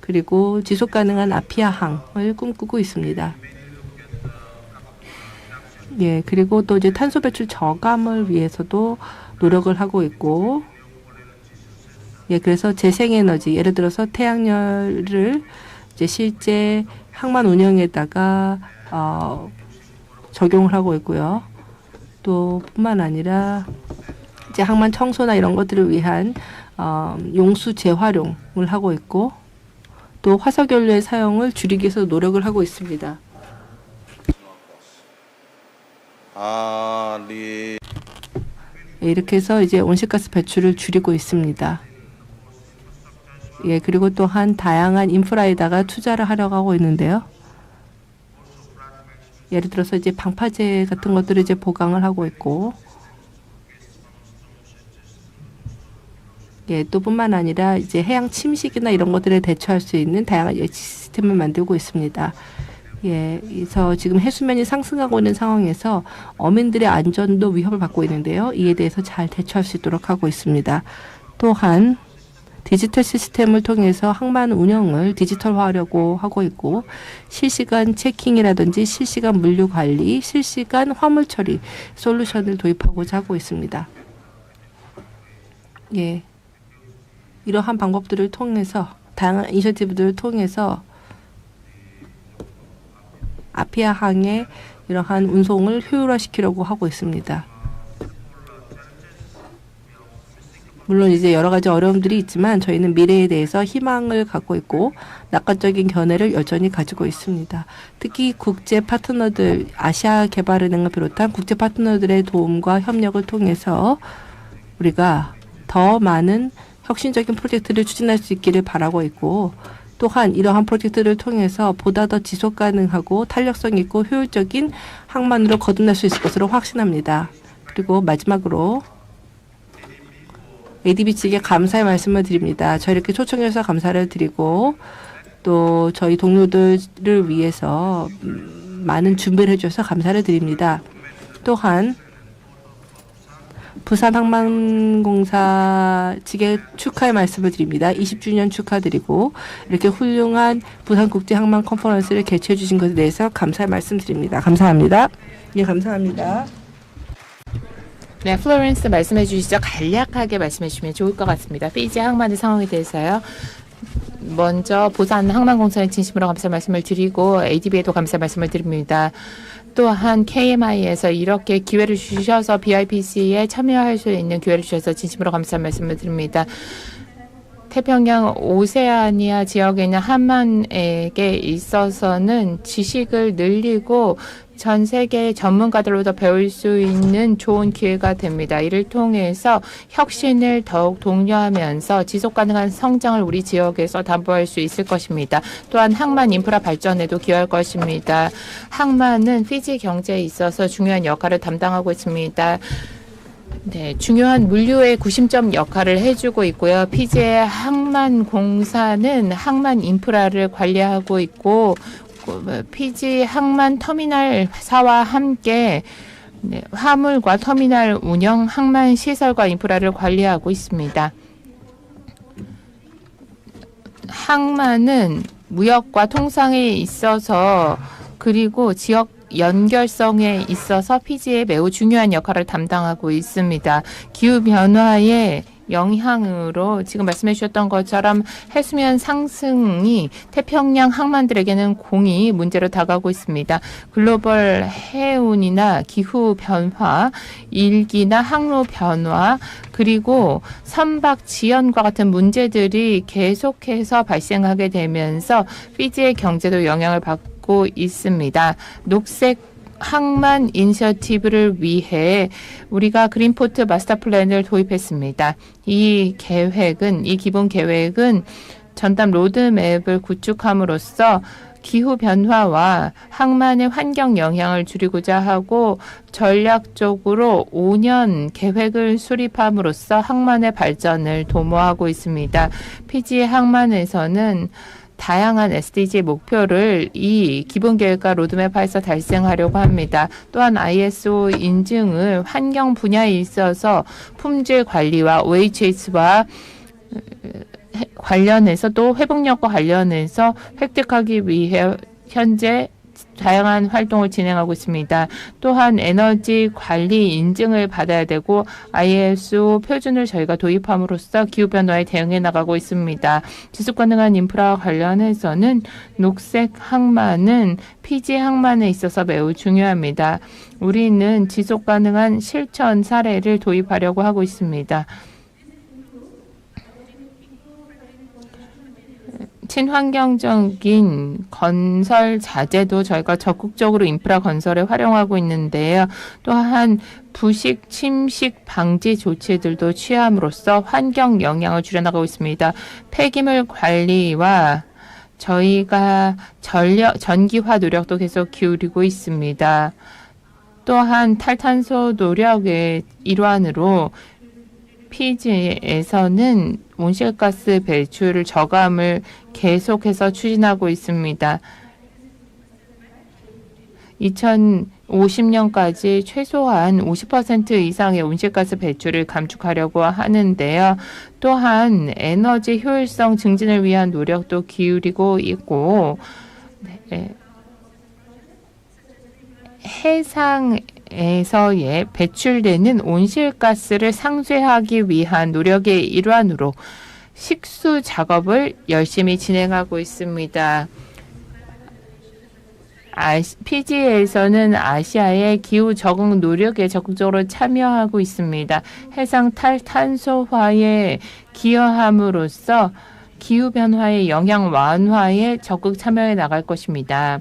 그리고 지속 가능한 아피아항을 꿈꾸고 있습니다. 예, 그리고 또 이제 탄소 배출 저감을 위해서도 노력을 하고 있고, 예, 그래서 재생에너지, 예를 들어서 태양열을 이제 실제 항만 운영에다가 적용을 하고 있고요. 또 뿐만 아니라 이제 항만 청소나 이런 것들을 위한 용수 재활용을 하고 있고, 또 화석연료의 사용을 줄이기 위해서 노력을 하고 있습니다. 이렇게 해서 이제 온실가스 배출을 줄이고 있습니다. 예, 그리고 또한 다양한 인프라에다가 투자를 하려고 하고 있는데요. 예를 들어서 이제 방파제 같은 것들을 이제 보강을 하고 있고, 예, 또 뿐만 아니라 이제 해양 침식이나 이런 것들에 대처할 수 있는 다양한 예측 시스템을 만들고 있습니다. 예, 그래서 지금 해수면이 상승하고 있는 상황에서 어민들의 안전도 위협을 받고 있는데요. 이에 대해서 잘 대처할 수 있도록 하고 있습니다. 또한 디지털 시스템을 통해서 항만 운영을 디지털화하려고 하고 있고 실시간 체킹이라든지 실시간 물류 관리, 실시간 화물 처리 솔루션을 도입하고자 하고 있습니다. 예, 이러한 방법들을 통해서 다양한 이니셔티브들을 통해서 아피아항의 이러한 운송을 효율화시키려고 하고 있습니다. 물론 이제 여러 가지 어려움들이 있지만 저희는 미래에 대해서 희망을 갖고 있고 낙관적인 견해를 여전히 가지고 있습니다. 특히 국제 파트너들, 아시아개발은행을 비롯한 국제 파트너들의 도움과 협력을 통해서 우리가 더 많은 혁신적인 프로젝트를 추진할 수 있기를 바라고 있고 또한 이러한 프로젝트를 통해서 보다 더 지속 가능하고 탄력성 있고 효율적인 항만으로 거듭날 수 있을 것으로 확신합니다. 그리고 마지막으로 ADB 측에 감사의 말씀을 드립니다. 저희렇게 초청해 주셔서 감사를 드리고 또 저희 동료들을 위해서 많은 준비를 해주셔서 감사를 드립니다. 또한 부산항만공사 측에 축하의 말씀을 드립니다. 20주년 축하드리고 이렇게 훌륭한 부산국제항만 컨퍼런스를 개최해 주신 것에 대해서 감사의 말씀 드립니다. 감사합니다. 예, 감사합니다. 네, 플로렌스 말씀해 주시죠. 간략하게 말씀해 주시면 좋을 것 같습니다. 피지 항만의 상황에 대해서요. 먼저 부산 항만공사에 진심으로 감사 말씀을 드리고 ADB에도 감사 말씀을 드립니다. 또한 KMI에서 이렇게 기회를 주셔서 BIPC에 참여할 수 있는 기회를 주셔서 진심으로 감사 말씀을 드립니다. 태평양 오세아니아 지역에 있는 항만에게 있어서는 지식을 늘리고 전 세계 전문가들로부터 배울 수 있는 좋은 기회가 됩니다. 이를 통해서 혁신을 더욱 독려하면서 지속가능한 성장을 우리 지역에서 담보할 수 있을 것입니다. 또한 항만 인프라 발전에도 기여할 것입니다. 항만은 피지 경제에 있어서 중요한 역할을 담당하고 있습니다. 네, 중요한 물류의 구심점 역할을 해주고 있고요. 피지의 항만공사는 항만 인프라를 관리하고 있고 피지 항만 터미널사와 함께 화물과 터미널 운영, 항만 시설과 인프라를 관리하고 있습니다. 항만은 무역과 통상에 있어서 그리고 지역 연결성에 있어서 피지에 매우 중요한 역할을 담당하고 있습니다. 기후변화에 영향으로 지금 말씀해 주셨던 것처럼 해수면 상승이 태평양 항만들에게는 공이 문제로 다가오고 있습니다. 글로벌 해운이나 기후 변화, 일기나 항로 변화, 그리고 선박 지연과 같은 문제들이 계속해서 발생하게 되면서 피지의 경제도 영향을 받고 있습니다. 녹색 항만 이니셔티브를 위해 우리가 그린포트 마스터 플랜을 도입했습니다. 이 기본 계획은 전담 로드맵을 구축함으로써 기후 변화와 항만의 환경 영향을 줄이고자 하고 전략적으로 5년 계획을 수립함으로써 항만의 발전을 도모하고 있습니다. 피지 항만에서는 다양한 SDG 목표를 이 기본 계획과 로드맵에서 달성하려고 합니다. 또한 ISO 인증을 환경 분야에 있어서 품질 관리와 OHS와 관련해서 또 회복력과 관련해서 획득하기 위해 현재 다양한 활동을 진행하고 있습니다. 또한 에너지 관리 인증을 받아야 되고 ISO 표준을 저희가 도입함으로써 기후변화에 대응해 나가고 있습니다. 지속가능한 인프라와 관련해서는 녹색 항만은 피지 항만에 있어서 매우 중요합니다. 우리는 지속가능한 실천 사례를 도입하려고 하고 있습니다. 친환경적인 건설 자재도 저희가 적극적으로 인프라 건설에 활용하고 있는데요. 또한 부식, 침식 방지 조치들도 취함으로써 환경 영향을 줄여나가고 있습니다. 폐기물 관리와 저희가 전기화 노력도 계속 기울이고 있습니다. 또한 탈탄소 노력의 일환으로 피지에서는 온실가스 배출을 저감을 계속해서 추진하고 있습니다. 2050년까지 최소한 50% 이상의 온실가스 배출을 감축하려고 하는데요. 또한 에너지 효율성 증진을 위한 노력도 기울이고 있고 해상에서의 배출되는 온실가스를 상쇄하기 위한 노력의 일환으로 식수 작업을 열심히 진행하고 있습니다. 피지에서는 아시아의 기후 적응 노력에 적극적으로 참여하고 있습니다. 해상 탈탄소화에 기여함으로써 기후변화의 영향 완화에 적극 참여해 나갈 것입니다.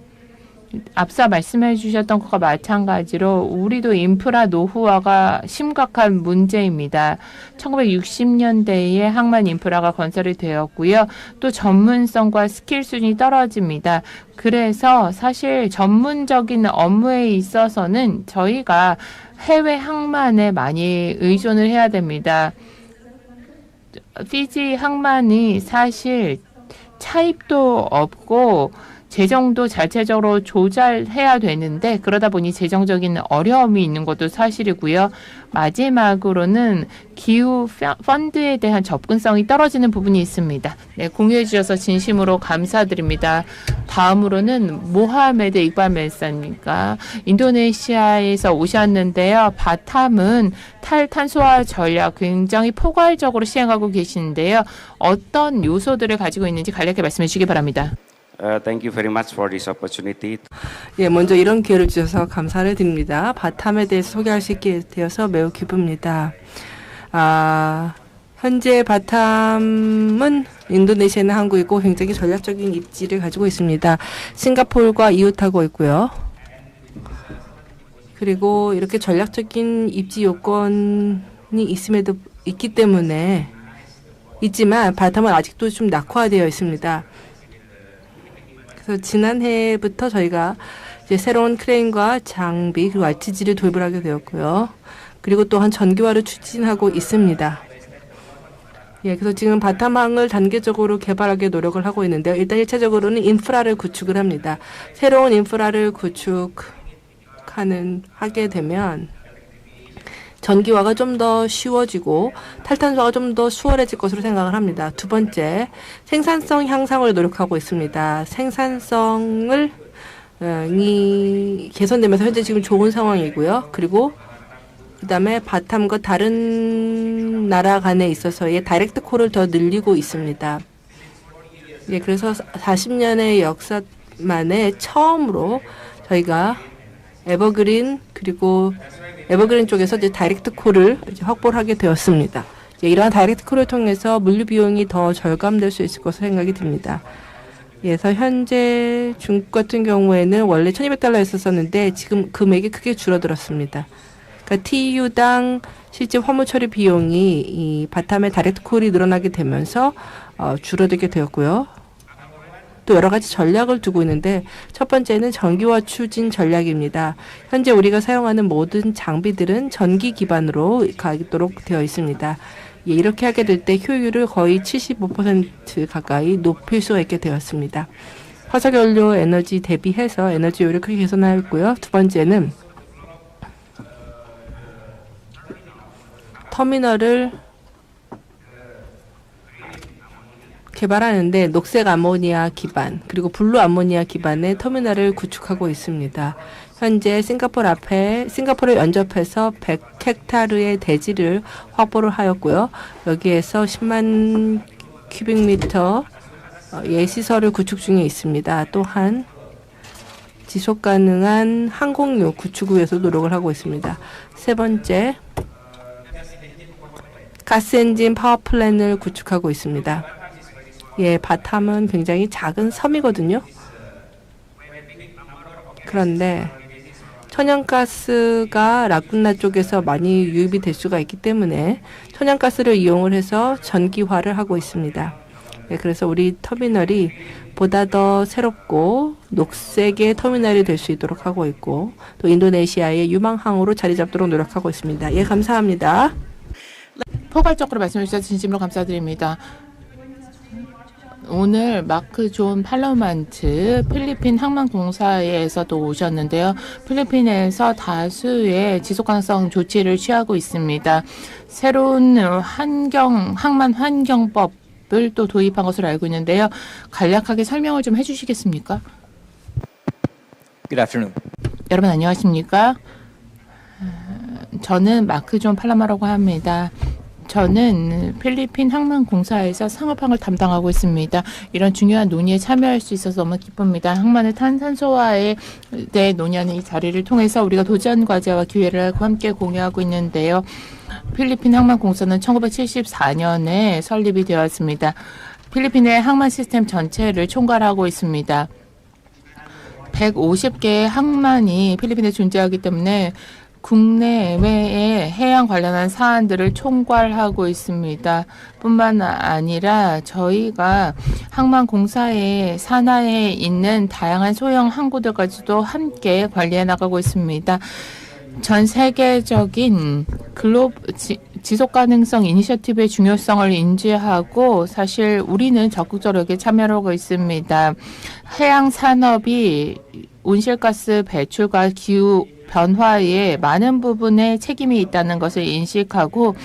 앞서 말씀해 주셨던 것과 마찬가지로 우리도 인프라 노후화가 심각한 문제입니다. 1960년대에 항만 인프라가 건설이 되었고요. 또 전문성과 스킬 수준이 떨어집니다. 그래서 사실 전문적인 업무에 있어서는 저희가 해외 항만에 많이 의존을 해야 됩니다. 피지 항만이 사실 차입도 없고 재정도 자체적으로 조달해야 되는데 그러다 보니 재정적인 어려움이 있는 것도 사실이고요. 마지막으로는 기후 펀드에 대한 접근성이 떨어지는 부분이 있습니다. 네, 공유해 주셔서 진심으로 감사드립니다. 다음으로는 모하메드 이ቅ발 멜사님과 인도네시아에서 오셨는데요. 바탐은 탈탄소화 전략 굉장히 포괄적으로 시행하고 계시는데요. 어떤 요소들을 가지고 있는지 간략하게 말씀해 주시기 바랍니다. Thank you very much for this opportunity. 예, 먼저 이런 기회를 주셔서 감사를 드립니다. 바탐에 대해서 소개할 수 있게 되어서 매우 기쁩니다. 현재 바탐은 인도네시아는 한국이고 굉장히 전략적인 입지를 가지고 있습니다. 싱가포르와 이웃하고 있고요. 그리고 이렇게 전략적인 입지 요건이 있기 때문에 있지만 바탐은 아직도 좀 낙후화되어 있습니다. 그래서 지난해부터 저희가 이제 새로운 크레인과 장비 그리고 RTG를 도입을 하게 되었고요. 그리고 또한 전기화를 추진하고 있습니다. 예, 그래서 지금 바탐항을 단계적으로 개발하기 노력을 하고 있는데요. 일단 1차적으로는 인프라를 구축을 합니다. 새로운 인프라를 하게 되면 전기화가 좀 더 쉬워지고 탈탄소가 좀 더 수월해질 것으로 생각을 합니다. 두 번째, 생산성 향상을 노력하고 있습니다. 생산성을 개선되면서 현재 지금 좋은 상황이고요. 그리고 그다음에 바탐과 다른 나라 간에 있어서의 다이렉트 콜을 더 늘리고 있습니다. 예, 그래서 40년의 역사 만에 처음으로 저희가 에버그린 그리고 에버그린 쪽에서 이제 다이렉트 콜을 이제 확보를 하게 되었습니다. 이러한 다이렉트 콜을 통해서 물류 비용이 더 절감될 수 있을 것으로 생각이 듭니다. 그래서 현재 중국 같은 경우에는 원래 1,200달러였었는데 지금 금액이 크게 줄어들었습니다. 그러니까 TU당 실제 화물 처리 비용이 이 바탐의 다이렉트 콜이 늘어나게 되면서 줄어들게 되었고요. 또 여러 가지 전략을 두고 있는데 첫 번째는 전기화 추진 전략입니다. 현재 우리가 사용하는 모든 장비들은 전기 기반으로 가도록 되어 있습니다. 예, 이렇게 하게 될 때 효율을 거의 75% 가까이 높일 수가 있게 되었습니다. 화석연료 에너지 대비해서 에너지 효율을 크게 개선하였고요. 두 번째는 터미널을 개발하는데 녹색 아모니아 기반 그리고 블루 아모니아 기반의 터미널을 구축하고 있습니다. 현재 싱가포르를 연접해서 100헥타르의 대지를 확보를 하였고요. 여기에서 10만 큐빅미터 예시설을 구축 중에 있습니다. 또한 지속 가능한 항공유 구축을 위해서 노력을 하고 있습니다. 세 번째, 가스엔진 파워플랜을 구축하고 있습니다. 예, 바탐은 굉장히 작은 섬이거든요. 그런데 천연가스가 라군나 쪽에서 많이 유입이 될 수가 있기 때문에 천연가스를 이용을 해서 전기화를 하고 있습니다. 예, 그래서 우리 터미널이 보다 더 새롭고 녹색의 터미널이 될 수 있도록 하고 있고 또 인도네시아의 유망항으로 자리 잡도록 노력하고 있습니다. 예, 감사합니다. 포괄적으로 말씀해 주셔서 진심으로 감사드립니다. 오늘 마크 존 팔로만트 필리핀 항만공사에서도 오셨는데요. 필리핀에서 다수의 지속가능성 조치를 취하고 있습니다. 새로운 항만 환경법을 또 도입한 것으로 알고 있는데요. 간략하게 설명을 좀 해주시겠습니까? Good afternoon. 여러분 안녕하십니까? 저는 마크 존 팔라마라고 합니다. 저는 필리핀 항만공사에서 상업항을 담당하고 있습니다. 이런 중요한 논의에 참여할 수 있어서 너무 기쁩니다. 항만의 탄산소화에 대해 논의하는 이 자리를 통해서 우리가 도전 과제와 기회를 함께 공유하고 있는데요. 필리핀 항만공사는 1974년에 설립이 되었습니다. 필리핀의 항만 시스템 전체를 총괄하고 있습니다. 150개의 항만이 필리핀에 존재하기 때문에 국내외의 해양 관련한 사안들을 총괄하고 있습니다. 뿐만 아니라 저희가 항만공사의 산하에 있는 다양한 소형 항구들까지도 함께 관리해 나가고 있습니다. 전 세계적인 지속가능성 이니셔티브의 중요성을 인지하고 사실 우리는 적극적으로 참여하고 있습니다. 해양 산업이 온실가스 배출과 기후 변화에 많은 부분에 책임이 있다는 것을 인식하고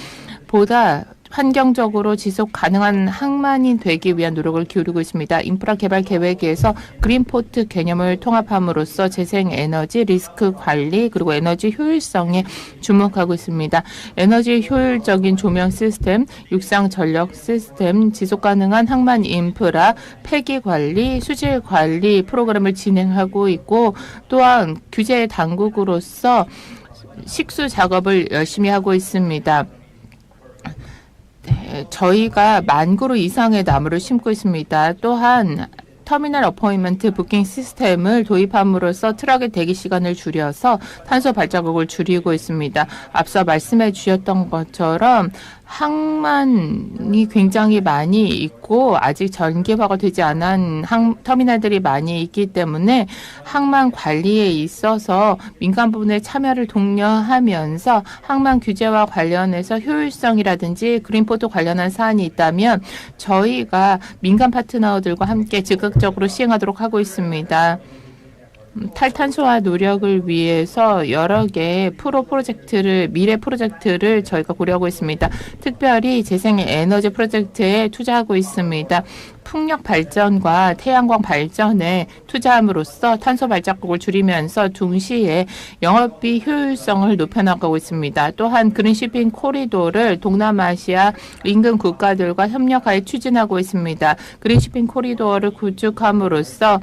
보다 환경적으로 지속 가능한 항만이 되기 위한 노력을 기울이고 있습니다. 인프라 개발 계획에서 그린포트 개념을 통합함으로써 재생에너지 리스크 관리 그리고 에너지 효율성에 주목하고 있습니다. 에너지 효율적인 조명 시스템, 육상 전력 시스템, 지속 가능한 항만 인프라, 폐기 관리, 수질 관리 프로그램을 진행하고 있고 또한 규제 당국으로서 식수 작업을 열심히 하고 있습니다. 네, 저희가 10,000그루 이상의 나무를 심고 있습니다. 또한 터미널 어포인먼트 부킹 시스템을 도입함으로써 트럭의 대기 시간을 줄여서 탄소 발자국을 줄이고 있습니다. 앞서 말씀해 주셨던 것처럼 항만이 굉장히 많이 있고 아직 전기화가 되지 않은 터미널들이 많이 있기 때문에 항만 관리에 있어서 민간 부분의 참여를 독려하면서 항만 규제와 관련해서 효율성이라든지 그린포트 관련한 사안이 있다면 저희가 민간 파트너들과 함께 적극적으로 시행하도록 하고 있습니다. 탈탄소화 노력을 위해서 여러 개의 미래 프로젝트를 저희가 고려하고 있습니다. 특별히 재생에너지 프로젝트에 투자하고 있습니다. 풍력 발전과 태양광 발전에 투자함으로써 탄소 발자국을 줄이면서 동시에 영업비 효율성을 높여나가고 있습니다. 또한 그린시핑 코리도를 동남아시아 인근 국가들과 협력하여 추진하고 있습니다. 그린시핑 코리도를 구축함으로써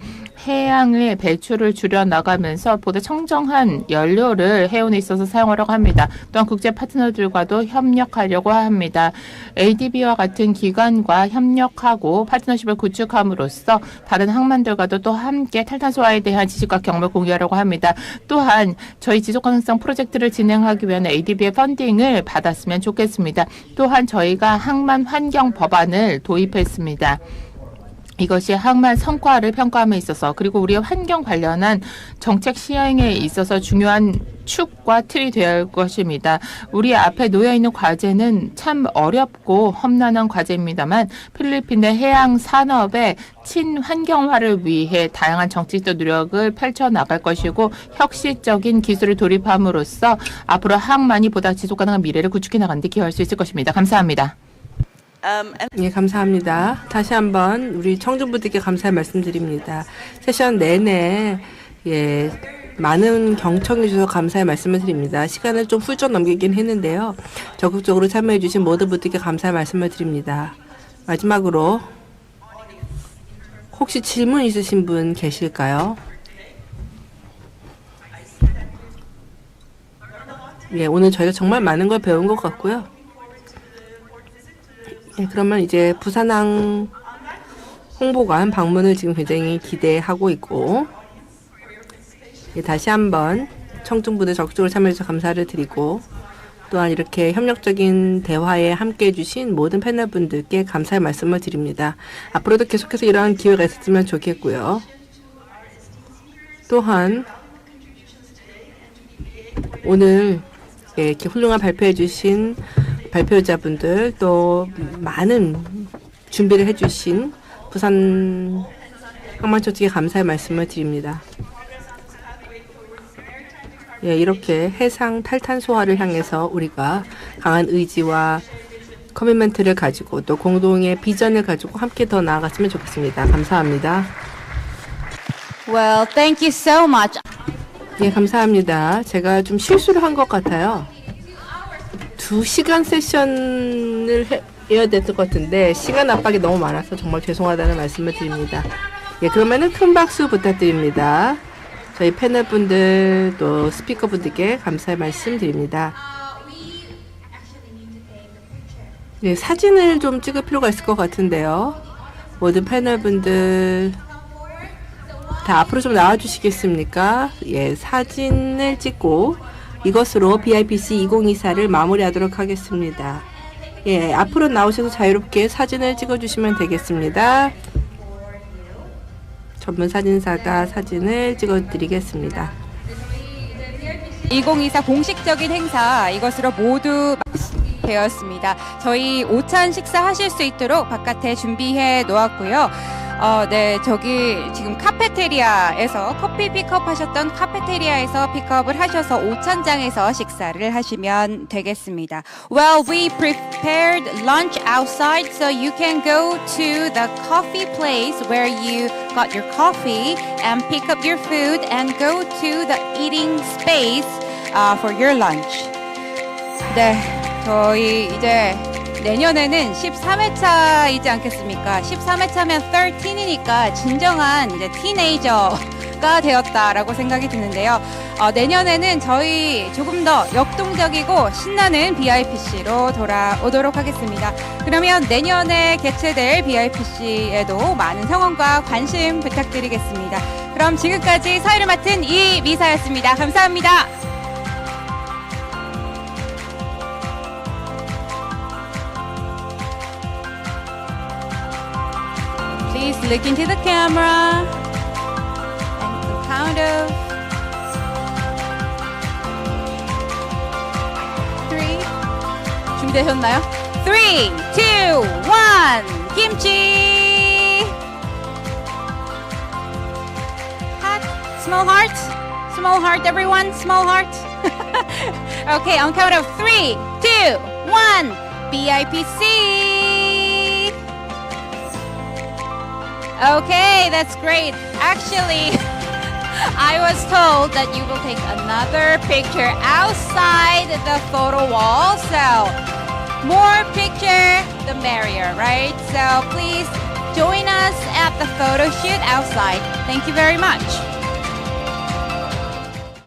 해양의 배출을 줄여나가면서 보다 청정한 연료를 해운에 있어서 사용하려고 합니다. 또한 국제 파트너들과도 협력하려고 합니다. ADB와 같은 기관과 협력하고 파트너십을 구축함으로써 다른 항만들과도 또 함께 탈탄소화에 대한 지식과 경험을 공유하려고 합니다. 또한 저희 지속가능성 프로젝트를 진행하기 위한 ADB의 펀딩을 받았으면 좋겠습니다. 또한 저희가 항만 환경 법안을 도입했습니다. 이것이 항만 성과를 평가함에 있어서 그리고 우리의 환경 관련한 정책 시행에 있어서 중요한 축과 틀이 되어야 할 것입니다. 우리 앞에 놓여 있는 과제는 참 어렵고 험난한 과제입니다만 필리핀의 해양 산업의 친환경화를 위해 다양한 정책적 노력을 펼쳐나갈 것이고 혁신적인 기술을 도입함으로써 앞으로 항만이 보다 지속가능한 미래를 구축해 나가는 데 기여할 수 있을 것입니다. 감사합니다. 예, 감사합니다. 다시 한번 우리 청중분들께 감사의 말씀드립니다. 세션 내내 많은 경청해 주셔서 감사의 말씀을 드립니다. 시간을 좀 훌쩍 넘기긴 했는데요. 적극적으로 참여해 주신 모든 분들께 감사의 말씀을 드립니다. 마지막으로 혹시 질문 있으신 분 계실까요? 예, 오늘 저희가 정말 많은 걸 배운 것 같고요. 네, 그러면 이제 부산항 홍보관 방문을 지금 굉장히 기대하고 있고, 네, 다시 한번 청중분들 적극적으로 참여해주셔서 감사를 드리고, 또한 이렇게 협력적인 대화에 함께해 주신 모든 패널분들께 감사의 말씀을 드립니다. 앞으로도 계속해서 이러한 기회가 있었으면 좋겠고요. 또한 오늘 이렇게 훌륭한 발표해 주신 발표자분들 또 많은 준비를 해주신 부산 항만청 측에 감사의 말씀을 드립니다. 예, 이렇게 해상 탈탄소화를 향해서 우리가 강한 의지와 커미트먼트를 가지고 또 공동의 비전을 가지고 함께 더 나아갔으면 좋겠습니다. 감사합니다. Well, thank you so much. 예, 감사합니다. 제가 좀 실수를 한 것 같아요. 2시간 세션을 해야 됐을 것 같은데 시간 압박이 너무 많아서 정말 죄송하다는 말씀을 드립니다. 예, 그러면은 큰 박수 부탁드립니다. 저희 패널분들 또 스피커분들께 감사의 말씀 드립니다. 예, 사진을 좀 찍을 필요가 있을 것 같은데요. 모든 패널분들 다 앞으로 좀 나와주시겠습니까? 예, 사진을 찍고 이것으로 BIPC 2024를 마무리하도록 하겠습니다. 예, 앞으로 나오셔서 자유롭게 사진을 찍어주시면 되겠습니다. 전문 사진사가 사진을 찍어드리겠습니다. 2024 공식적인 행사 이것으로 모두 되었습니다. 저희 오찬 식사하실 수 있도록 바깥에 준비해 놓았고요. 네, 저기 지금 카페테리아에서 커피 픽업 하셨던 카페테리아에서 픽업을 하셔서 오찬장에서 식사를 하시면 되겠습니다. Well, we prepared lunch outside, so you can go to the coffee place where you got your coffee and pick up your food and go to the eating space for your lunch. 네, 저희 이제 내년에는 13회차이지 않겠습니까? 13회차면 13이니까 진정한 이제 티네이저가 되었다라고 생각이 드는데요. 내년에는 저희 조금 더 역동적이고 신나는 BIPC로 돌아오도록 하겠습니다. 그러면 내년에 개최될 BIPC에도 많은 성원과 관심 부탁드리겠습니다. 그럼 지금까지 사회를 맡은 이미사였습니다. 감사합니다. Please look into the camera and the count of 3. 준비되셨나요? 3, 2, 1. 김치. Hot. Small heart. Small heart, everyone. Small heart. Okay, on count of 3, 2, 1. BIPC. Okay, that's great. Actually, I was told that you will take another picture outside the photo wall. So, more picture, the merrier, right? So, please join us at the photo shoot outside. Thank you very much.